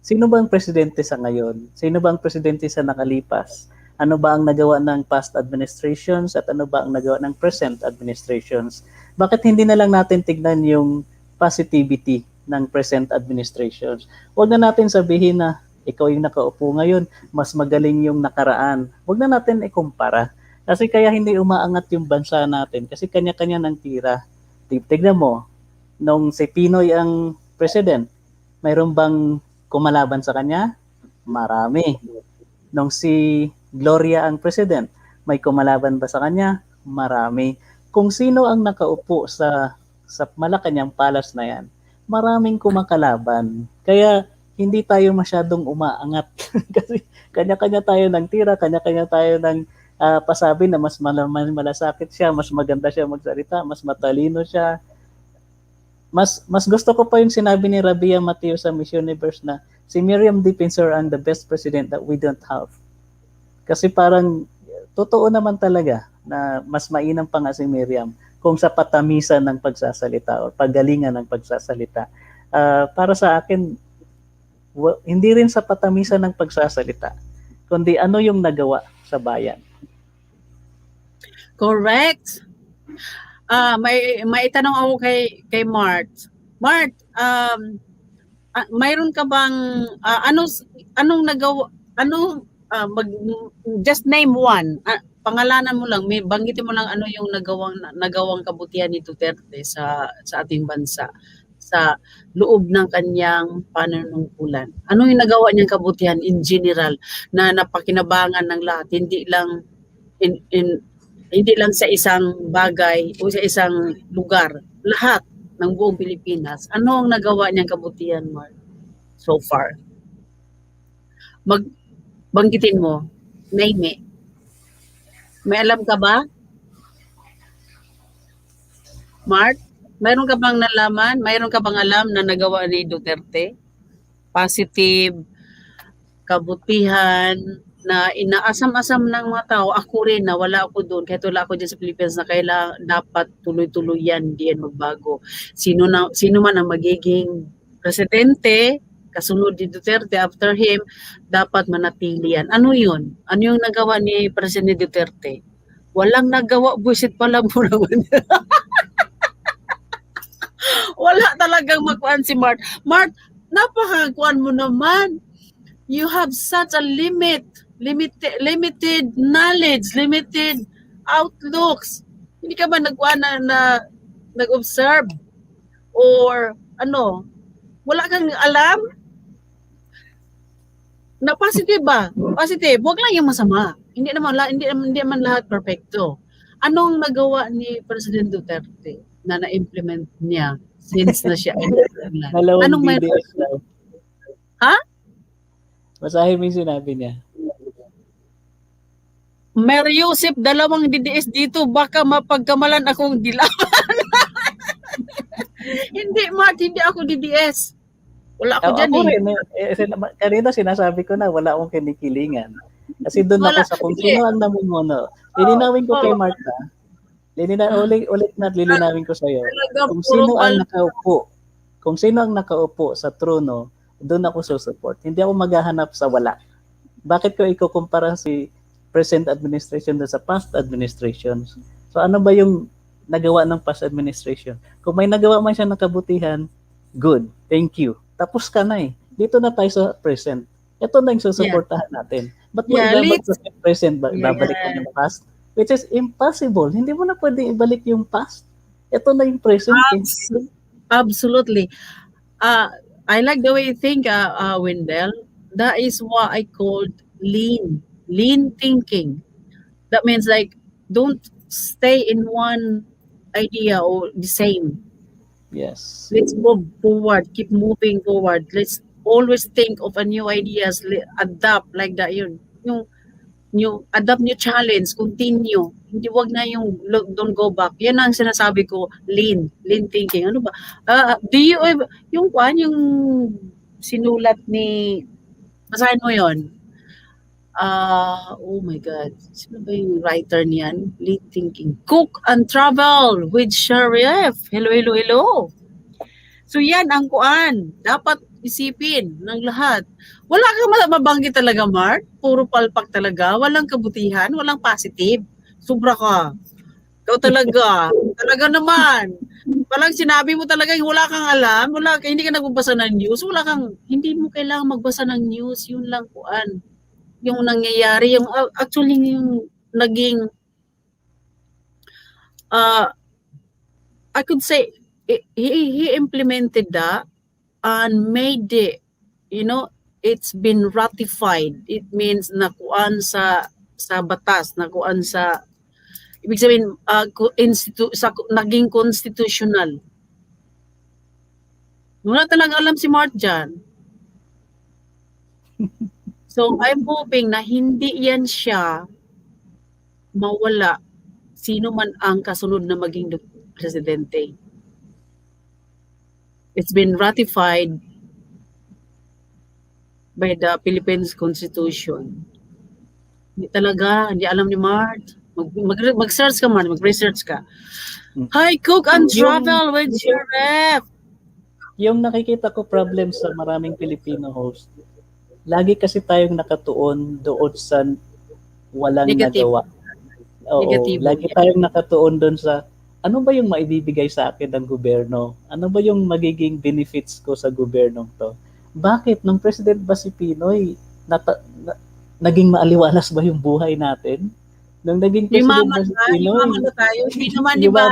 Sino ba ang presidente sa ngayon? Sino ba ang presidente sa nakalipas? Ano ba ang nagawa ng past administrations at ano ba ang nagawa ng present administrations? Bakit hindi na lang natin tignan yung positivity ng present administrations? Huwag na natin sabihin na ikaw yung nakaupo ngayon, mas magaling yung nakaraan. Huwag na natin ikumpara. Kasi kaya hindi umaangat yung bansa natin kasi kanya-kanya ng tira. Tignan mo, nung si Pinoy ang president, mayroon bang kumalaban sa kanya? Marami. Nung si Gloria ang president, may kumalaban ba sa kanya? Marami. Kung sino ang nakaupo sa Malacanang Palace na yan, maraming kumakalaban. Kaya hindi tayo masyadong umaangat. Kasi kanya-kanya tayo ng tira, kanya-kanya tayo ng pasabi na mas malasakit siya, mas maganda siya magsalita, mas matalino siya. Mas gusto ko pa yung sinabi ni Rabia Mateo sa Miss Universe na si Miriam Defensor ang the best president that we don't have. Kasi parang totoo naman talaga na mas mainam pa nga si Miriam kung sa patamisan ng pagsasalita o paggalingan ng pagsasalita. Para sa akin, hindi rin sa patamisan ng pagsasalita, kundi ano yung nagawa sa bayan. Correct. May tanong ako kay Mart. Mart, mayroon ka bang anong nagawa just name one. Pangalanan mo lang, banggitin mo lang ano yung nagawang kabutihan ni Duterte sa ating bansa sa loob ng kanyang panunungkulan. Ano yung nagawa niyang kabutihan in general na napakinabangan ng lahat, hindi lang hindi lang sa isang bagay o sa isang lugar, lahat ng buong Pilipinas. Ano ang nagawa niyang kabutihan, Mark, so far? Banggitin mo, name it. May alam ka ba? Mark, mayroon ka bang nalaman? Mayroon ka bang alam na nagawa ni Duterte? Positive, kabutihan, na inaasam-asam ng mga tao, ako rin na wala ako doon, kahit wala ako dyan sa Pilipinas na kailangan dapat tuloy-tuloy yan, hindi yan magbago. Sino man ang magiging presidente, kasunod ni Duterte, after him, dapat manatili yan. Ano yun? Ano yung nagawa ni Presidente Duterte? Walang nagawa, buisit pala mo naman. Wala talagang magkuhan si Mart. Mart, napakakuhan mo naman. You have such a limited knowledge, limited outlooks. Hindi ka ba nag-observe? Or ano? Wala kang alam? Na positive ba? Positive. Huwag lang yung masama. Hindi naman lahat perfecto. Anong nagawa ni President Duterte na na-implement niya since na siya ay naglanlan. Dalawang Anong may DDS daw. Ha? Basahin mo yung sinabi niya. Mer Yusef, 2 DDS dito, baka mapagkamalan akong dilawan. Hindi, Mart, hindi ako DDS. Wala ako dyan Ako eh. rin, kanina sinasabi ko na wala akong kinikilingan. Kasi doon ako Wala. sa kung Hindi. sino ang namumuno. Lilinawin ko kay Oo. Martha. Ulit na lilinawin ko sa'yo. Talaga, Kung puro sino ang bal- nakaupo, kung sino ang nakaupo sa trono, doon ako susupport. Hindi ako maghahanap sa wala. Bakit ko ikukumpara si present administration doon sa past administrations? So ano ba yung nagawa ng past administration? Kung may nagawa man siya ng kabutihan, good, thank you. Tapos ka na eh. Dito na tayo sa present. Ito na yung susuportahan natin. Ba't mo Yeah, ibabalik sa present? Yeah. Babalik mo yung past? Which is impossible. Hindi mo na pwedeng ibalik yung past. Ito na yung present. Eh. Absolutely. I like the way you think, Wendell. That is what I called lean thinking. That means like, don't stay in one idea or the same. Yes. Let's move forward, keep moving forward. Let's always think of a new ideas, adapt like that. Yung adapt new challenge, continue. Hindi wag na yung look, don't go back. Yan ang sinasabi ko, lean thinking. Ano ba? Do you yung sinulat ni basahin mo yon? Oh my God. Sino ba yung writer niyan? Lean thinking. Cook and travel with Sheriff. Hello, hello, hello. So yan ang kuan. Dapat isipin ng lahat. Wala kang mabanggit talaga, Mark. Puro palpak talaga. Walang kabutihan, walang positive. Sobra ka. Ikaw talaga. Talaga naman. Palang sinabi mo talaga wala kang alam, hindi ka nagbabasa ng news, hindi mo kailangan magbasa ng news. Yun lang kuan. Yung nangyayari, actually yung naging I could say he implemented that and made it, it's been ratified. It means nakuan sa batas, nakuan sa ibig sabihin naging constitutional. Wala talaga alam si Mart dyan. So, I'm hoping na hindi yan siya mawala sino man ang kasunod na maging presidente. It's been ratified by the Philippines Constitution. Hindi alam ni Mart. Mag-search ka, Mart, mag-research ka. Hi, Cook and Travel with Sheriff. Yung nakikita ko problem sa maraming Filipino host, lagi kasi tayong nakatuon doon sa walang Negative. nagawa. Oo, Negatibo. lagi tayong nakatuon doon sa ano ba yung maibibigay sa akin ng gobyerno? Ano ba yung magiging benefits ko sa gobyernong to? Bakit? Nung President ba si Pinoy, naging maaliwalas ba yung buhay natin? Nung naging President ba si Pinoy, na tayo. Hindi naman, di ba?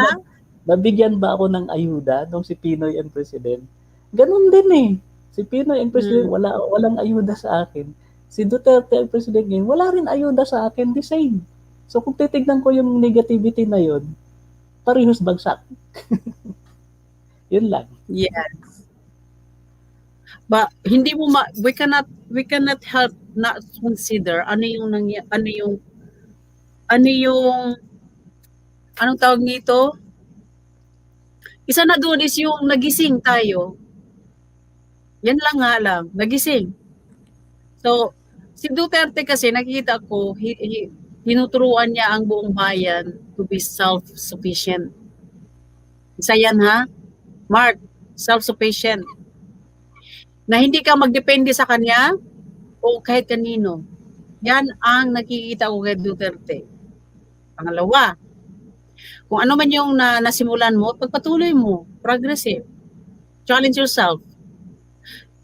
Nabigyan ba ako ng ayuda nung si Pinoy ang President? Ganun din eh. Si Pinoy ang President, walang ayuda sa akin. Si Duterte ang President ngayon, wala rin ayuda sa akin, the same. So kung titignan ko yung negativity na yun, parehas bagsak. Yun lang. Yes. But hindi mo we cannot help not consider anong tawag nito? Isa na doon is yung nagising tayo. Yan lang nga lang, nagising. So, si Duterte kasi nakikita ko, tinuturuan niya ang buong bayan to be self-sufficient. Isa yan ha? Mark, self-sufficient. Na hindi ka magdepende sa kanya o kahit kanino. Yan ang nakikita ko kay Duterte. Pangalawa, kung ano man yung nasimulan mo, pagpatuloy mo, progressive. Challenge yourself.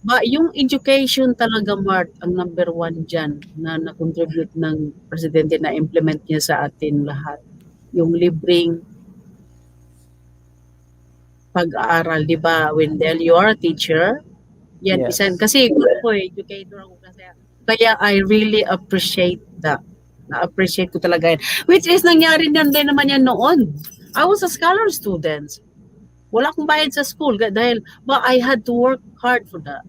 Ba, yung education talaga, Mark, ang number 1 dyan na na-contribute ng presidente na implement niya sa atin lahat. Yung libreng pag-aaral, di ba, Wendell? You are a teacher. Yan, Yes. Kasi ako, educator ako kasi. Kaya I really appreciate that. Na-appreciate ko talaga yan. Which is, nangyari din naman yan noon. I was a scholar student. Wala akong bayad sa school dahil but I had to work hard for that.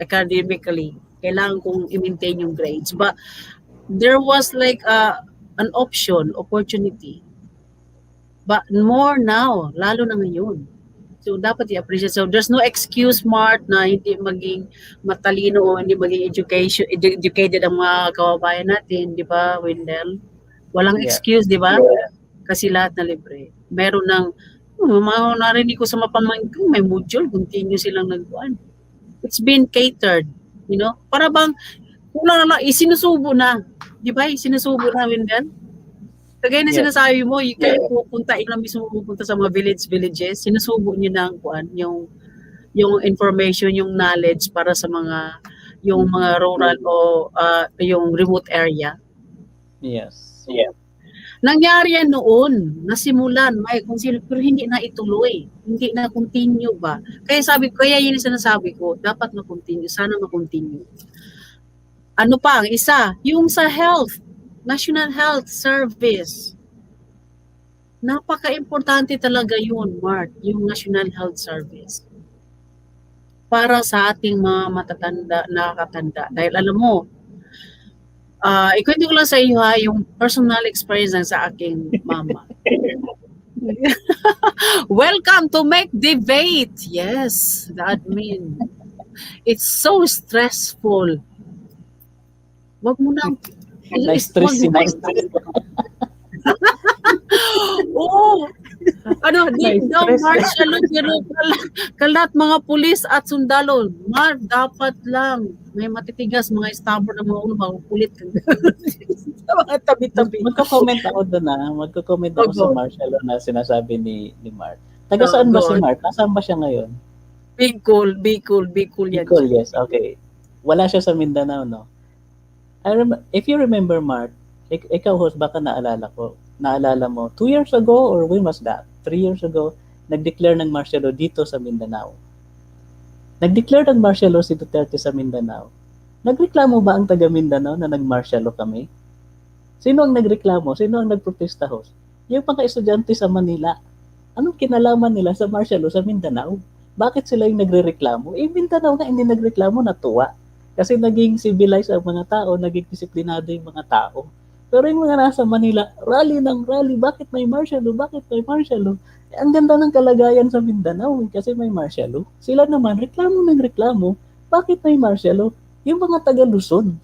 Academically, kailangan kong i-maintain yung grades. But there was like an opportunity. But more now, lalo na ngayon. So, dapat i-appreciate. So, there's no excuse, Mart, na hindi maging matalino o hindi maging educated ang mga kababayan natin, di ba, Wendell? Walang Yeah. excuse, di ba? Kasi lahat na libre. Meron ng, narinig ko sa mapamangkin ko, may module, continue silang nagkuhan. It's been catered, you know? Para bang, kulang na lang, isinusubo na. Di ba? Isinusubo na, Wendell? Kagaya na Yes. sinasabi mo, kayo pupunta, ikaw mismo pupunta sa mga villages, sinusubo niyo na yung information, yung knowledge para sa yung mga rural o yung remote area. Yes. Yeah. Nangyari yan noon, nasimulan, may conceal, pero hindi na ituloy, hindi na continue ba? Kaya yun yung sinasabi ko, dapat na-continue, sana ma-continue. Ano pa, ang isa, yung sa health, National Health Service. Napaka-importante talaga yun, Mark, yung National Health Service. Para sa ating mga matatanda, nakakatanda. Dahil alam mo, ikwento ko lang sa iyo ha, yung personal experience ng sa aking mama. Welcome to Make Debate. Yes, the admin. It's so stressful. Wag mo nang Na-stress si Mike. Oo. Di daw martial law, pero kalat mga pulis at sundalo. Dapat lang. May matitigas, mga stubborn na mga ulo, mga kulit. Mga tabi-tabi. Magko-comment ako doon Magko-comment ako sa martial law na sinasabi ni Mart. Taga saan ba si Mart? Nasaan ba siya ngayon? Bicol yan. Bicol, yes. Okay. Wala siya sa Mindanao, no? If you remember, Mart, ikaw host, baka naalala mo, 2 years ago, or when was that? 3 years ago, nag-declare ng martial law dito sa Mindanao. Nag-declare ng martial law si Duterte sa Mindanao. Nagreklamo ba ang taga Mindanao na nag-martial law kami? Sino ang nagreklamo? Sino ang nagprotesta, host? Yung mga estudyante sa Manila. Anong kinalaman nila sa martial law sa Mindanao? Bakit sila yung nagre-reklamo? Mindanao na hindi nagreklamo, natuwa. Kasi naging civilized ang mga tao, naging disiplinado yung mga tao. Pero yung mga nasa Manila, rally, bakit may martial law? Bakit may martial law? Ang ganda ng kalagayan sa Mindanao kasi may martial law. Sila naman, reklamo, bakit may martial law? Yung mga taga-Luzon,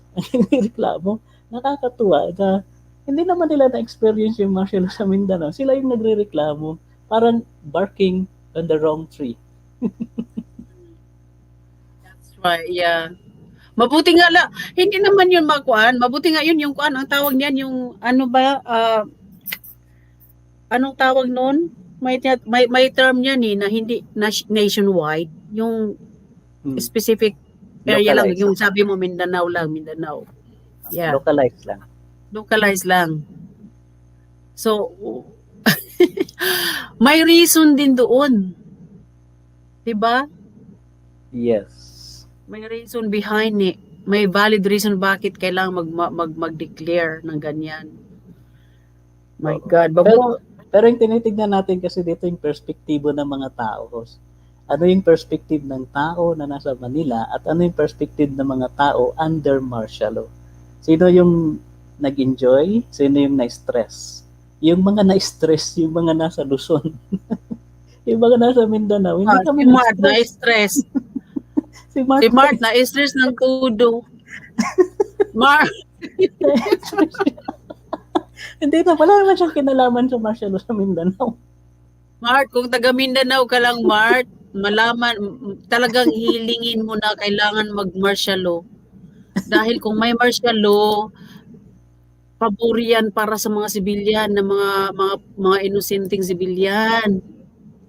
reklamo, nakakatuwa na hindi naman nila na-experience yung martial law sa Mindanao. Sila yung nagre-reklamo, parang barking on the wrong tree. That's right, yeah. Mabuti nga lang, hindi naman yun makuan, mabuti nga yun yung kuan, ang tawag niyan yung ano ba, anong tawag nun? May term niyan na hindi nationwide, yung specific area lang, yung sabi mo Mindanao. Yeah. Localized lang. So, may reason din doon. 'Di ba? Yes. May reason behind it. May valid reason bakit kailangan mag-declare ng ganyan. My God. Pero yung tinitignan natin kasi dito yung perspektibo ng mga tao. Ano yung perspective ng tao na nasa Manila at ano yung perspective ng mga tao under martial law? Sino yung nag-enjoy? Sino yung na-stress? Yung mga na-stress, yung mga nasa Luzon. Yung mga nasa Mindanao. Hindi kami na-stress. Si Mart na-stress ng tudo. Mart. Hindi na, wala naman siyang kinalaman sa martial law sa Mindanao. Mart, kung taga Mindanao ka lang, Mart, malaman, talagang hilingin mo na kailangan mag-martial law. Dahil kung may martial law, pabor yan para sa mga sibilyan, na mga inosenteng sibilyan.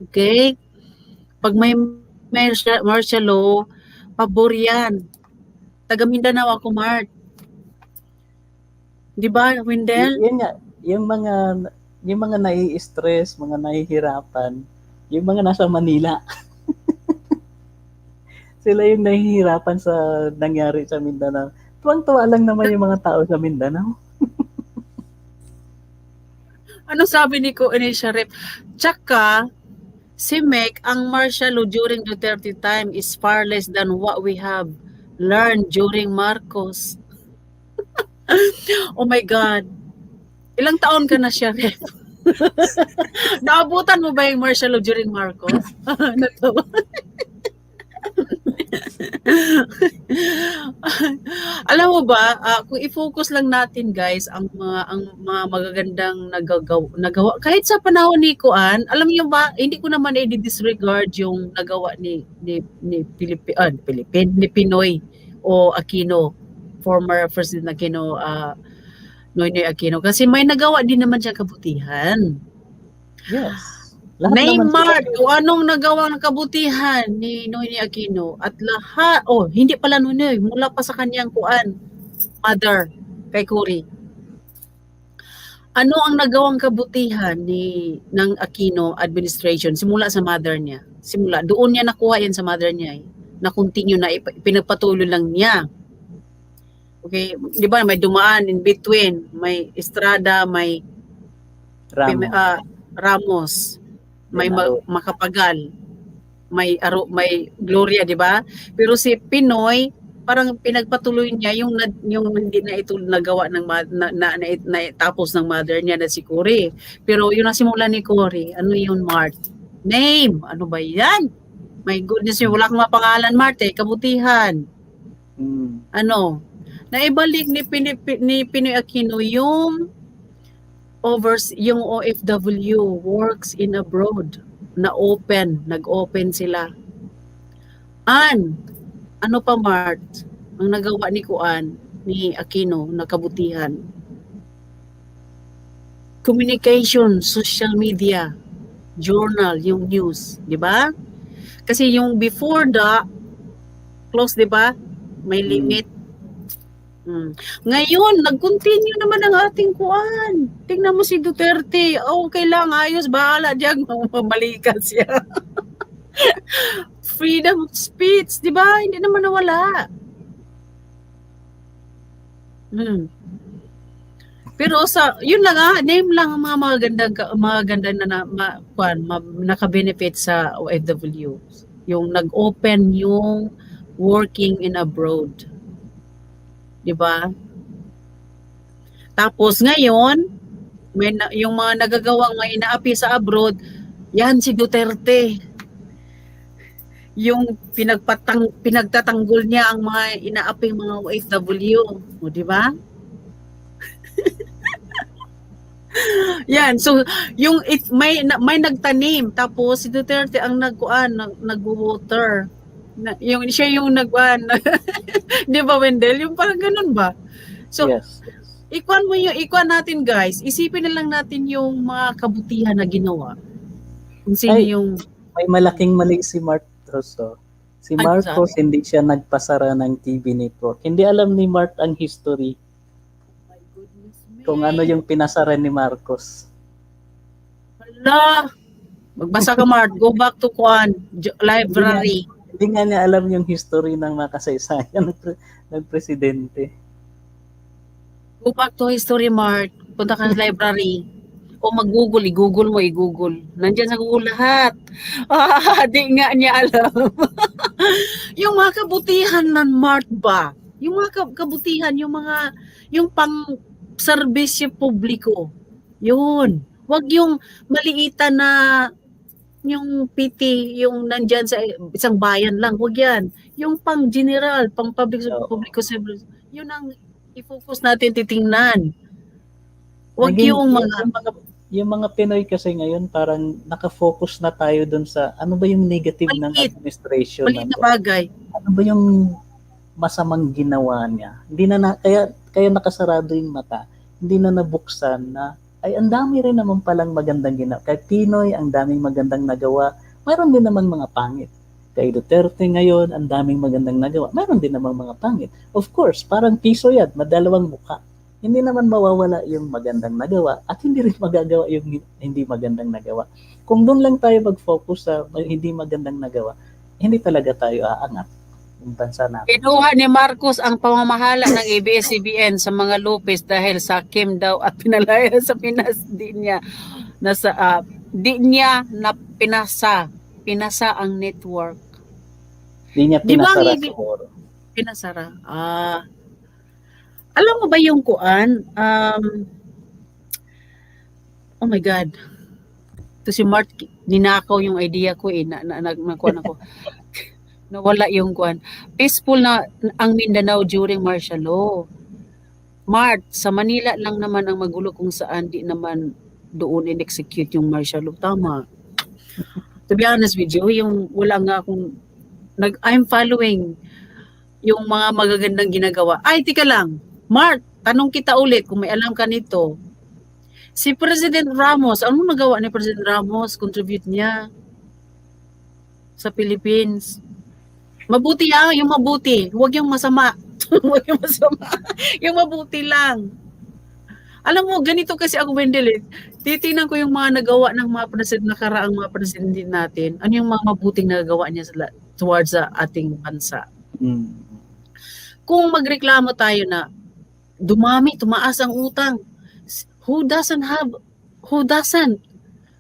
Okay? Pag may martial law, pabor yan. Taga Mindanao ako, Mart. Di ba, Wendell? Yun nga, yung mga nai-stress, mga nahihirapan, yung mga nasa Manila. Sila yung nahihirapan sa nangyari sa Mindanao. Tuwang-tuwa lang naman yung mga tao sa Mindanao. Ano sabi ni Sharif? Tsaka, si Mek, ang martial law during Duterte time is far less than what we have learned during Marcos. Oh my God. Ilang taon ka na, Sharif? Naabutan mo ba yung martial law during Marcos? Natawa. Alam mo ba, kung i-focus lang natin guys ang mga magagandang nagawa kahit sa panahon ni Kuan, alam niyo ba, hindi ko naman i-disregard yung nagawa ni Pinoy o Aquino, former President Aquino, Noynoy Aquino, kasi may nagawa din naman siya kabutihan. Yes. Lahat naman Neymar, kung anong nagawang kabutihan ni Noynoy Aquino at lahat, hindi pala Noynoy, mula pa sa kanyang mother, kay Cory. Ano ang nagawang kabutihan ng Aquino administration simula sa mother niya? Doon niya nakuha yan sa mother niya. Na-continue na, pinagpatuloy lang niya. Okay, di ba may dumaan in between, may Estrada, may Ramos, may Makapagal, may Gloria, di ba? Pero si Pinoy, parang pinagpatuloy niya yung hindi na ito nagawa ng tapos ng mother niya na si Cory. Pero yung nasimula ni Cory, ano yun, Mart? Name, ano ba yan? My goodness, wala kang mapangalan, Mart, kabutihan. Ano? Naibalik ni Pinoy Aquino yung OFW, works in abroad, nag-open sila. Ano pa, Mart, ang nagawa ni Aquino na kabutihan? Communication, social media, journal, yung news, di ba? Kasi yung before the close, di ba? May limit. Ngayon, nag-continue naman ang ating kuan. Tingnan mo si Duterte. Okay lang, ayos, bahala diyan, mamalikan siya. Freedom of speech, di ba? Hindi naman nawala. Pero yun lang name lang ang mga magandang na naka-benefit sa OFW. Yung nag-open yung working in abroad. Di ba? Tapos ngayon, yung mga nagagawang may inaapi sa abroad, yan si Duterte. Yung pinagtatanggol niya ang mga inaaping mga OFW, di ba? Yan, so yung may nagtanim, tapos si Duterte ang nag-water. Siya yung di ba, Wendell? Yung parang ganun ba? So, yes. Ikuan natin guys, isipin na lang natin yung mga kabutihan na ginawa. Kung sino yung... May malaking mali si Marcos. Si Marcos, hindi siya nagpasara ng TV network. Hindi alam ni Mart ang history. Oh my goodness me. Kung ano yung pinasara ni Marcos. Hala! Magbasa ka, Mart. Go back to library. Hindi nga niya alam yung history ng mga kasaysayan ng presidente. Go back to history, Mart. Punta ka sa library. O mag-Google, i-Google. Nandiyan sa Google lahat. Di nga niya alam. Yung mga kabutihan ng Mart ba? Yung mga kabutihan, yung pang-serbisyo publiko. Yun. Wag yung maliitan na yung PT, yung nandyan sa isang bayan lang, huwag yan. Yung pang-general, pang-public service, yun ang i-focus natin, titingnan. Huwag yung mga Pinoy kasi ngayon, parang nakafocus na tayo dun sa ano ba yung negative ng administration. Maliit na bagay. Ano ba yung masamang ginawa niya? Hindi na kaya nakasarado yung mata. Hindi na nabuksan na ay ang dami rin naman palang magandang ginawa. Kay Pinoy, ang daming magandang nagawa. Mayroon din naman mga pangit. Kay Duterte ngayon, ang daming magandang nagawa. Mayroon din naman mga pangit. Of course, parang piso yan, madalawang mukha. Hindi naman mawawala yung magandang nagawa at hindi rin magagawa yung hindi magandang nagawa. Kung doon lang tayo mag-focus sa hindi magandang nagawa, hindi talaga tayo aangat. yung bansa natin. Kinuha ni Marcos ang pamamahala ng ABS-CBN sa mga Lopez dahil sa Kim daw at pinalaya sa Pinas. Di niya na pinasa ang network. Di niya Di ba ang pinasara ibig siguro. pinasara? Alam mo ba yung kuan? Oh my God. To si Mark, ninakaw yung idea ko eh. Nakuan ako. Nawala yung kuan. Peaceful na ang Mindanao during martial law. Mart, sa Manila lang naman ang magulo kung saan di naman doon in-execute yung martial law. Tama. To be honest with you, yung wala nga akong I'm following yung mga magagandang ginagawa. Ay, tika lang. Mart, tanong kita ulit kung may alam ka nito. Si President Ramos, ano nagawa ni President Ramos? Contribute niya sa Philippines. Mabuti yung mabuti. Huwag yung masama. Huwag yung masama. Yung mabuti lang. Alam mo, ganito kasi ako, Wendell, eh. Titingnan ko yung mga nagawa ng mga president, nakaraang mga presidente natin. Ano yung mga mabuting nagawa niya towards sa ating bansa. Kung magreklamo tayo na tumaas ang utang, who doesn't?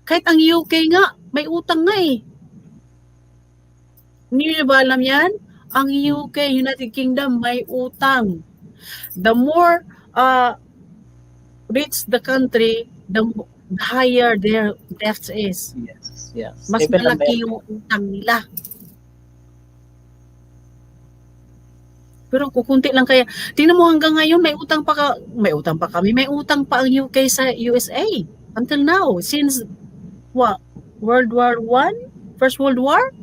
Kahit ang UK nga, may utang nga eh. Hindi nyo ba alam yan? Ang UK, United Kingdom, may utang. The more rich the country, the higher their debt is. Yes. Mas Even malaki yung utang nila. Pero kukunti lang kaya. Tingnan mo hanggang ngayon, may utang pa kami. May utang pa ang UK sa USA. Until now. Since, what? World War I? First World War?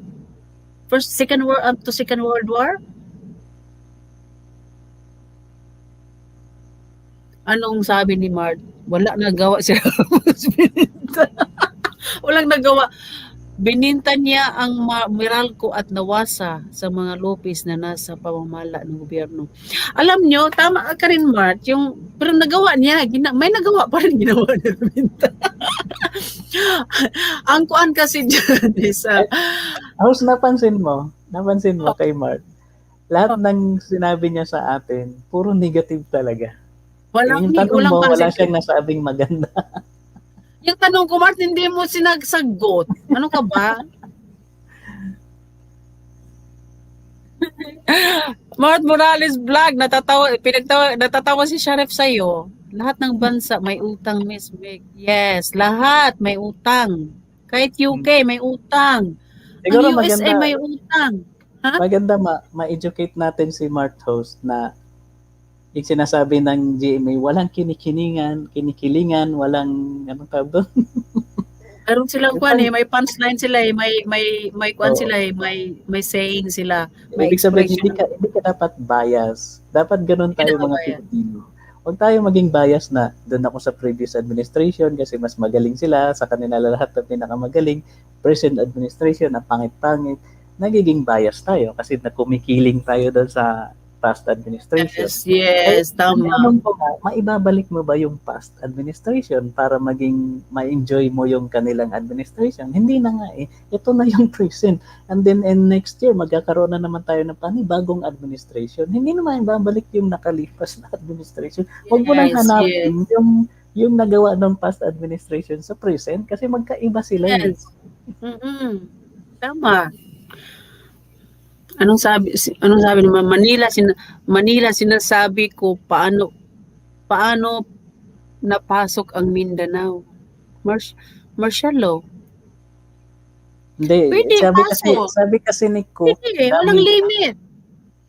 Second World War? Anong sabi ni Mart? Wala nagawa siya. Walang nagawa. Bininta niya ang Meralco at Nawasa sa mga Lopez na nasa pamamala ng gobyerno. Alam nyo, tama ka rin, Mart, pero nagawa niya, may nagawa pa rin ginawa niya. Ang kuan kasi dyan is... House, napansin mo kay Mark, lahat ng sinabi niya sa atin, puro negative talaga. Yung tanong mo, wala siyang nasabing maganda. Yung tanong ko, Mart, hindi mo sinagsagot. Ano ka ba? Mart Morales vlog, natatawa si Sheriff sa'yo. Lahat ng bansa may utang, Miss Meg. Yes, lahat may utang. Kahit UK may utang. Siguro ang USA maganda, may utang. Ha? Maganda ma-educate natin si Mart Host na yung sinasabi ng GMA, walang kinikilingan, walang, anong tawag doon? Meron silang kuan eh, may punchline sila eh, may kuan sila eh, may saying sila, may ibig sabihin, expression. hindi ka dapat bias. Dapat ganun tayo mga Pilipino. Huwag tayo maging bias na doon ako sa previous administration kasi mas magaling sila, sa kanila lahat na pinakamagaling, present administration na pangit-pangit, nagiging bias tayo kasi nakumikiling tayo doon sa past administration. Yes, tama. Maibabalik mo ba yung past administration para ma-enjoy mo yung kanilang administration? Hindi na nga eh. Ito na yung present. And then next year, magkakaroon na naman tayo ng panibagong administration. Hindi naman babalik yung nakalipas na administration. Huwag mo nang hanapin yung nagawa ng past administration sa present kasi magkaiba sila. Yes. Tama. Anong sabi naman Manila sinasabi ko paano napasok ang Mindanao. Martial law. Hindi, Pwede sabi kasi ni Cook, walang limit.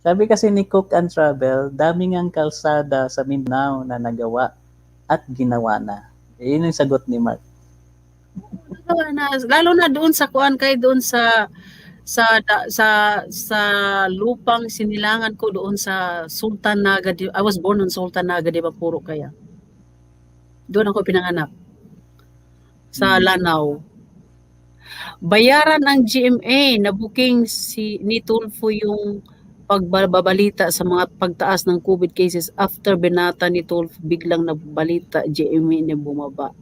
Sabi kasi ni Cook and Travel, daming ang kalsada sa Mindanao na nagawa at ginawa na. Yun yung sagot ni Mark. Lalo na doon sa kuan kay doon sa lupang sinilangan ko doon sa Sultan Naga. I was born on Sultan Naga, di ba puro kaya? Doon ako pinanganak. Sa Lanao. Bayaran ng GMA na booking ni Tulfo yung pagbabalita sa mga pagtaas ng COVID cases after binata ni Tulfo biglang nabalita GMA na bumaba.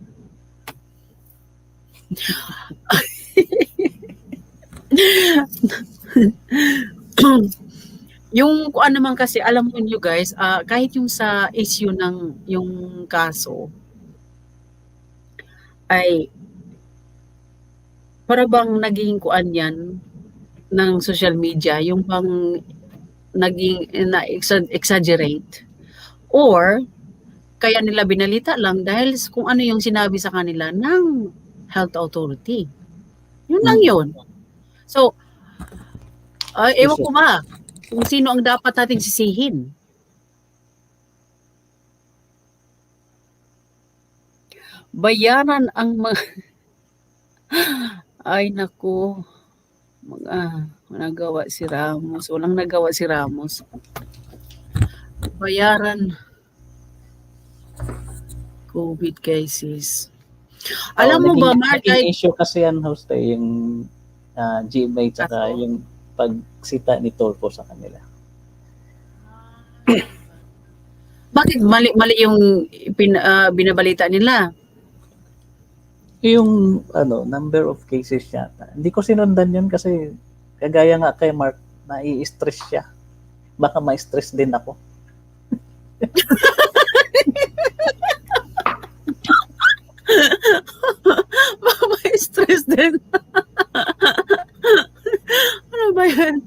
Yung kuan naman kasi, alam mo niyo guys, kahit yung sa issue ng yung kaso, ay para bang naging kuan yan ng social media, yung bang naging exaggerate or kaya nila binalita lang dahil kung ano yung sinabi sa kanila ng health authority. Yun lang yun. So, ewan ko ba kung sino ang dapat nating sisihin. Bayaran ang mga ay naku, nagawa si Ramos. Walang nagawa si Ramos. Bayaran COVID cases. Alam mo ba, Mark, naging issue kasi yan, host, yung GMA tsaka yung pagsita ni Tolpo sa kanila. Bakit mali yung binabalita nila? Yung number of cases yata. Hindi ko sinundan yun kasi kagaya nga kay Mark, nai-stress siya. Baka ma-stress din ako. Baka ma-stress din. Ano ba yan?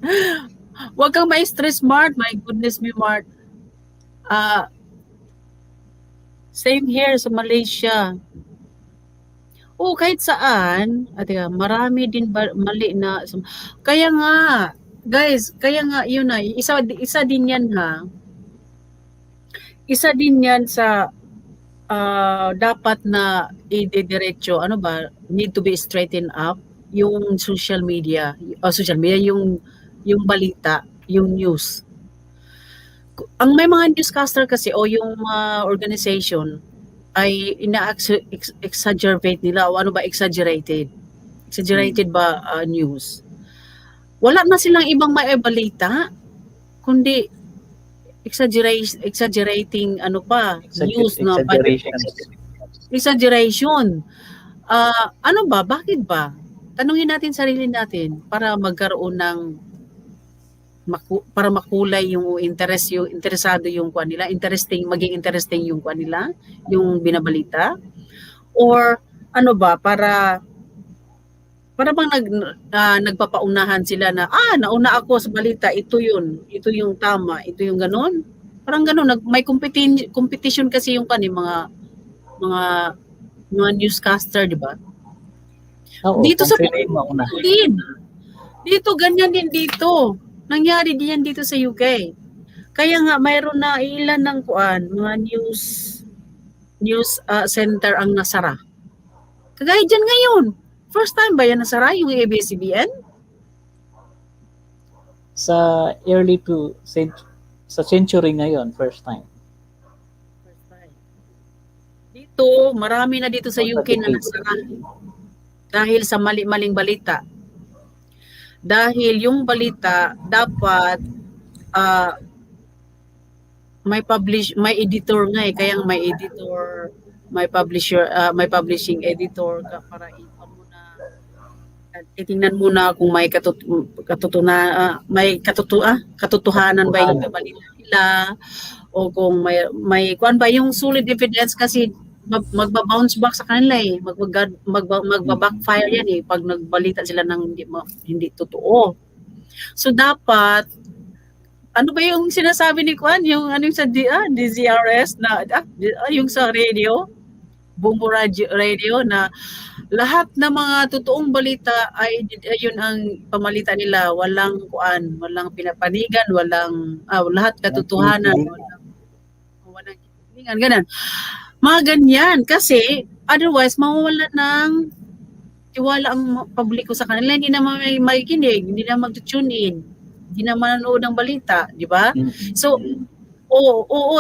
Huwag kang ma-stress, Mart. My goodness me, Mart. Same here sa Malaysia. Kahit saan, marami din mali na. Kaya nga, guys, yun na, isa din yan ha. Isa din yan sa dapat na idediretso, need to be straightened up yung social media, yung balita, yung news. Ang may mga newscaster kasi yung organization ay exaggerate nila o exaggerated ba news. Wala na silang ibang maibalita kundi exaggerating news na exaggeration. Bakit ba? Tanungin natin sarili natin para magkaroon ng para makulay yung interesado yung kuan nila, maging interesting yung kuan nila, yung binabalita, or para bang nagpapaunahan sila na nauna ako sa balita, ito yung tama, ito yung ganon. Parang ganon, may competition kasi yung mga newscaster, di ba? Dito sa dito ganyan din dito. Nangyari diyan dito sa UK. Kaya nga mayroon na ilan ng mga news center ang nasara. Kagaya diyan ngayon. First time ba yan nasara yung ABS-CBN? Sa sa century ngayon, first time. Dito, marami na dito sa UK na nasara. Dahil sa mali-maling balita. Dahil yung balita dapat may editor nga kaya may editor, may publisher, may publishing editor para titingnan muna kung may katotohanan ba yung balita nila o kung may kuan ba yung solid evidence kasi magba-bounce back sa kanila magba-backfire yan pag nagbalita sila ng hindi totoo. So dapat ano ba yung sinasabi ni Kwan yung sa DZRS na yung sa radio, Bumbo Radio na lahat ng mga totoong balita ay yun ang pamalita nila, walang pinapanigan, lahat katotohanan, walang ganun. Mga ganyan. Kasi, otherwise, mawawala ng tiwala ang publiko sa kanila. Hindi naman may makikinig, hindi naman mag-tune in, hindi naman manonood ng balita, di ba? So,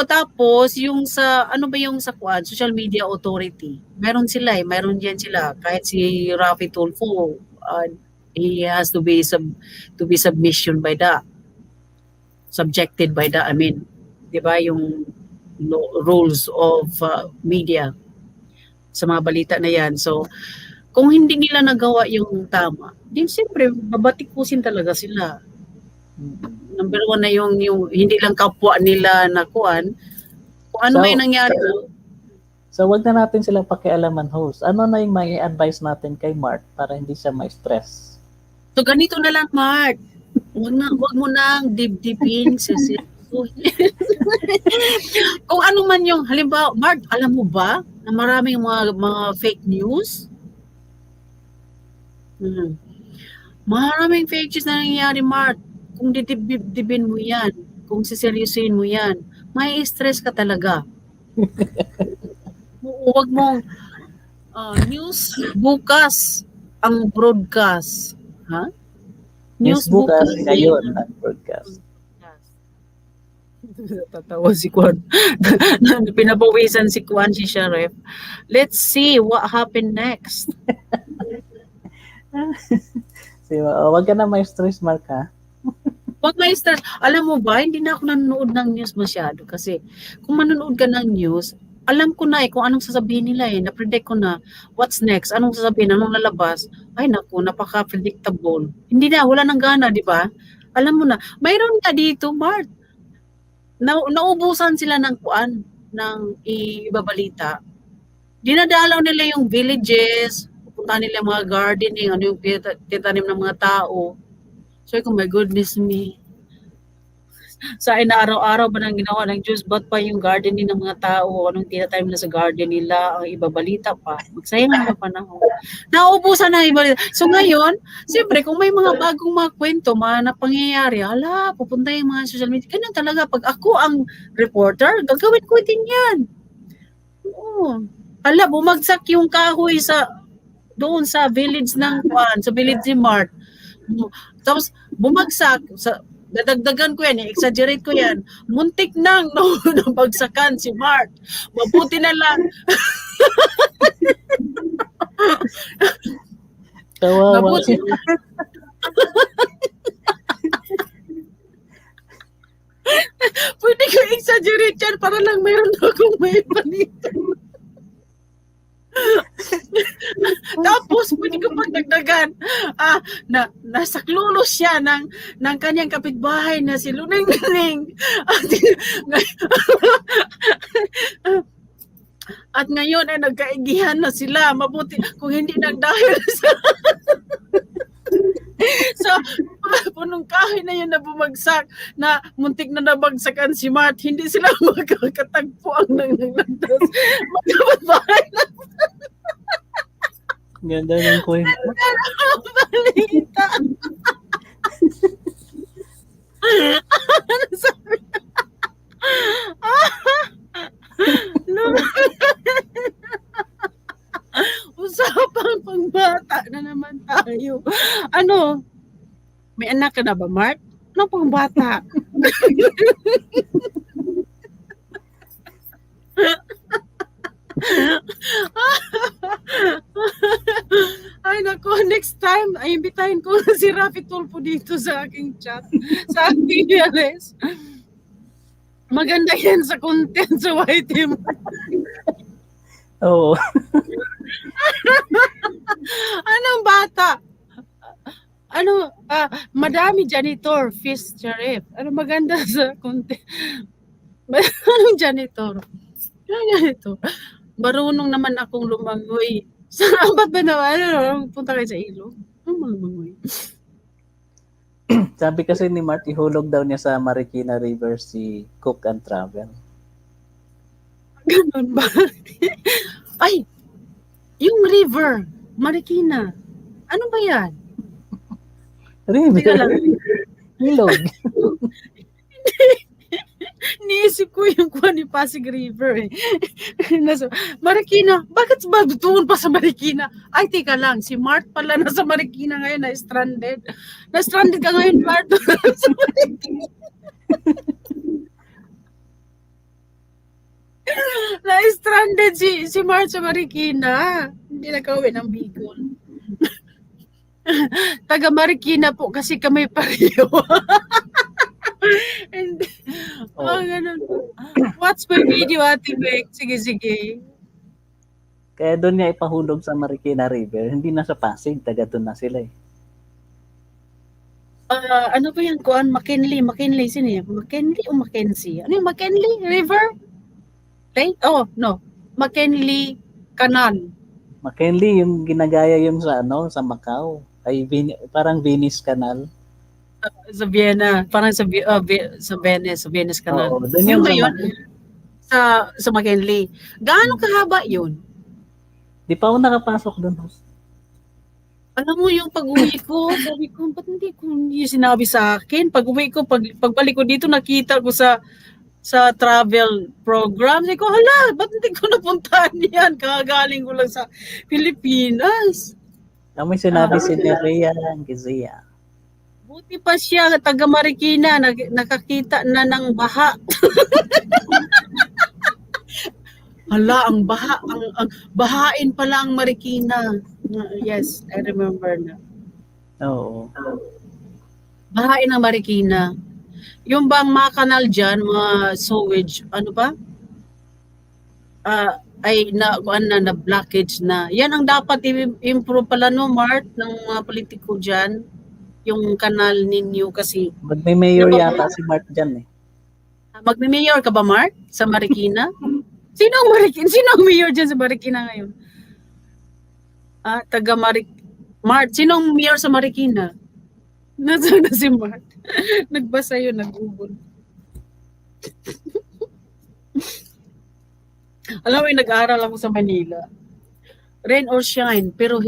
tapos, yung sa, yung sa social media authority, meron diyan sila. Kahit si Raffle Tulfo, he has to be subjected by the, di ba, yung rules of media sa mga balita na yan. So, kung hindi nila nagawa yung tama, din siyempre, babatikusin talaga sila. Number one na yung hindi lang kapwa nila na kuan. Kung ano So- may nangyari. So, wag na natin silang pakialaman, host. Ano na yung may advice natin kay Mark para hindi siya ma-stress? So ganito na lang, Mark. Wag mo nang dibdibin kung ano man yung halimbawa, Mark, alam mo ba na maraming mga fake news? Maraming fake news na nangyayari, Mark. Kung didibdibin mo yan, kung siseryosin mo yan, may stress ka talaga. Huwag mong news bukas ang broadcast. Ha? News bukas ngayon ang broadcast. Tatawa si Kwan. Pinabawisan si Kwan, si Sheriff. Let's see what happened next. So, wag ka na may stress, Mark, ha? Wag may stress. Alam mo ba, hindi na ako nanonood ng news masyado kasi kung manonood ka ng news, alam ko na kung anong sasabihin nila na-predict ko na what's next, anong sasabihin, anong lalabas. Ay naku, napaka-predictable. Hindi na, wala nang gana, di ba? Alam mo na, mayroon ka dito, Bart. Naubusan sila ng kuan, ng ibabalita. Dinadalaw nila yung villages, pupunta nila yung mga gardening, ano yung titanim ng mga tao. So, my goodness me. Sa na araw-araw ba nang ginawa ng Diyos, ba't pa yung gardening ng mga tao, anong tinatanim nila sa garden nila, ang ibabalita pa. Magsayang mga panahon. Nauubusan na ibalita. So ngayon, siyempre, kung may mga bagong mga kwento, mga napangyayari, pupunta yung mga social media. Ganyan talaga, pag ako ang reporter, gagawin ko din yan. Oo. Bumagsak yung kahoy doon sa village ng Juan, sa village ni Mart. Tapos, bumagsak, dadagdagan ko yan, exaggerate ko yan. Muntik nang nabagsakan si Mark. Mabuti na lang. Kawawa. Mabuti. Pwede ko exaggerate yan para lang mayroon akong may panito. Tapos pwede ko pagdagdagan nasaklulo siya ng kanyang kapitbahay na si Luneng Luneng at ngayon ay nagkaigihan na sila. Mabuti kung hindi nagdahil sa so punong kahoy na yun na bumagsak na muntik na nabagsakan si Mart, hindi sila magkakatagpo ang nanglandas magkapitbahay na. Ganda ng kwento. Balita. Ano sabi? Usapang pangbata na naman tayo. Ano? May anak ka na ba, Mark? Ano pangbata? Ay nako, next time ay imbitahin ko si Rafi Tulfo dito sa aking chat, sa aking DLS. Maganda yan sa content sa YT. Oo. Anong bata? Madami janitor, fish sheriff. Ano maganda sa content? Anong janitor? Anong janitor? Marunong naman akong lumangoy. Ba't ba naman? Punta kayo sa ilog? Ano lumangoy? Sabi kasi ni Mark, ihulog daw niya sa Marikina River si Cook and Travel. Ganon ba? Ay! Yung river, Marikina. Ano ba yan? River? Ilog. Niisip ko yung kuha ni Pasig River Marikina, bakit ba doon pa sa Marikina? Ay, tika lang, si Mart pala nasa Marikina ngayon, na-stranded. Na-stranded ka ngayon, Mart. Sa Marikina. Na-stranded si Mart sa Marikina. Hindi nakauwi ng Bicol. Taga Marikina po kasi kami pareho. And, ganun. Watch my video, Ate Beck. Sige. Kaya doon niya ipahulog sa Marikina River. Hindi na sa Pasig, taga doon na sila eh. Ano ba yan? Kuan, McKinley, sino yan? McKinley o Mackenzie? Ano yung McKinley? River? Right? Oh, no. McKinley Canal. McKinley, yung ginagaya yung sa sa Macau. Parang Venice Canal. Sa Vienna. Parang sa Venice Canal. Oo, doon Yung yung ba sa yun? Sa McKinley. Gaano kahaba yun? Di pa ako nakapasok doon. Alam mo yung pag-uwi ko, sabi ko, ba't hindi ko sinabi sa akin? Pag-uwi ko, pagbalik ko dito, nakita ko sa travel program. Sabi ko, hala, ba't hindi ko napuntahan yan? Kagaling ko lang sa Pilipinas. May sinabi si Nerea Angizia. Buti pa siya, taga Marikina, nakakita na ng baha. Hala, ang bahain pala ang Marikina. Yes, I remember na. Oo. Bahain ang Marikina. Yung bang mga kanal dyan, mga sewage, ano ba? Ay na blockage na. Yan ang dapat i-improve pala no, Mart, ng mga politiko dyan. Yung kanal ninyo kasi. Magme-mayor yata si Mark dyan eh. Magme-mayor ka ba, Mart? Sa Marikina? Sino ang mayor dyan sa Marikina ngayon? Taga Mart. Sino ang mayor sa Marikina? Nasaan na si Mart? Nagbasa yun, nag-google. Alam mo, nag-aaral ako sa Manila. Rain or shine, pero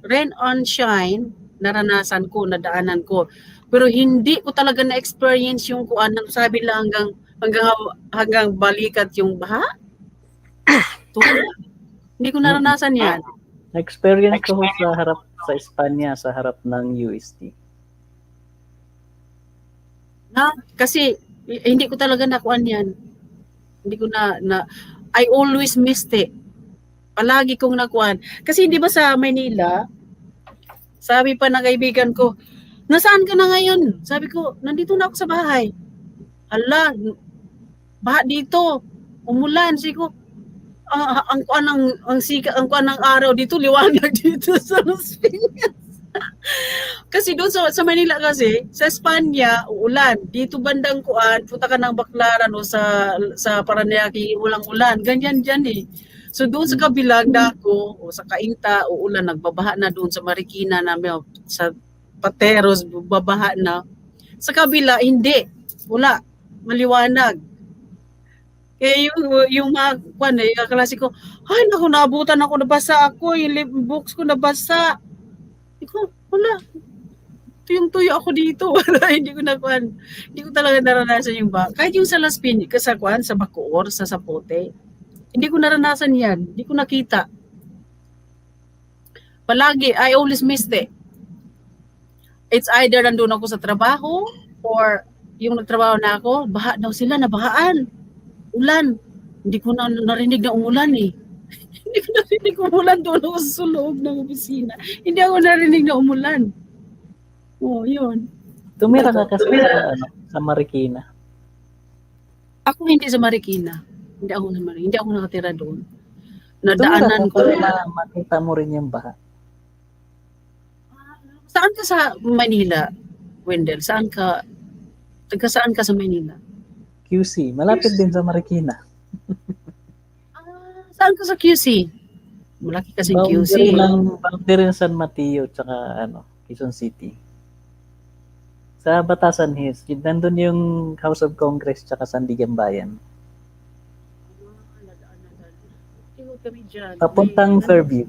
rain on shine, naranasan ko, nadaanan ko. Pero hindi ko talaga na-experience yung kuan, sabi lang hanggang balikat yung baha. Hindi ko naranasan yan. Na-experience ko sa Espanya, sa harap ng UST. Kasi hindi ko talaga nakuan yan. Hindi ko I always missed it. Palagi kong nakuan. Kasi hindi ba sa Manila, sabi pa ng kaibigan ko, nasaan ka na ngayon? Sabi ko, nandito na ako sa bahay. Hala, baha dito. Umulan. Sabi ko, ang kuan ng araw dito, liwanag dito sa Las Piñas. Kasi doon sa Manila kasi, sa Espanya, uulan. Dito bandang kuan, punta ka ng Baclaran o sa Paranaque, walang ulan. Ganyan dyan eh. So doon sa kabilang dako o sa Cainta, uulan, nagbabaha na doon sa Marikina na sa Pateros, babaha na. Sa kabila, hindi. Wala. Maliwanag. Kaya yung mga kuan eh, kaklase ko, ay naku, naabutan ako, nabasa ako, yung books ko nabasa. Ikaw, wala. Tuyong-tuyo ako dito. Hindi ko talaga naranasan yung ba. Kahit yung sa Las Piñas, sa Bacoor, sa Zapote, hindi ko naranasan yan. Hindi ko nakita. Palagi, I always missed it. It's either nandun ako sa trabaho or yung nagtrabaho na ako, baha daw sila, nabahaan. Ulan. Hindi ko na narinig na umulan eh. Hindi ko narinig umulan doon ako sa loob ng opisina. Hindi ako narinig na umulan. Oh, yun. Tumira ka kasi sa Marikina. Ako hindi sa Marikina. Hindi ako nakatira doon. Nadaanan ko na makita mo rin yung baha. Saan ka sa Manila, Wendell? Saan ka sa Manila? QC. Malapit din sa Marikina. Saan ka sa QC? Malaki kasi QC. Boundary ng San Mateo tsaka Quezon City. Sa Batasan Hills, nandun yung House of Congress tsaka Sandigan Bayan. Papuntang Fairview.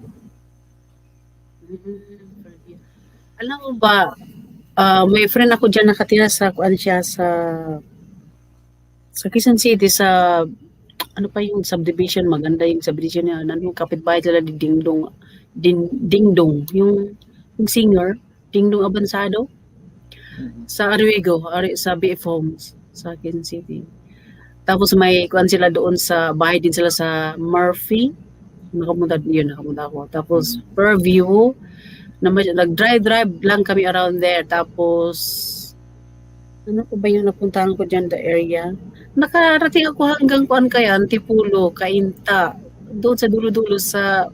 Alam mo ba, may friend ako dyan nakatira sa Quezon City, sa ano pa yung subdivision, maganda yung subdivision niya, nandun kapitbahay sila ni Dingdong, yung singer, Dingdong Abansado, sa Arriego, sa BF Homes, sa Quezon City. Tapos may kuan sila doon sa bahay din sila sa Murphy. Nakapunta ako. Tapos Fairview, nag-drive lang kami around there. Tapos ano ko ba yung napuntahan ko dyan, the area? Nakarating ako hanggang kuan kaya, Antipulo, Cainta, doon sa dulo-dulo sa,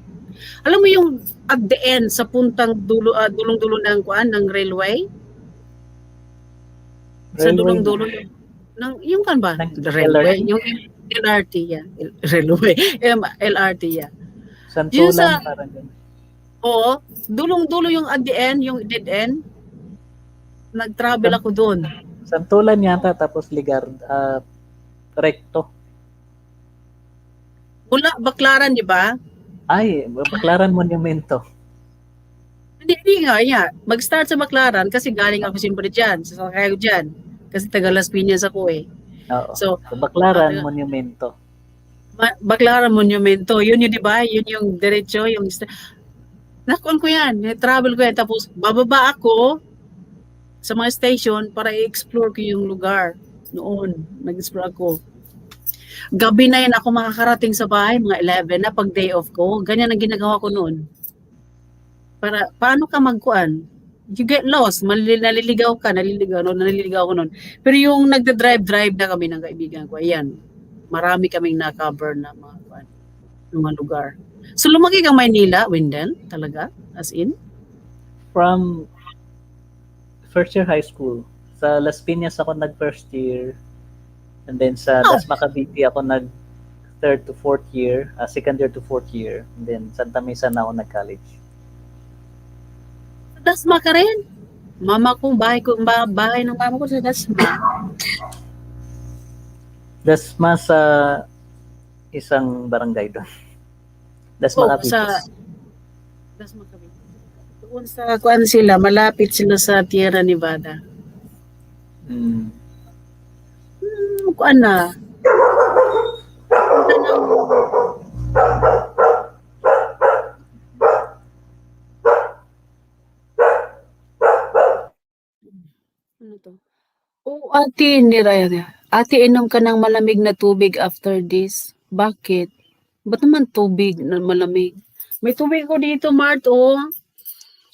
alam mo yung at the end, sa puntang dulo, dulong-dulo ng kuan, ng railway? Sa Railway dulong-dulo yung kan ba? ng The railway, LRT? yung LRT yeah. Railway, LRT yeah. Yun Santulan, sa, parang ganun. oo, dulong-dulo yung at the end, yung dead end. Nag-travel San- ako doon. Santulan yata, tapos recto. Mula Baclaran, di ba? Ay, Baclaran Monumento. Hindi nga, yeah. Mag-start sa Baclaran kasi galing ako siyempre dyan. Sasakay ko dyan. Kasi taga Las Piñas ako eh. Oo. So, So, Baclaran Monumento. Baclaran Monumento. Yun yun, di ba? Yun yung diretso, yung... Nakuan ko yan. Travel ko yan. Tapos, bababa ako sa mga station para i-explore ko yung lugar. Noon, nag-explore ako. Gabi na yan ako makakarating sa bahay, mga 11 na pag day off ko. Ganyan ang ginagawa ko noon. Para, paano ka magkuan? You get lost, naliligaw ako noon. Pero yung nagda-drive na kami ng kaibigan ko, ayan, marami kaming na-cover na mga lugar. So lumaki kang Maynila, Wendell, talaga? As in? From first year high school. Sa Las Piñas ako nag-first year. And then sa Dasma Cavite ako nag-third to fourth year. Second year to fourth year. And then Santa Mesa na ako nag-college. Sa Dasma ka rin? Bahay ng mama ko sa Dasma. Dasma sa isang barangay doon. Dasma Cavite. Sa Dasma Cavite. Doon sa kuan sila, malapit sila sa Tierra Nevada. Kuan na. Ano to? Oh, ate, ate, inom ka ng malamig na tubig after this. Bakit? Ba't naman tubig na malamig? May tubig ko dito, Mart, oh.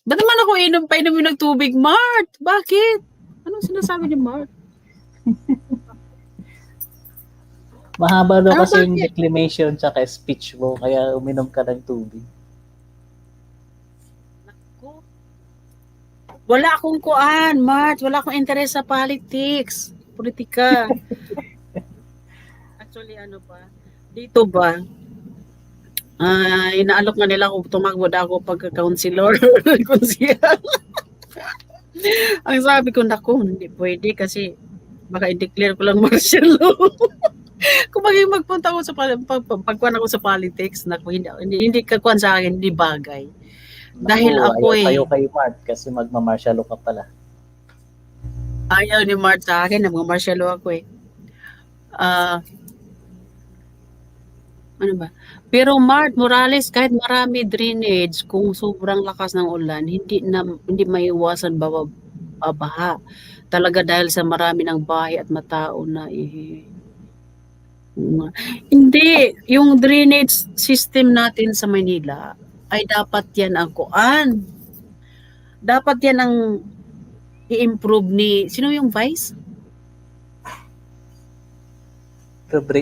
Ba't naman ako painom ng tubig, Mart? Bakit? Anong sinasabi ni Mart? Mahaba daw kasi yung declamation tsaka speech mo, kaya uminom ka ng tubig. Wala akong kuan, Mart. Wala akong interes sa politics. Politika. Actually, ano pa? Dito ba? Inaalok nga nila kung tumagod ako pagka-counselor. Ang sabi ko, naku, hindi pwede kasi baka i-declare ko lang martial law. Kung magpunta ako sa pagkuhan ako sa politics, naku, hindi kakuan sa akin, hindi bagay. Dahil ako ayaw kay Mart kasi magma-martial law ka pala. Ayaw ni Mart sa akin, magma-martial law ako eh. Ano ba? Pero Mart Morales, kahit marami drainage, kung sobrang lakas ng ulan, hindi maiwasan baha. Talaga dahil sa marami ng bahay at matao na hindi, yung drainage system natin sa Manila ay dapat yan ang kuan. Dapat yan ang i-improve sino yung vice?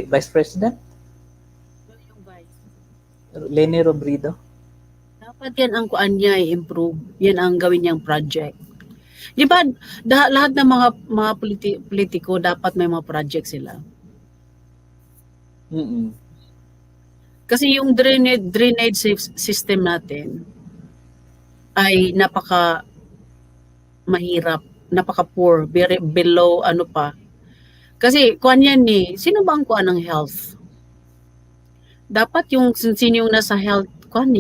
Vice President? Yung vice. Leni Robredo? Dapat yan ang kuan niya i-improve. Yan ang gawin niyang project. Di ba, lahat ng mga politiko dapat may mga project sila. Kasi yung drainage system natin ay napaka mahirap, napaka poor, very below ano pa. Kasi kuan yan sino ba ang kuan ng health? Dapat yung sino yung nasa health kuan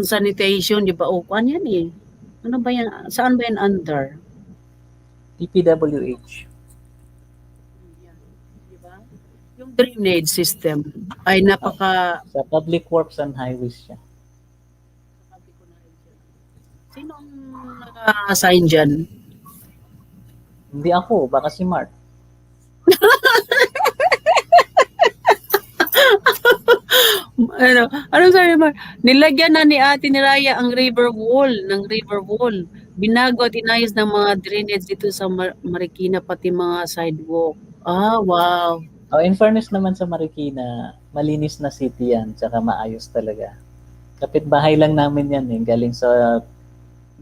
sanitation, di ba? O kuan yan Ano ba yan? Saan ba yan under? DPWH. Yung drainage system ay napaka... Sa Public Works and Highways siya. Sino ang naka-assign dyan? Hindi ako, baka si Mart. Ano sabi mo? Nilagyan na ni Ate ni Raya ang river wall. Binago at inayos ng mga drainage dito sa Marikina, pati mga sidewalk. Wow. In fairness naman sa Marikina, malinis na city yan, tsaka maayos talaga. Kapitbahay lang namin yan galing sa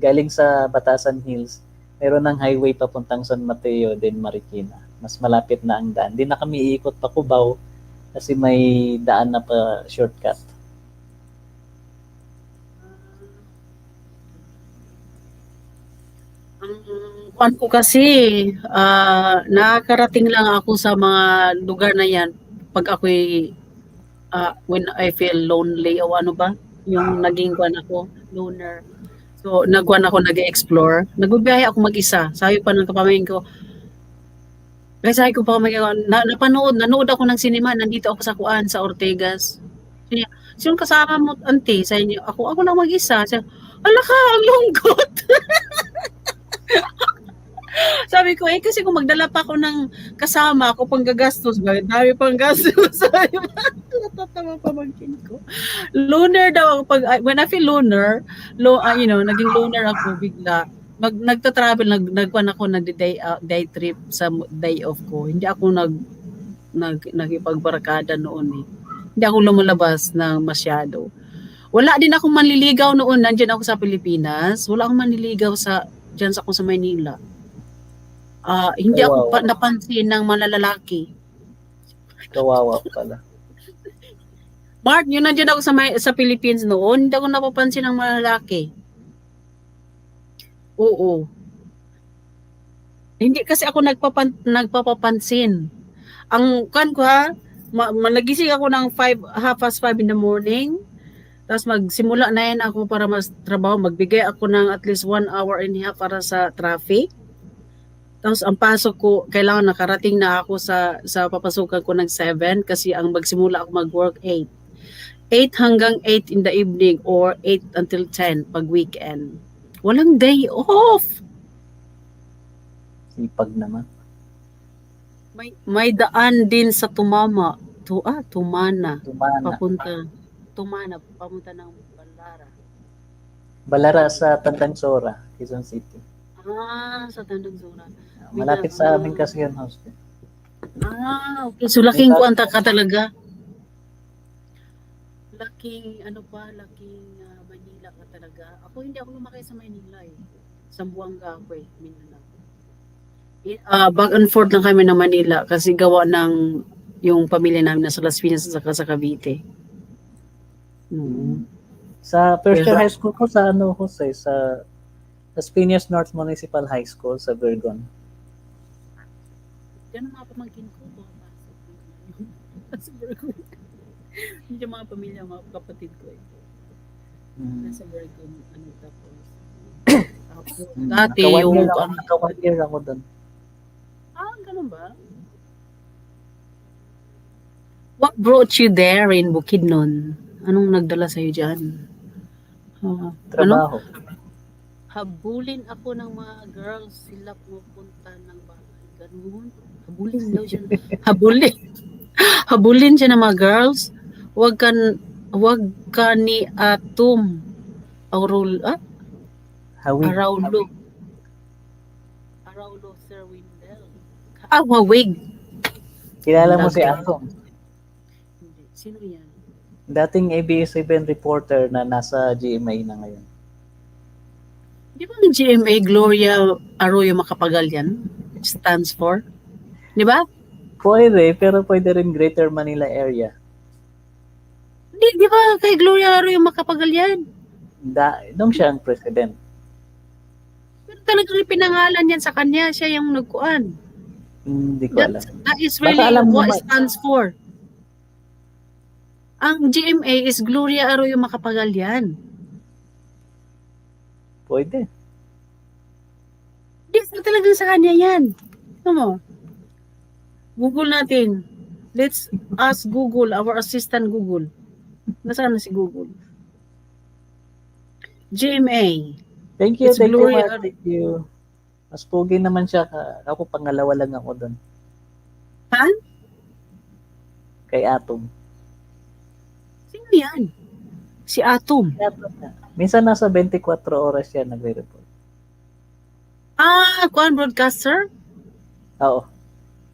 galing sa Batasan Hills, meron ng highway papuntang San Mateo, then Marikina. Mas malapit na ang daan. Di na kami iikot pa Cubao kasi may daan na pa shortcut. Ang kuan ko kasi, nakakarating lang ako sa mga lugar na yan pag ako'y when I feel lonely o ano ba, yung naging kuan ako, loner. So, nagkuan ako, nag-explore. Nagbibiyahe ako mag-isa. Sabi pa ng kapamilya ko, kasi sabi ko pa nanood ako ng sinima, nandito ako sa kuan, sa Ortegas. Sabi niya, sino kasama mo, auntie? Sabi niya, ako lang mag-isa. Sabi, ala ka, ang lungkot. Sabi ko, kasi kung magdala pa ako ng kasama, ako pang gagastos, dami pang gastos. Sabi ko, natatawa pamangkin ko. Loner daw ako. When I feel loner, naging loner ako bigla. Nagta-travel, nagkuhan ako, day trip sa day off ko. Hindi ako nagipagbarakada noon eh. Hindi ako lumalabas ng masyado. Wala din akong manliligaw noon. Nandiyan ako sa Pilipinas. Wala akong manliligaw dyan ako sa Maynila. Hindi ako Kawawa. napansin ng mga lalaki. Kawawa pala. Mark, yun nandiyan ako sa Philippines noon, hindi ako napapansin ng mga lalaki. Oo. Hindi kasi ako nagpapapansin. Ang kan ko nagising ako ng 5:30 in the morning. Tapos magsimula na yan ako para mas trabaho. Magbigay ako ng at least 1 hour and a half para sa traffic. Tapos ang pasok ko, kailangan nakarating na ako sa papasukan ko ng 7 kasi ang magsimula ako mag-work 8. 8 hanggang 8 in the evening or 8 until 10 pag weekend. Walang day off. Sipag naman. May daan din sa Tumana. Tumana. Papunta ng Balara. Balara sa Tandang Sora, Quezon City. Sa Tandang Sora. Malapit sa amin kasi yun, house. Okay. So laking kuanta ka talaga. Laking Manila ka talaga. Ako hindi ako lumaki sa Manila eh. Sa Buanga ako eh, Mindanao. Back and forth lang kami ng Manila kasi gawa ng yung pamilya namin nasa Las Piñas at sa Cavite. Sa first year high school ko sa Las Piñas North Municipal High School sa Virgon. Yan ang mga pamangkin ko. Sa Virgon. Yung mga pamilya, mga kapatid ko eh. Nasa Virgon, tapos. Dati yung... Naka-1 year ako doon. Ganun ba? What brought you there in Bukidnon? Anong nagdala sa'yo dyan? Trabaho. Habulin ako ng mga girls, sila pupunta ng bahay. Ganun. Habulin daw siya. Habulin siya ng mga girls. Wag ka ni Atom. Araulo, Sir Windel. Wawig. Kilala mo si Atom? Hindi. Sino yan? Dating ABS-CBN reporter na nasa GMA na ngayon. Di ba ng GMA, Gloria Arroyo Macapagal yan? Stands for? Di ba? Pwede, pero pwede rin Greater Manila area. Di ba kay Gloria Arroyo Macapagal yan? Nung siya ang president. Pero talagang pinangalan yan sa kanya, siya yung nagkuan. Hindi ko alam. That is really what it stands for. Ang GMA is Gloria Arroyo Macapagal yan. Pwede. Yes, talagang sa kanya yan. Ano mo? Google natin. Let's ask Google, our assistant Google. Nasaan na si Google? GMA. Thank you, Gloria. Thank you. Mas pogi naman siya. Ako pangalawa lang ako doon. Ha? Kay Atom. Sino yan? Si Atom. Minsan nasa 24 oras siya nagre-report. Kuan broadcaster? Oo.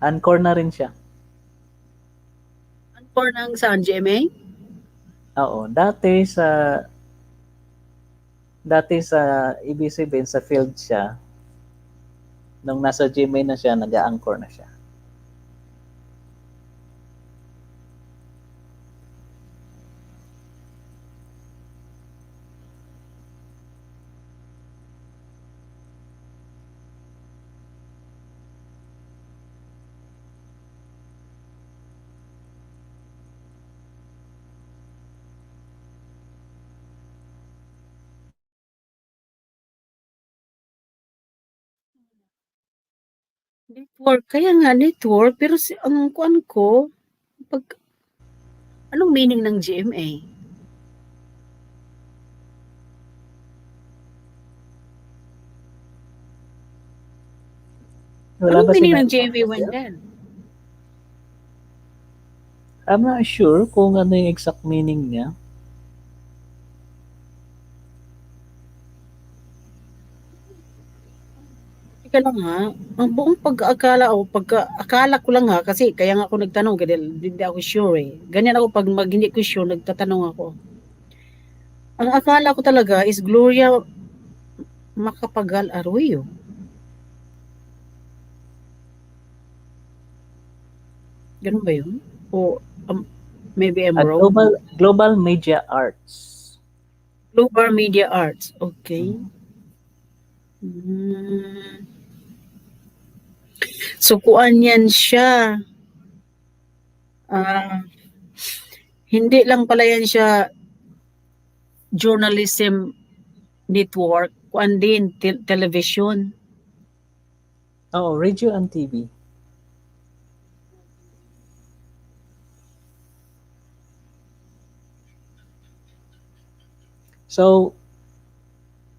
Anchor na rin siya. Anchor ng saan? GMA? Oo. Dati Dati sa ABS-CBN sa field siya, nung nasa GMA na siya, nag-a-anchor na siya. Network, kaya nga network, pero ang kuan ko, pag, anong meaning ng GMA? Wala Anong ba meaning sinabi? ng GMA Wendell? I'm not sure kung ano yung exact meaning niya. Teka lang ha, ang buong pagkaakala ko lang ha, kasi kaya nga ako nagtanong, kasi hindi ako sure eh. Ganyan ako pag hindi ko sure, nagtatanong ako. Ang akala ko talaga is Gloria Macapagal Arroyo. Ganun ba yun? O maybe I'm wrong. Global Media Arts. Global Media Arts. Okay. Hmm. So, kuan yan siya. Hindi lang pala yan siya journalism network. Kuan din, television. Oh, radio and TV. So,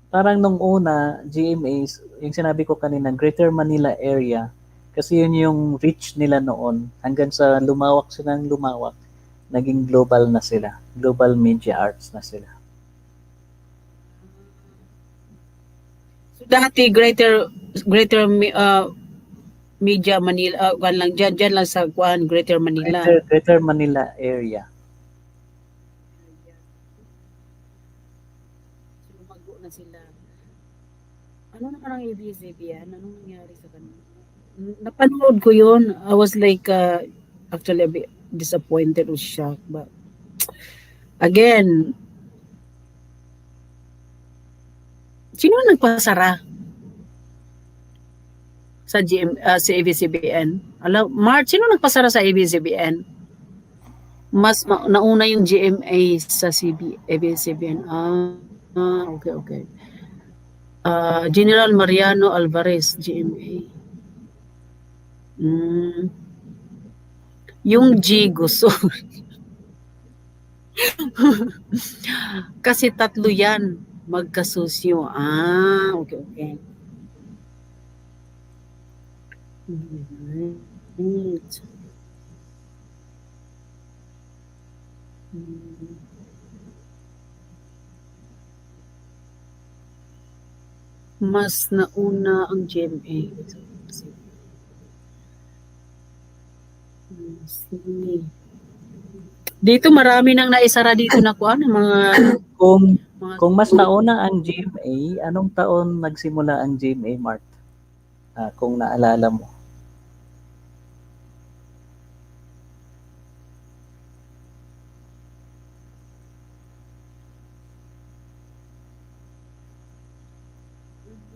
parang nung una, GMA, yung sinabi ko kanina, Greater Manila area, kasi yun yung reach nila noon. Hanggang sa lumawak silang lumawak, naging global na sila. Global Media Arts na sila. So, dati Greater Media Manila, kuan lang dyan lang sa kuan Greater Manila. Greater Manila area. Lumago na sila. Ano naman ang ABS-CBN? Anong nangyari sa kanila? Napanood ko yun. I was like, actually a bit disappointed or shocked. But, again, sino ang nagpasara sa sa ABS-CBN? Alam, March, sino nagpasara sa ABS-CBN? Mas nauna yung GMA sa ABS-CBN. Okay, okay. General Mariano Alvarez, GMA. Yung G gusto. Kasi tatlo yan magkasusyo. Okay, okay. Right. Mas nauna ang GMA. Dito marami nang naisara dito na kuan mga kung mas nauna ang GMA, anong taon nagsimula ang GMA, Mart? Kung naalala mo.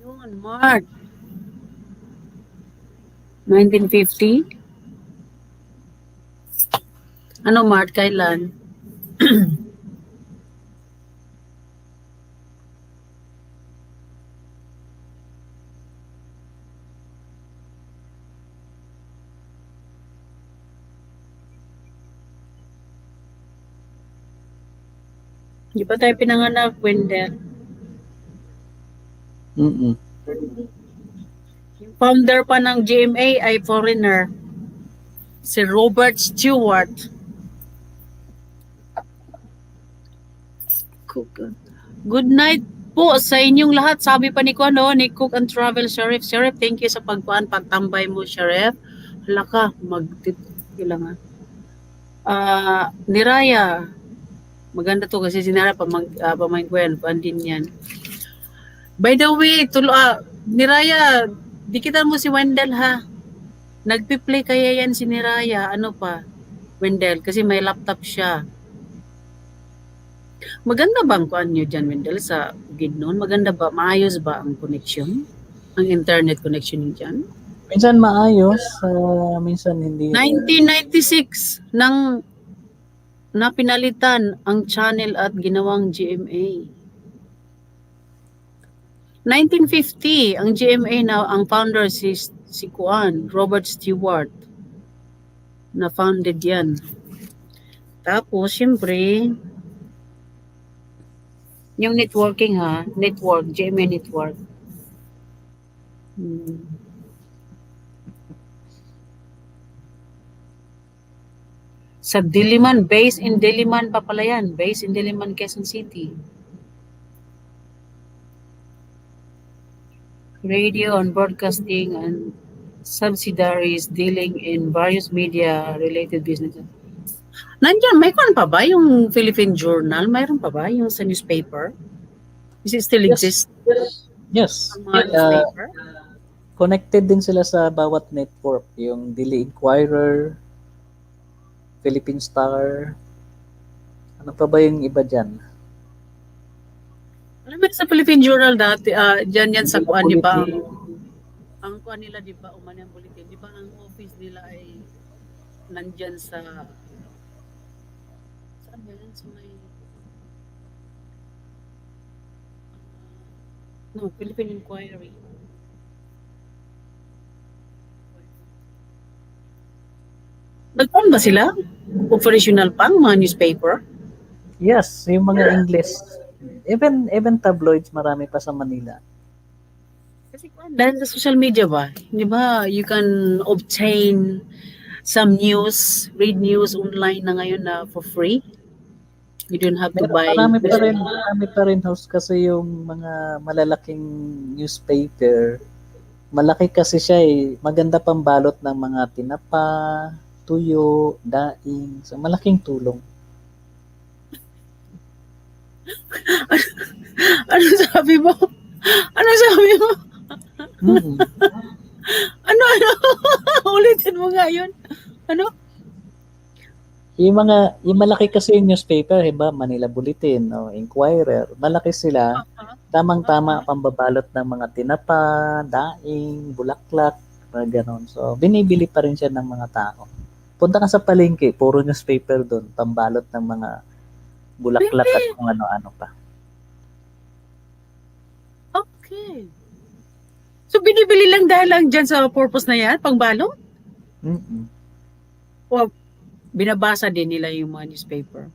Yun, March. 1950? Ano, March? Kailan? Di ba tayo pinanganak, Wendell? Mm-mm. Yung founder pa ng GMA ay foreigner. Si Robert Stewart. Good night po sa inyong lahat. Sabi pa ni ni Cook and Travel Sheriff. Sheriff, thank you sa pagtambay mo, Sheriff. Hala ka, kailangan. Niraya, maganda to kasi si Niraya pamangkwen, pandin yan. By the way, Niraya, dikitan mo si Wendell ha. Nagpi-play kaya yan si Niraya. Ano pa? Wendell, kasi may laptop siya. Maganda ba ang kuan nyo dyan, Wendell, sa Bukidnon? Maganda ba? Maayos ba ang connection? Ang internet connection nyo dyan? Minsan maayos, minsan hindi rin. 1996 nang napinalitan ang channel at ginawang GMA. 1950 ang GMA na ang founder si Kuan, Robert Stewart. Na founded yan. Tapos, syempre, yung networking ha, GMA network. Sa Diliman, based in Diliman pa pala yan. Based in Diliman, Quezon City. Radio and broadcasting and subsidiaries dealing in various media-related businesses. Nandiyan, may kuan pa ba yung Philippine Journal? Mayroon pa ba yung sa newspaper? Is it still exist? Yes. Ang mga newspaper? Connected din sila sa bawat network. Yung Daily Inquirer, Philippine Star. Ano pa ba yung iba dyan? Alam mo sa Philippine Journal dati, dyan yan sa kuan, di ba? Ang kuan nila, di ba, Umanyang Bulletin, di ba ang office nila ay nandyan sa saan ba yan? Sa may Philippine Inquiry. Nagkuhan ba sila? Operational pang mga newspaper? Yes, yung mga English. Even tabloids, marami pa sa Manila. Kasi dahil sa social media ba, di ba, you can obtain some news, read news online na ngayon na for free. You don't have to buy. Marami pa rin host kasi yung mga malalaking newspaper. Malaki kasi siya eh. Maganda pang balot ng mga tinapa, tuyo, daing. So malaking tulong. Ano sabi mo? Ano sabi mo? Mm-hmm. Ano? Ulitin mo nga yun. Ano? Yung malaki kasi yung newspaper, diba? Manila Bulletin, o Inquirer, malaki sila. Tamang-tama pambabalot ng mga tinapa, daing, bulaklak, mga ganon. So, binibili pa rin siya ng mga tao. Punta ka sa palengke, puro newspaper doon, pambalot ng mga bulaklak at kung ano-ano pa. Okay. So, binibili lang dahil lang dyan sa purpose na yan, pangbalot? Mm-mm. O binabasa din nila yung mga newspaper?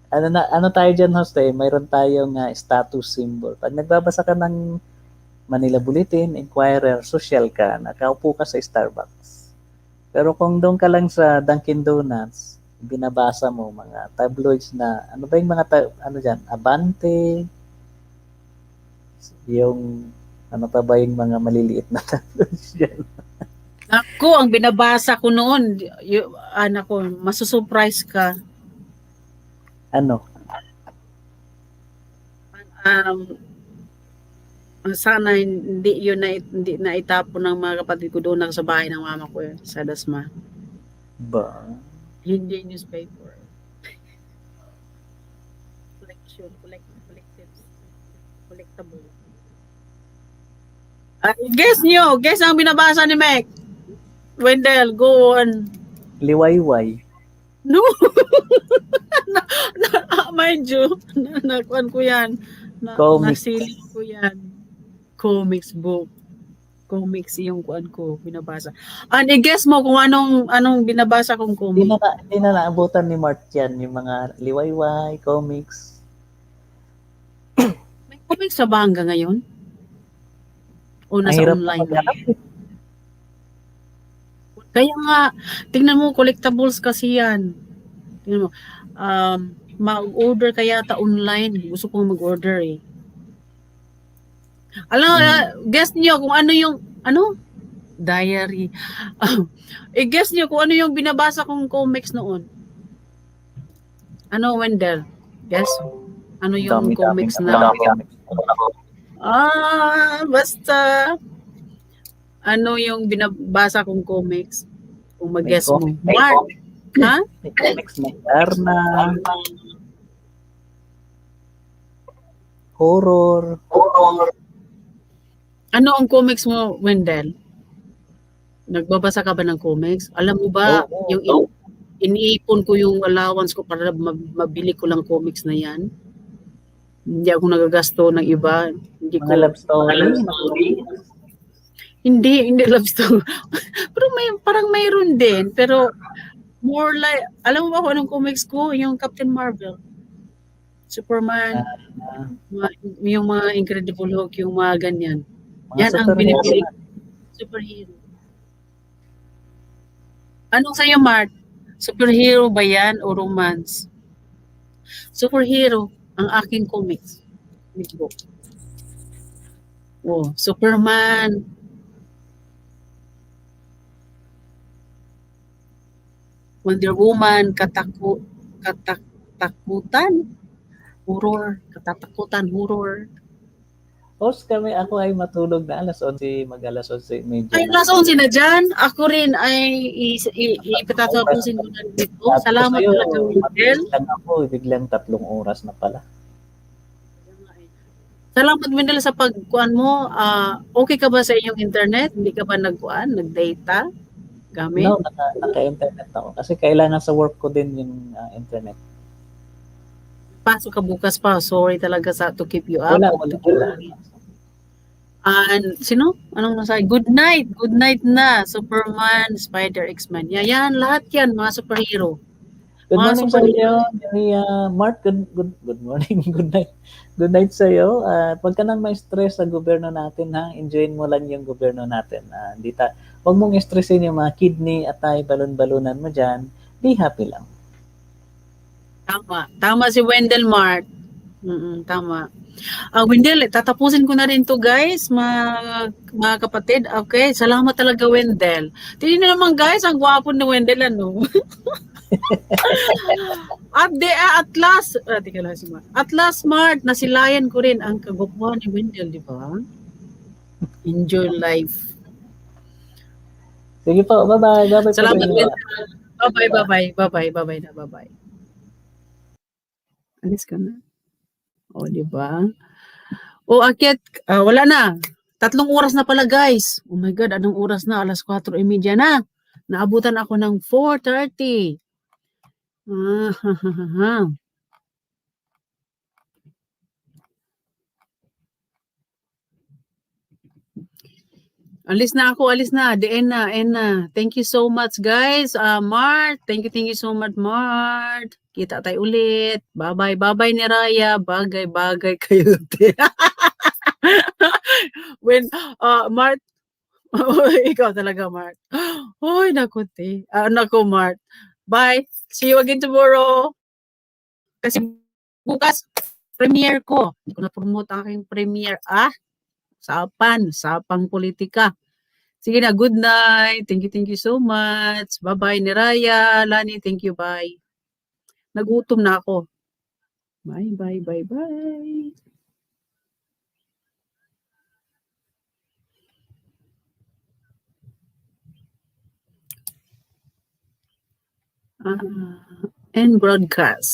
Ano tayo dyan, host eh? Mayroon tayong status symbol. Pag nagbabasa ka ng Manila Bulletin, Inquirer, social ka, nakaupo ka sa Starbucks. Pero kung doon ka lang sa Dunkin Donuts, binabasa mo mga tabloids na, ano ba yung mga, ano dyan, Abante, yung, ano pa ba yung mga maliliit na tabloids dyan? Ako, ang binabasa ko noon, anak ko, masusurprise ka. Ano? Sana hindi na itapon ng mga kapatid ko doon sa bahay ng mama ko sa Dasma. Ba? Hindi newspaper. Collectible. Guess ang binabasa ni Mek. Wendell, go on. Liwayway. No. Mind you, nakuan ko yan. Nasilip ko yan. Comics book. Comics yung kuan ko, binabasa. And i-guess mo kung anong binabasa kong comic. Hindi na naabutan ni Mart yan, yung mga liwayway, comics. May comics sa ba hanggang ngayon? O nasa online na? Kaya nga, tingnan mo, collectibles kasi yan. Tingnan mo, mag-order kaya ta online. Gusto kong mag-order eh. Alam, guess niyo kung ano yung, diary. I-guess niyo kung ano yung binabasa kong comics noon. Ano, Wendell? Guess? Ano yung comics na? Basta ano yung binabasa kong comics? Kung May mag-guess mo. comic, Mark, ha? may comics moderna, horror. Ano ang comics mo, Wendell? Nagbabasa ka ba ng comics? Alam mo ba, Oo. yung iniipon ko yung allowance ko para mabili ko lang comics na yan. Hindi ako nagagasto ng iba. Hindi Mga ko, love story. hindi love story. Pero parang mayroon din. Pero more like, alam mo ba kung anong comics ko? Yung Captain Marvel. Superman, Ah, yung mga Incredible Hulk, yung mga ganyan. mga Yan ang superhero. binibili. Superhero. Anong sa'yo, Mark? Superhero ba yan o romance? Superhero ang aking comics. Book. Oh, Superman. Wonder Woman, katatakutan, horror, katatakutan, horror. Tapos ako ay matulog na alas 11, mag-alas 11:30 Ay, na. last 11 na dyan. Ako rin ay ipatatapusin ko na dito. Sabi ko Salamat sa'yo, talaga, Wendell. mabilis lang ako, biglang 3 oras na pala. Salamat, Wendell, sa pagkuan mo. Okay ka ba sa inyong internet? Hindi ka ba nag-data gamit? No, naka-internet ako. Kasi kailangan sa work ko din yung internet. Pasok ka bukas pa. Sorry talaga to keep you up. Wala. Sino? Anong nasa? Good night. Good night na. Superman, Spider, X-Men. Yan, lahat yan. Mga superhero. Good Mga morning sa iyo, Mark. Good morning, good night. Good night sa iyo. At wag ka nang ma-stress sa gobyerno natin, ha. Enjoyin mo lang yung gobyerno natin. Wag mong stressin yung mga kidney at balon-balunan mo diyan. Be happy lang. Tama. Tama si Wendell, Mark. Tama. Wendell, tatapusin ko na rin to, guys, mga kapatid. Okay, salamat talaga, Wendell. Tingnan niyo naman, guys, ang gwapo ni Wendell, ano? At last, Mark, nasilayan ko rin ang kagwapuhan ni Wendell, di ba? Enjoy life. Sige po, bye-bye. Bye-bye po sa Salamat, inyo. Wendell. Bye-bye. Bye-bye. Alis ka na. O, di ba? O, akyat, wala na. 3 oras na pala, guys. Oh my God, anong oras na? Alas 4:30 na. Naabutan ako ng 4:30. Alis na ako, end na. Thank you so much, guys. Mart, thank you so much, Mart. Kita tayo ulit. Bye-bye ni Raya. Bagay kayo. When, Mart, ikaw talaga, Mart. Hoy, naku, naku, Mart. Bye. See you again tomorrow. Kasi bukas, premiere ko. Hindi ko na-promote aking premiere. Sapang politika. Sige na, good night. Thank you so much. Bye-bye, Niraya. Lani, thank you, bye. Nagutom na ako. Bye. And broadcast.